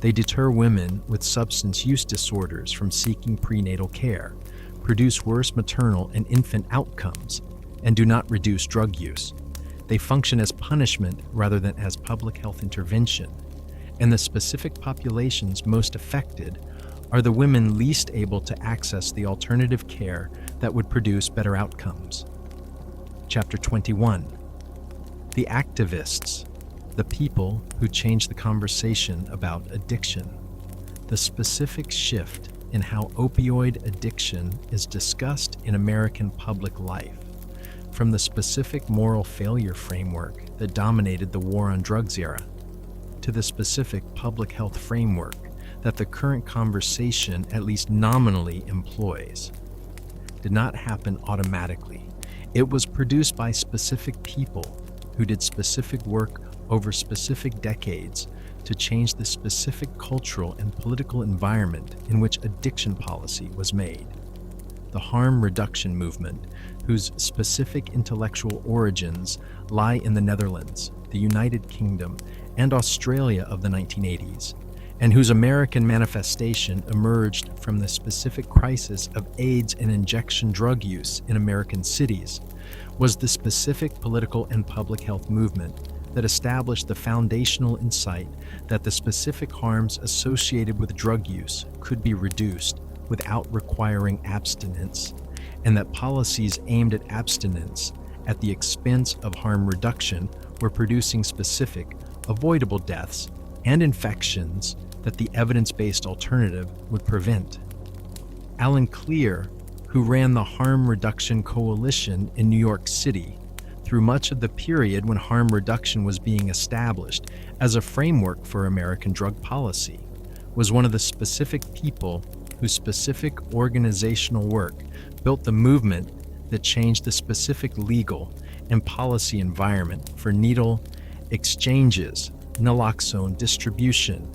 They deter women with substance use disorders from seeking prenatal care, produce worse maternal and infant outcomes, and do not reduce drug use. They function as punishment rather than as public health intervention, and the specific populations most affected are the women least able to access the alternative care that would produce better outcomes. Chapter 21. The activists, the people who change the conversation about addiction. The specific shift in how opioid addiction is discussed in American public life, from the specific moral failure framework that dominated the war on drugs era, to the specific public health framework that the current conversation at least nominally employs, did not happen automatically. It was produced by specific people who did specific work over specific decades to change the specific cultural and political environment in which addiction policy was made. The harm reduction movement, whose specific intellectual origins lie in the Netherlands, the United Kingdom, and Australia of the 1980s, and whose American manifestation emerged from the specific crisis of AIDS and injection drug use in American cities, was the specific political and public health movement that established the foundational insight that the specific harms associated with drug use could be reduced without requiring abstinence, and that policies aimed at abstinence at the expense of harm reduction were producing specific, avoidable deaths and infections that the evidence-based alternative would prevent. Alan Clear, who ran the Harm Reduction Coalition in New York City through much of the period when harm reduction was being established as a framework for American drug policy, was one of the specific people whose specific organizational work built the movement that changed the specific legal and policy environment for needle exchanges, naloxone distribution,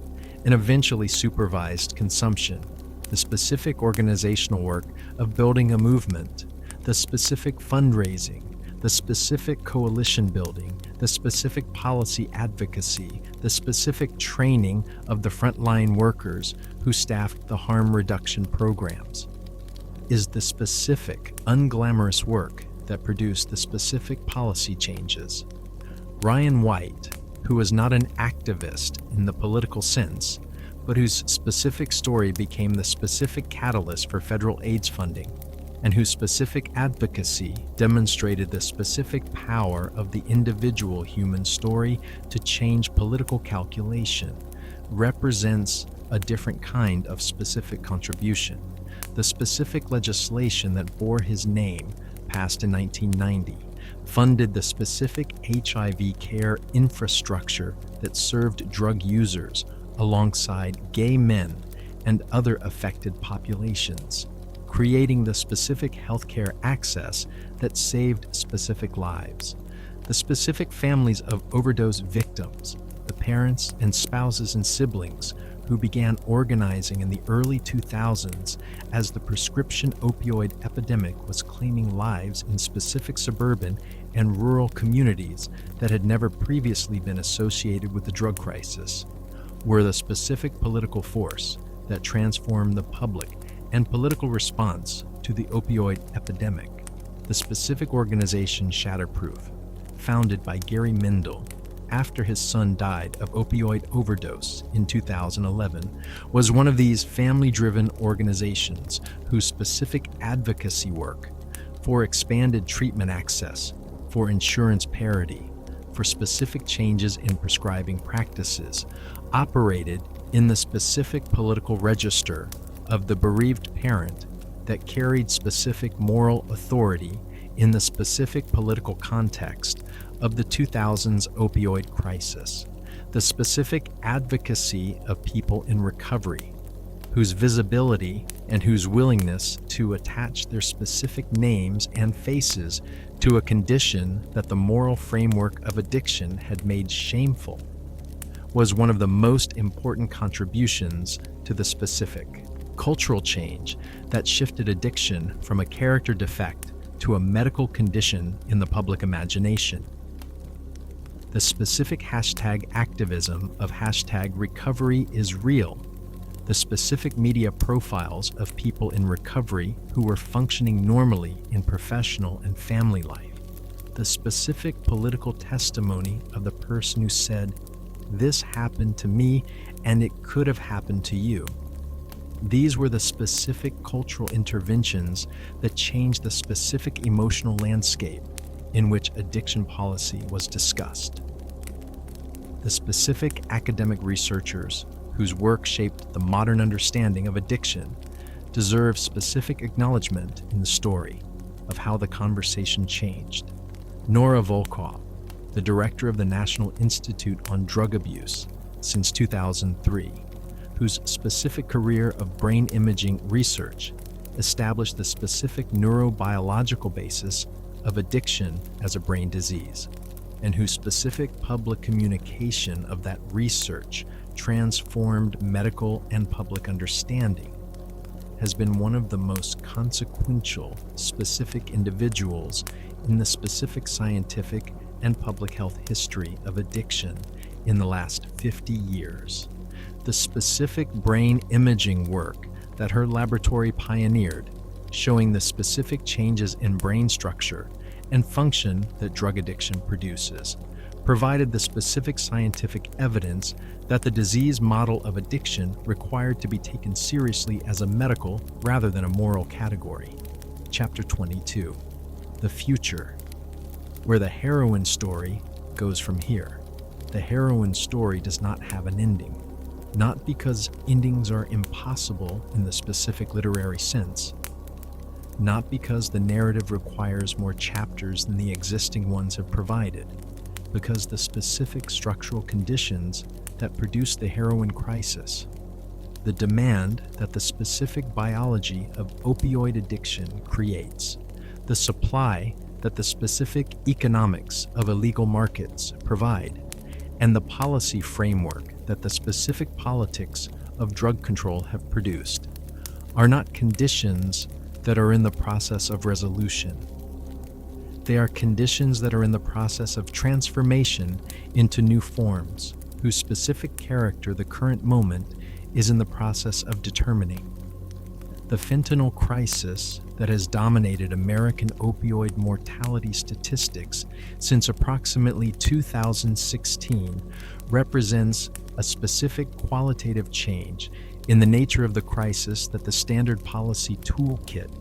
and eventually supervised consumption. The specific organizational work of building a movement, the specific fundraising, the specific coalition building, the specific policy advocacy, the specific training of the frontline workers who staffed the harm reduction programs, is the specific, unglamorous work that produced the specific policy changes. Ryan White, who was not an activist in the political sense, but whose specific story became the specific catalyst for federal AIDS funding, and whose specific advocacy demonstrated the specific power of the individual human story to change political calculation, represents a different kind of specific contribution. The specific legislation that bore his name, passed in 1990, funded the specific HIV care infrastructure that served drug users alongside gay men and other affected populations, creating the specific healthcare access that saved specific lives. The specific families of overdose victims, the parents and spouses and siblings who began organizing in the early 2000s as the prescription opioid epidemic was claiming lives in specific suburban and rural communities that had never previously been associated with the drug crisis, were the specific political force that transformed the public and political response to the opioid epidemic. The specific organization Shatterproof, founded by Gary Mendel after his son died of opioid overdose in 2011, was one of these family-driven organizations whose specific advocacy work for expanded treatment access, for insurance parity, for specific changes in prescribing practices, operated in the specific political register of the bereaved parent that carried specific moral authority in the specific political context of the 2000s opioid crisis, the specific advocacy of people in recovery, whose visibility and whose willingness to attach their specific names and faces to a condition that the moral framework of addiction had made shameful, was one of the most important contributions to the specific cultural change that shifted addiction from a character defect to a medical condition in the public imagination. The specific hashtag activism of hashtag recovery is real, the specific media profiles of people in recovery who were functioning normally in professional and family life, the specific political testimony of the person who said, "This happened to me and it could have happened to you." These were the specific cultural interventions that changed the specific emotional landscape in which addiction policy was discussed. The specific academic researchers whose work shaped the modern understanding of addiction deserve specific acknowledgement in the story of how the conversation changed. Nora Volkow, the director of the National Institute on Drug Abuse since 2003, whose specific career of brain imaging research established the specific neurobiological basis of addiction as a brain disease, and whose specific public communication of that research transformed medical and public understanding, has been one of the most consequential specific individuals in the specific scientific and public health history of addiction in the last 50 years. The specific brain imaging work that her laboratory pioneered, showing the specific changes in brain structure and function that drug addiction produces, provided the specific scientific evidence that the disease model of addiction required to be taken seriously as a medical rather than a moral category. Chapter 22, The Future, where the heroin story goes from here. The heroin story does not have an ending, not because endings are impossible in the specific literary sense, not because the narrative requires more chapters than the existing ones have provided, because the specific structural conditions that produce the heroin crisis, the demand that the specific biology of opioid addiction creates, the supply that the specific economics of illegal markets provide, and the policy framework that the specific politics of drug control have produced, are not conditions that are in the process of resolution. They are conditions that are in the process of transformation into new forms, whose specific character the current moment is in the process of determining. The fentanyl crisis that has dominated American opioid mortality statistics since approximately 2016 represents a specific qualitative change in the nature of the crisis that the standard policy toolkit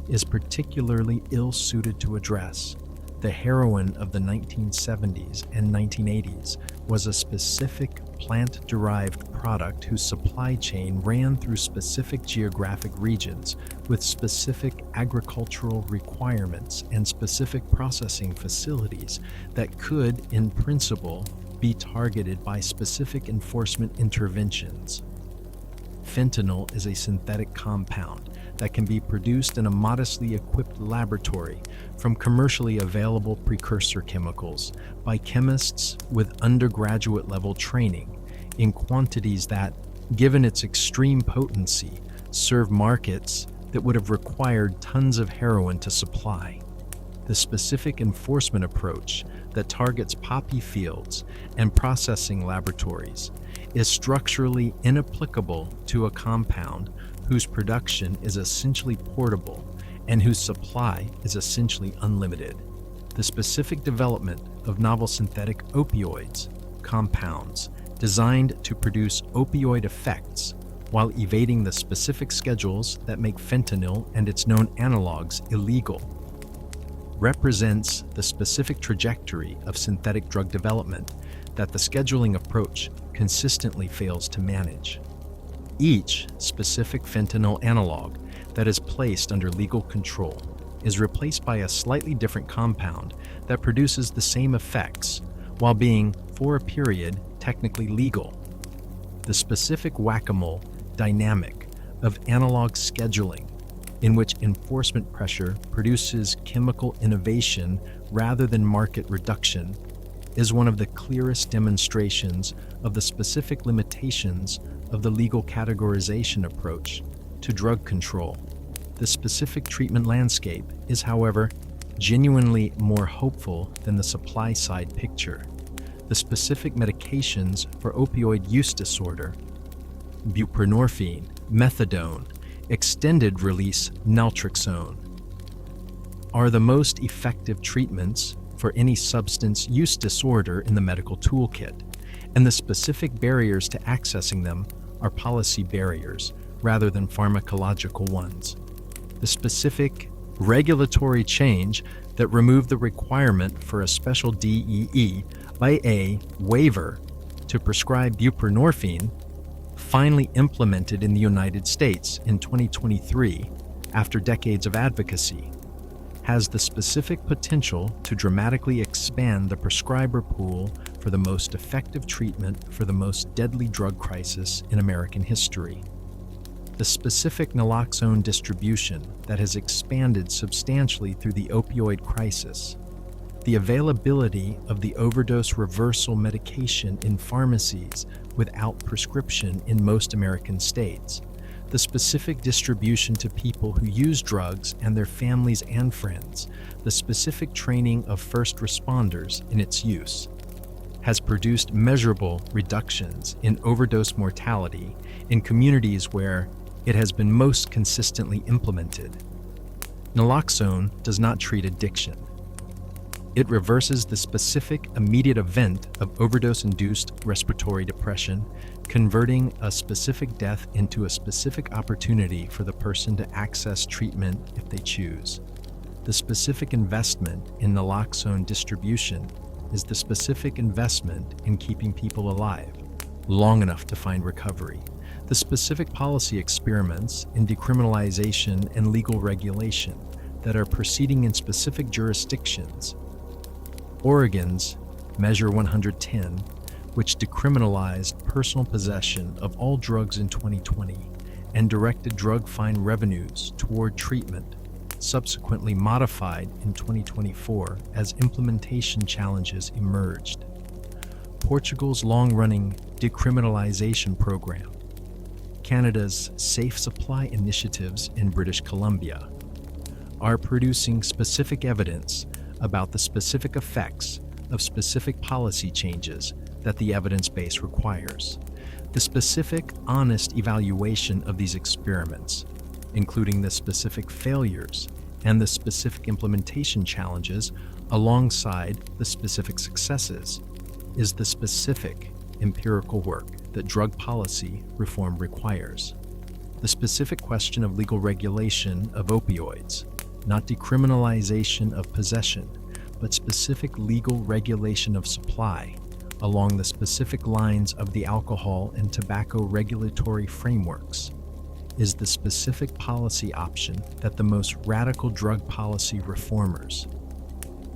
is particularly ill-suited to address. The heroin of the 1970s and 1980s was a specific plant-derived product whose supply chain ran through specific geographic regions with specific agricultural requirements and specific processing facilities that could, in principle, be targeted by specific enforcement interventions. Fentanyl is a synthetic compound that can be produced in a modestly equipped laboratory from commercially available precursor chemicals by chemists with undergraduate level training in quantities that, given its extreme potency, serve markets that would have required tons of heroin to supply. The specific enforcement approach that targets poppy fields and processing laboratories is structurally inapplicable to a compound whose production is essentially portable and whose supply is essentially unlimited. The specific development of novel synthetic opioids, compounds designed to produce opioid effects while evading the specific schedules that make fentanyl and its known analogs illegal, represents the specific trajectory of synthetic drug development that the scheduling approach consistently fails to manage. Each specific fentanyl analog that is placed under legal control is replaced by a slightly different compound that produces the same effects while being, for a period, technically legal. The specific whack-a-mole dynamic of analog scheduling, in which enforcement pressure produces chemical innovation rather than market reduction, is one of the clearest demonstrations of the specific limitations of the legal categorization approach to drug control. The specific treatment landscape is, however, genuinely more hopeful than the supply-side picture. The specific medications for opioid use disorder, buprenorphine, methadone, extended-release naltrexone, are the most effective treatments for any substance use disorder in the medical toolkit, and the specific barriers to accessing them are policy barriers rather than pharmacological ones. The specific regulatory change that removed the requirement for a special DEA by a waiver to prescribe buprenorphine, finally implemented in the United States in 2023 after decades of advocacy, has the specific potential to dramatically expand the prescriber pool for the most effective treatment for the most deadly drug crisis in American history. The specific naloxone distribution that has expanded substantially through the opioid crisis, the availability of the overdose reversal medication in pharmacies without prescription in most American states, the specific distribution to people who use drugs and their families and friends, the specific training of first responders in its use, has produced measurable reductions in overdose mortality in communities where it has been most consistently implemented. Naloxone does not treat addiction. It reverses the specific immediate event of overdose-induced respiratory depression, converting a specific death into a specific opportunity for the person to access treatment if they choose. The specific investment in naloxone distribution is the specific investment in keeping people alive long enough to find recovery. The specific policy experiments in decriminalization and legal regulation that are proceeding in specific jurisdictions. Oregon's Measure 110, which decriminalized personal possession of all drugs in 2020 and directed drug fine revenues toward treatment, subsequently modified in 2024 as implementation challenges emerged. Portugal's long-running decriminalization program, Canada's Safe Supply initiatives in British Columbia, are producing specific evidence about the specific effects of specific policy changes that the evidence base requires. The specific, honest evaluation of these experiments, including the specific failures and the specific implementation challenges alongside the specific successes, is the specific empirical work that drug policy reform requires. The specific question of legal regulation of opioids, not decriminalization of possession, but specific legal regulation of supply along the specific lines of the alcohol and tobacco regulatory frameworks, is the specific policy option that the most radical drug policy reformers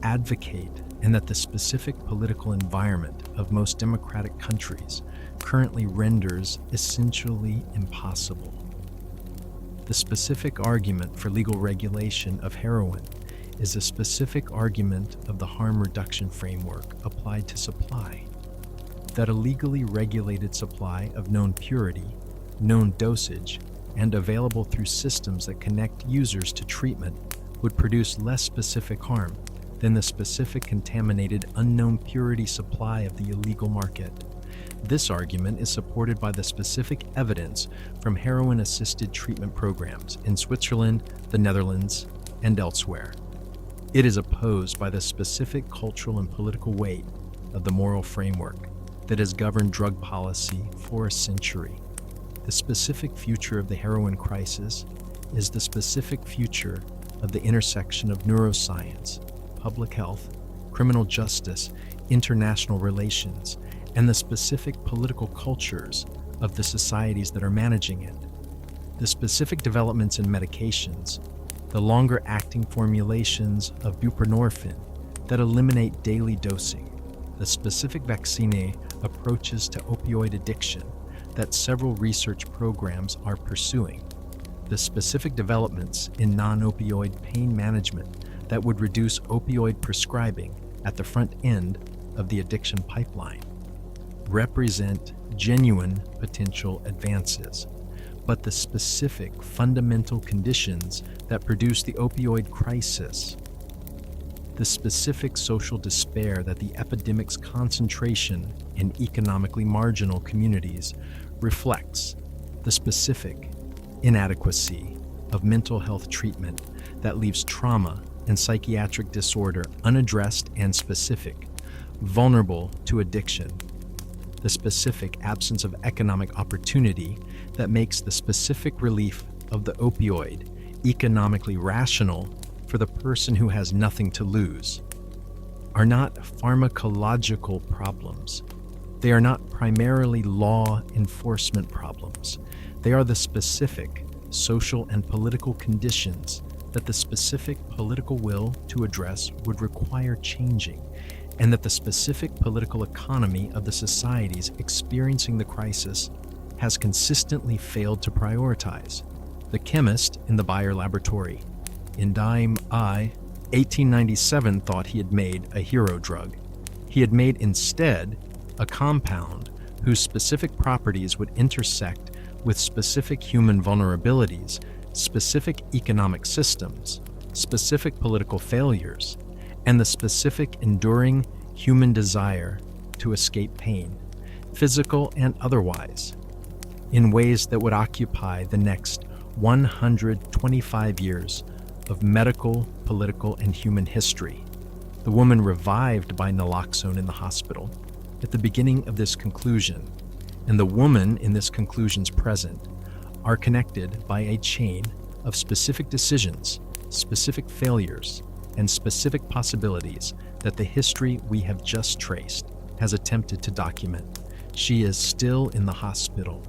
advocate and that the specific political environment of most democratic countries currently renders essentially impossible. The specific argument for legal regulation of heroin is a specific argument of the harm reduction framework applied to supply, that a legally regulated supply of known purity, known dosage, and available through systems that connect users to treatment would produce less specific harm than the specific contaminated unknown purity supply of the illegal market. This argument is supported by the specific evidence from heroin-assisted treatment programs in Switzerland, the Netherlands, and elsewhere. It is opposed by the specific cultural and political weight of the moral framework that has governed drug policy for a century. The specific future of the heroin crisis is the specific future of the intersection of neuroscience, public health, criminal justice, international relations, and the specific political cultures of the societies that are managing it. The specific developments in medications, the longer-acting formulations of buprenorphine that eliminate daily dosing, the specific vaccine approaches to opioid addiction that several research programs are pursuing, the specific developments in non-opioid pain management that would reduce opioid prescribing at the front end of the addiction pipeline, represent genuine potential advances, but the specific fundamental conditions that produce the opioid crisis, the specific social despair that the epidemic's concentration in economically marginal communities reflects, the specific inadequacy of mental health treatment that leaves trauma and psychiatric disorder unaddressed and specific, vulnerable to addiction. The specific absence of economic opportunity that makes the specific relief of the opioid economically rational for the person who has nothing to lose are not pharmacological problems. They are not primarily law enforcement problems. They are the specific social and political conditions that the specific political will to address would require changing, and that the specific political economy of the societies experiencing the crisis has consistently failed to prioritize. The chemist in the Bayer laboratory in Dime I, 1897 thought he had made a hero drug. He had made instead a compound whose specific properties would intersect with specific human vulnerabilities, specific economic systems, specific political failures, and the specific enduring human desire to escape pain, physical and otherwise, in ways that would occupy the next 125 years of medical, political, and human history. The woman revived by naloxone in the hospital at the beginning of this conclusion, and the woman in this conclusion's present, are connected by a chain of specific decisions, specific failures, and specific possibilities that the history we have just traced has attempted to document. She is still in the hospital.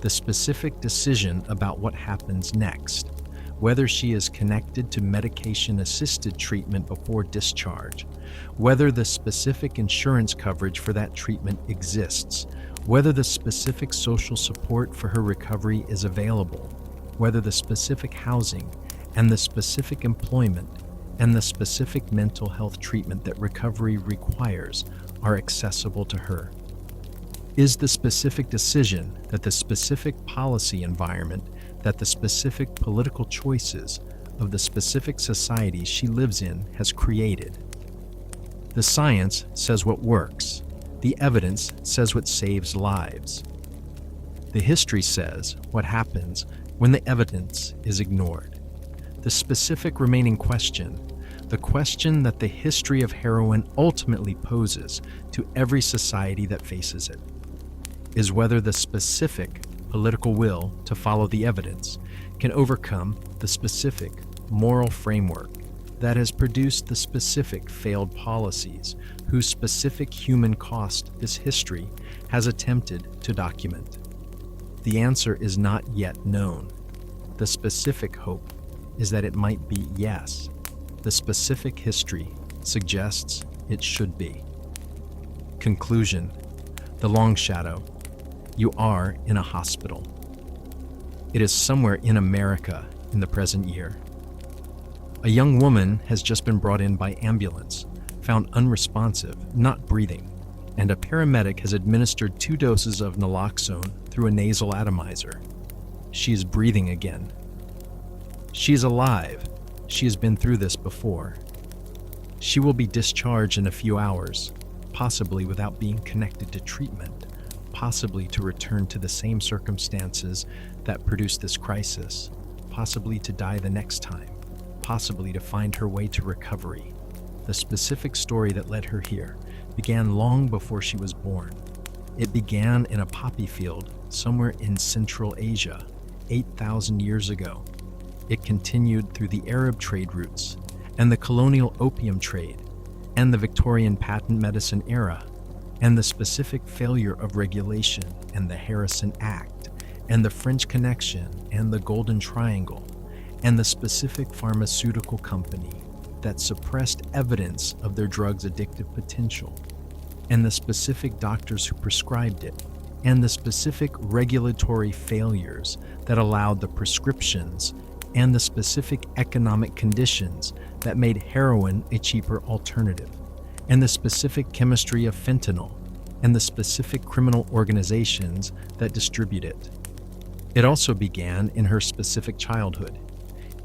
The specific decision about what happens next, whether she is connected to medication-assisted treatment before discharge, whether the specific insurance coverage for that treatment exists, whether the specific social support for her recovery is available, whether the specific housing and the specific employment and the specific mental health treatment that recovery requires are accessible to her. Is the specific decision that the specific policy environment, that the specific political choices of the specific society she lives in has created. The science says what works. The evidence says what saves lives. The history says what happens when the evidence is ignored. The specific remaining question, the question that the history of heroin ultimately poses to every society that faces it, is whether the specific political will to follow the evidence can overcome the specific moral framework that has produced the specific failed policies whose specific human cost this history has attempted to document. The answer is not yet known. The specific hope is that it might be yes. The specific history suggests it should be. Conclusion: the long shadow. You are in a hospital. It is somewhere in America in the present year. A young woman has just been brought in by ambulance, found unresponsive, not breathing, and a paramedic has administered 2 doses of naloxone through a nasal atomizer. She is breathing again. She is alive. She has been through this before. She will be discharged in a few hours, possibly without being connected to treatment, possibly to return to the same circumstances that produced this crisis, possibly to die the next time, possibly to find her way to recovery. The specific story that led her here began long before she was born. It began in a poppy field somewhere in Central Asia, 8,000 years ago. It continued through the Arab trade routes and the colonial opium trade and the Victorian patent medicine era and the specific failure of regulation and the Harrison Act and the French Connection and the Golden Triangle and the specific pharmaceutical company that suppressed evidence of their drug's addictive potential and the specific doctors who prescribed it and the specific regulatory failures that allowed the prescriptions and the specific economic conditions that made heroin a cheaper alternative, and the specific chemistry of fentanyl, and the specific criminal organizations that distribute it. It also began in her specific childhood,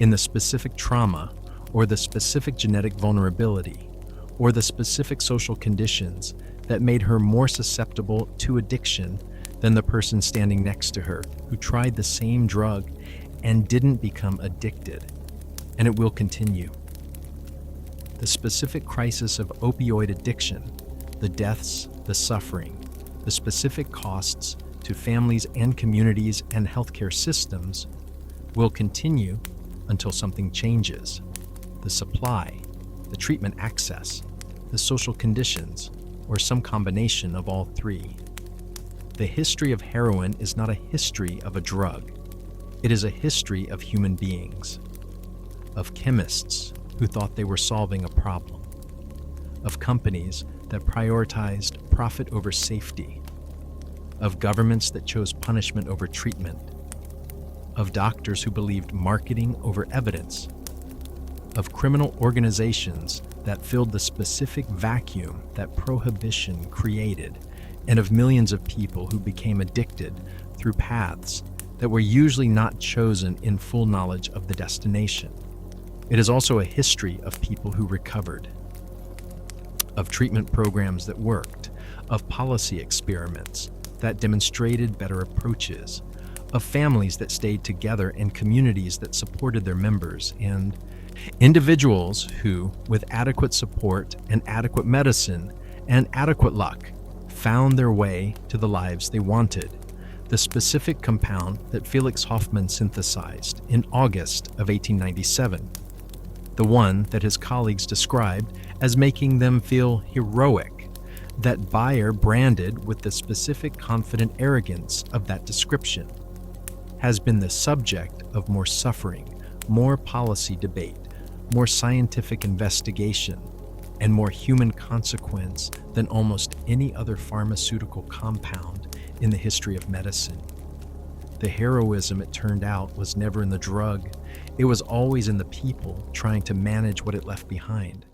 in the specific trauma, or the specific genetic vulnerability, or the specific social conditions that made her more susceptible to addiction than the person standing next to her who tried the same drug and didn't become addicted. And it will continue. the specific crisis of opioid addiction, the deaths, the suffering, the specific costs to families and communities and healthcare systems will continue until something changes. The supply, the treatment access, the social conditions, or some combination of all three. The history of heroin is not a history of a drug. It is a history of human beings, of chemists who thought they were solving a problem, of companies that prioritized profit over safety, of governments that chose punishment over treatment, of doctors who believed marketing over evidence, of criminal organizations that filled the specific vacuum that prohibition created, and of millions of people who became addicted through paths that were usually not chosen in full knowledge of the destination. It is also a history of people who recovered, of treatment programs that worked, of policy experiments that demonstrated better approaches, of families that stayed together and communities that supported their members, and individuals who, with adequate support and adequate medicine and adequate luck, found their way to the lives they wanted, the specific compound that Felix Hoffmann synthesized in August of 1897, the one that his colleagues described as making them feel heroic, that Bayer branded with the specific confident arrogance of that description, has been the subject of more suffering, more policy debate, more scientific investigation, and more human consequence than almost any other pharmaceutical compound in the history of medicine. The heroism, it turned out, was never in the drug. It was always in the people trying to manage what it left behind.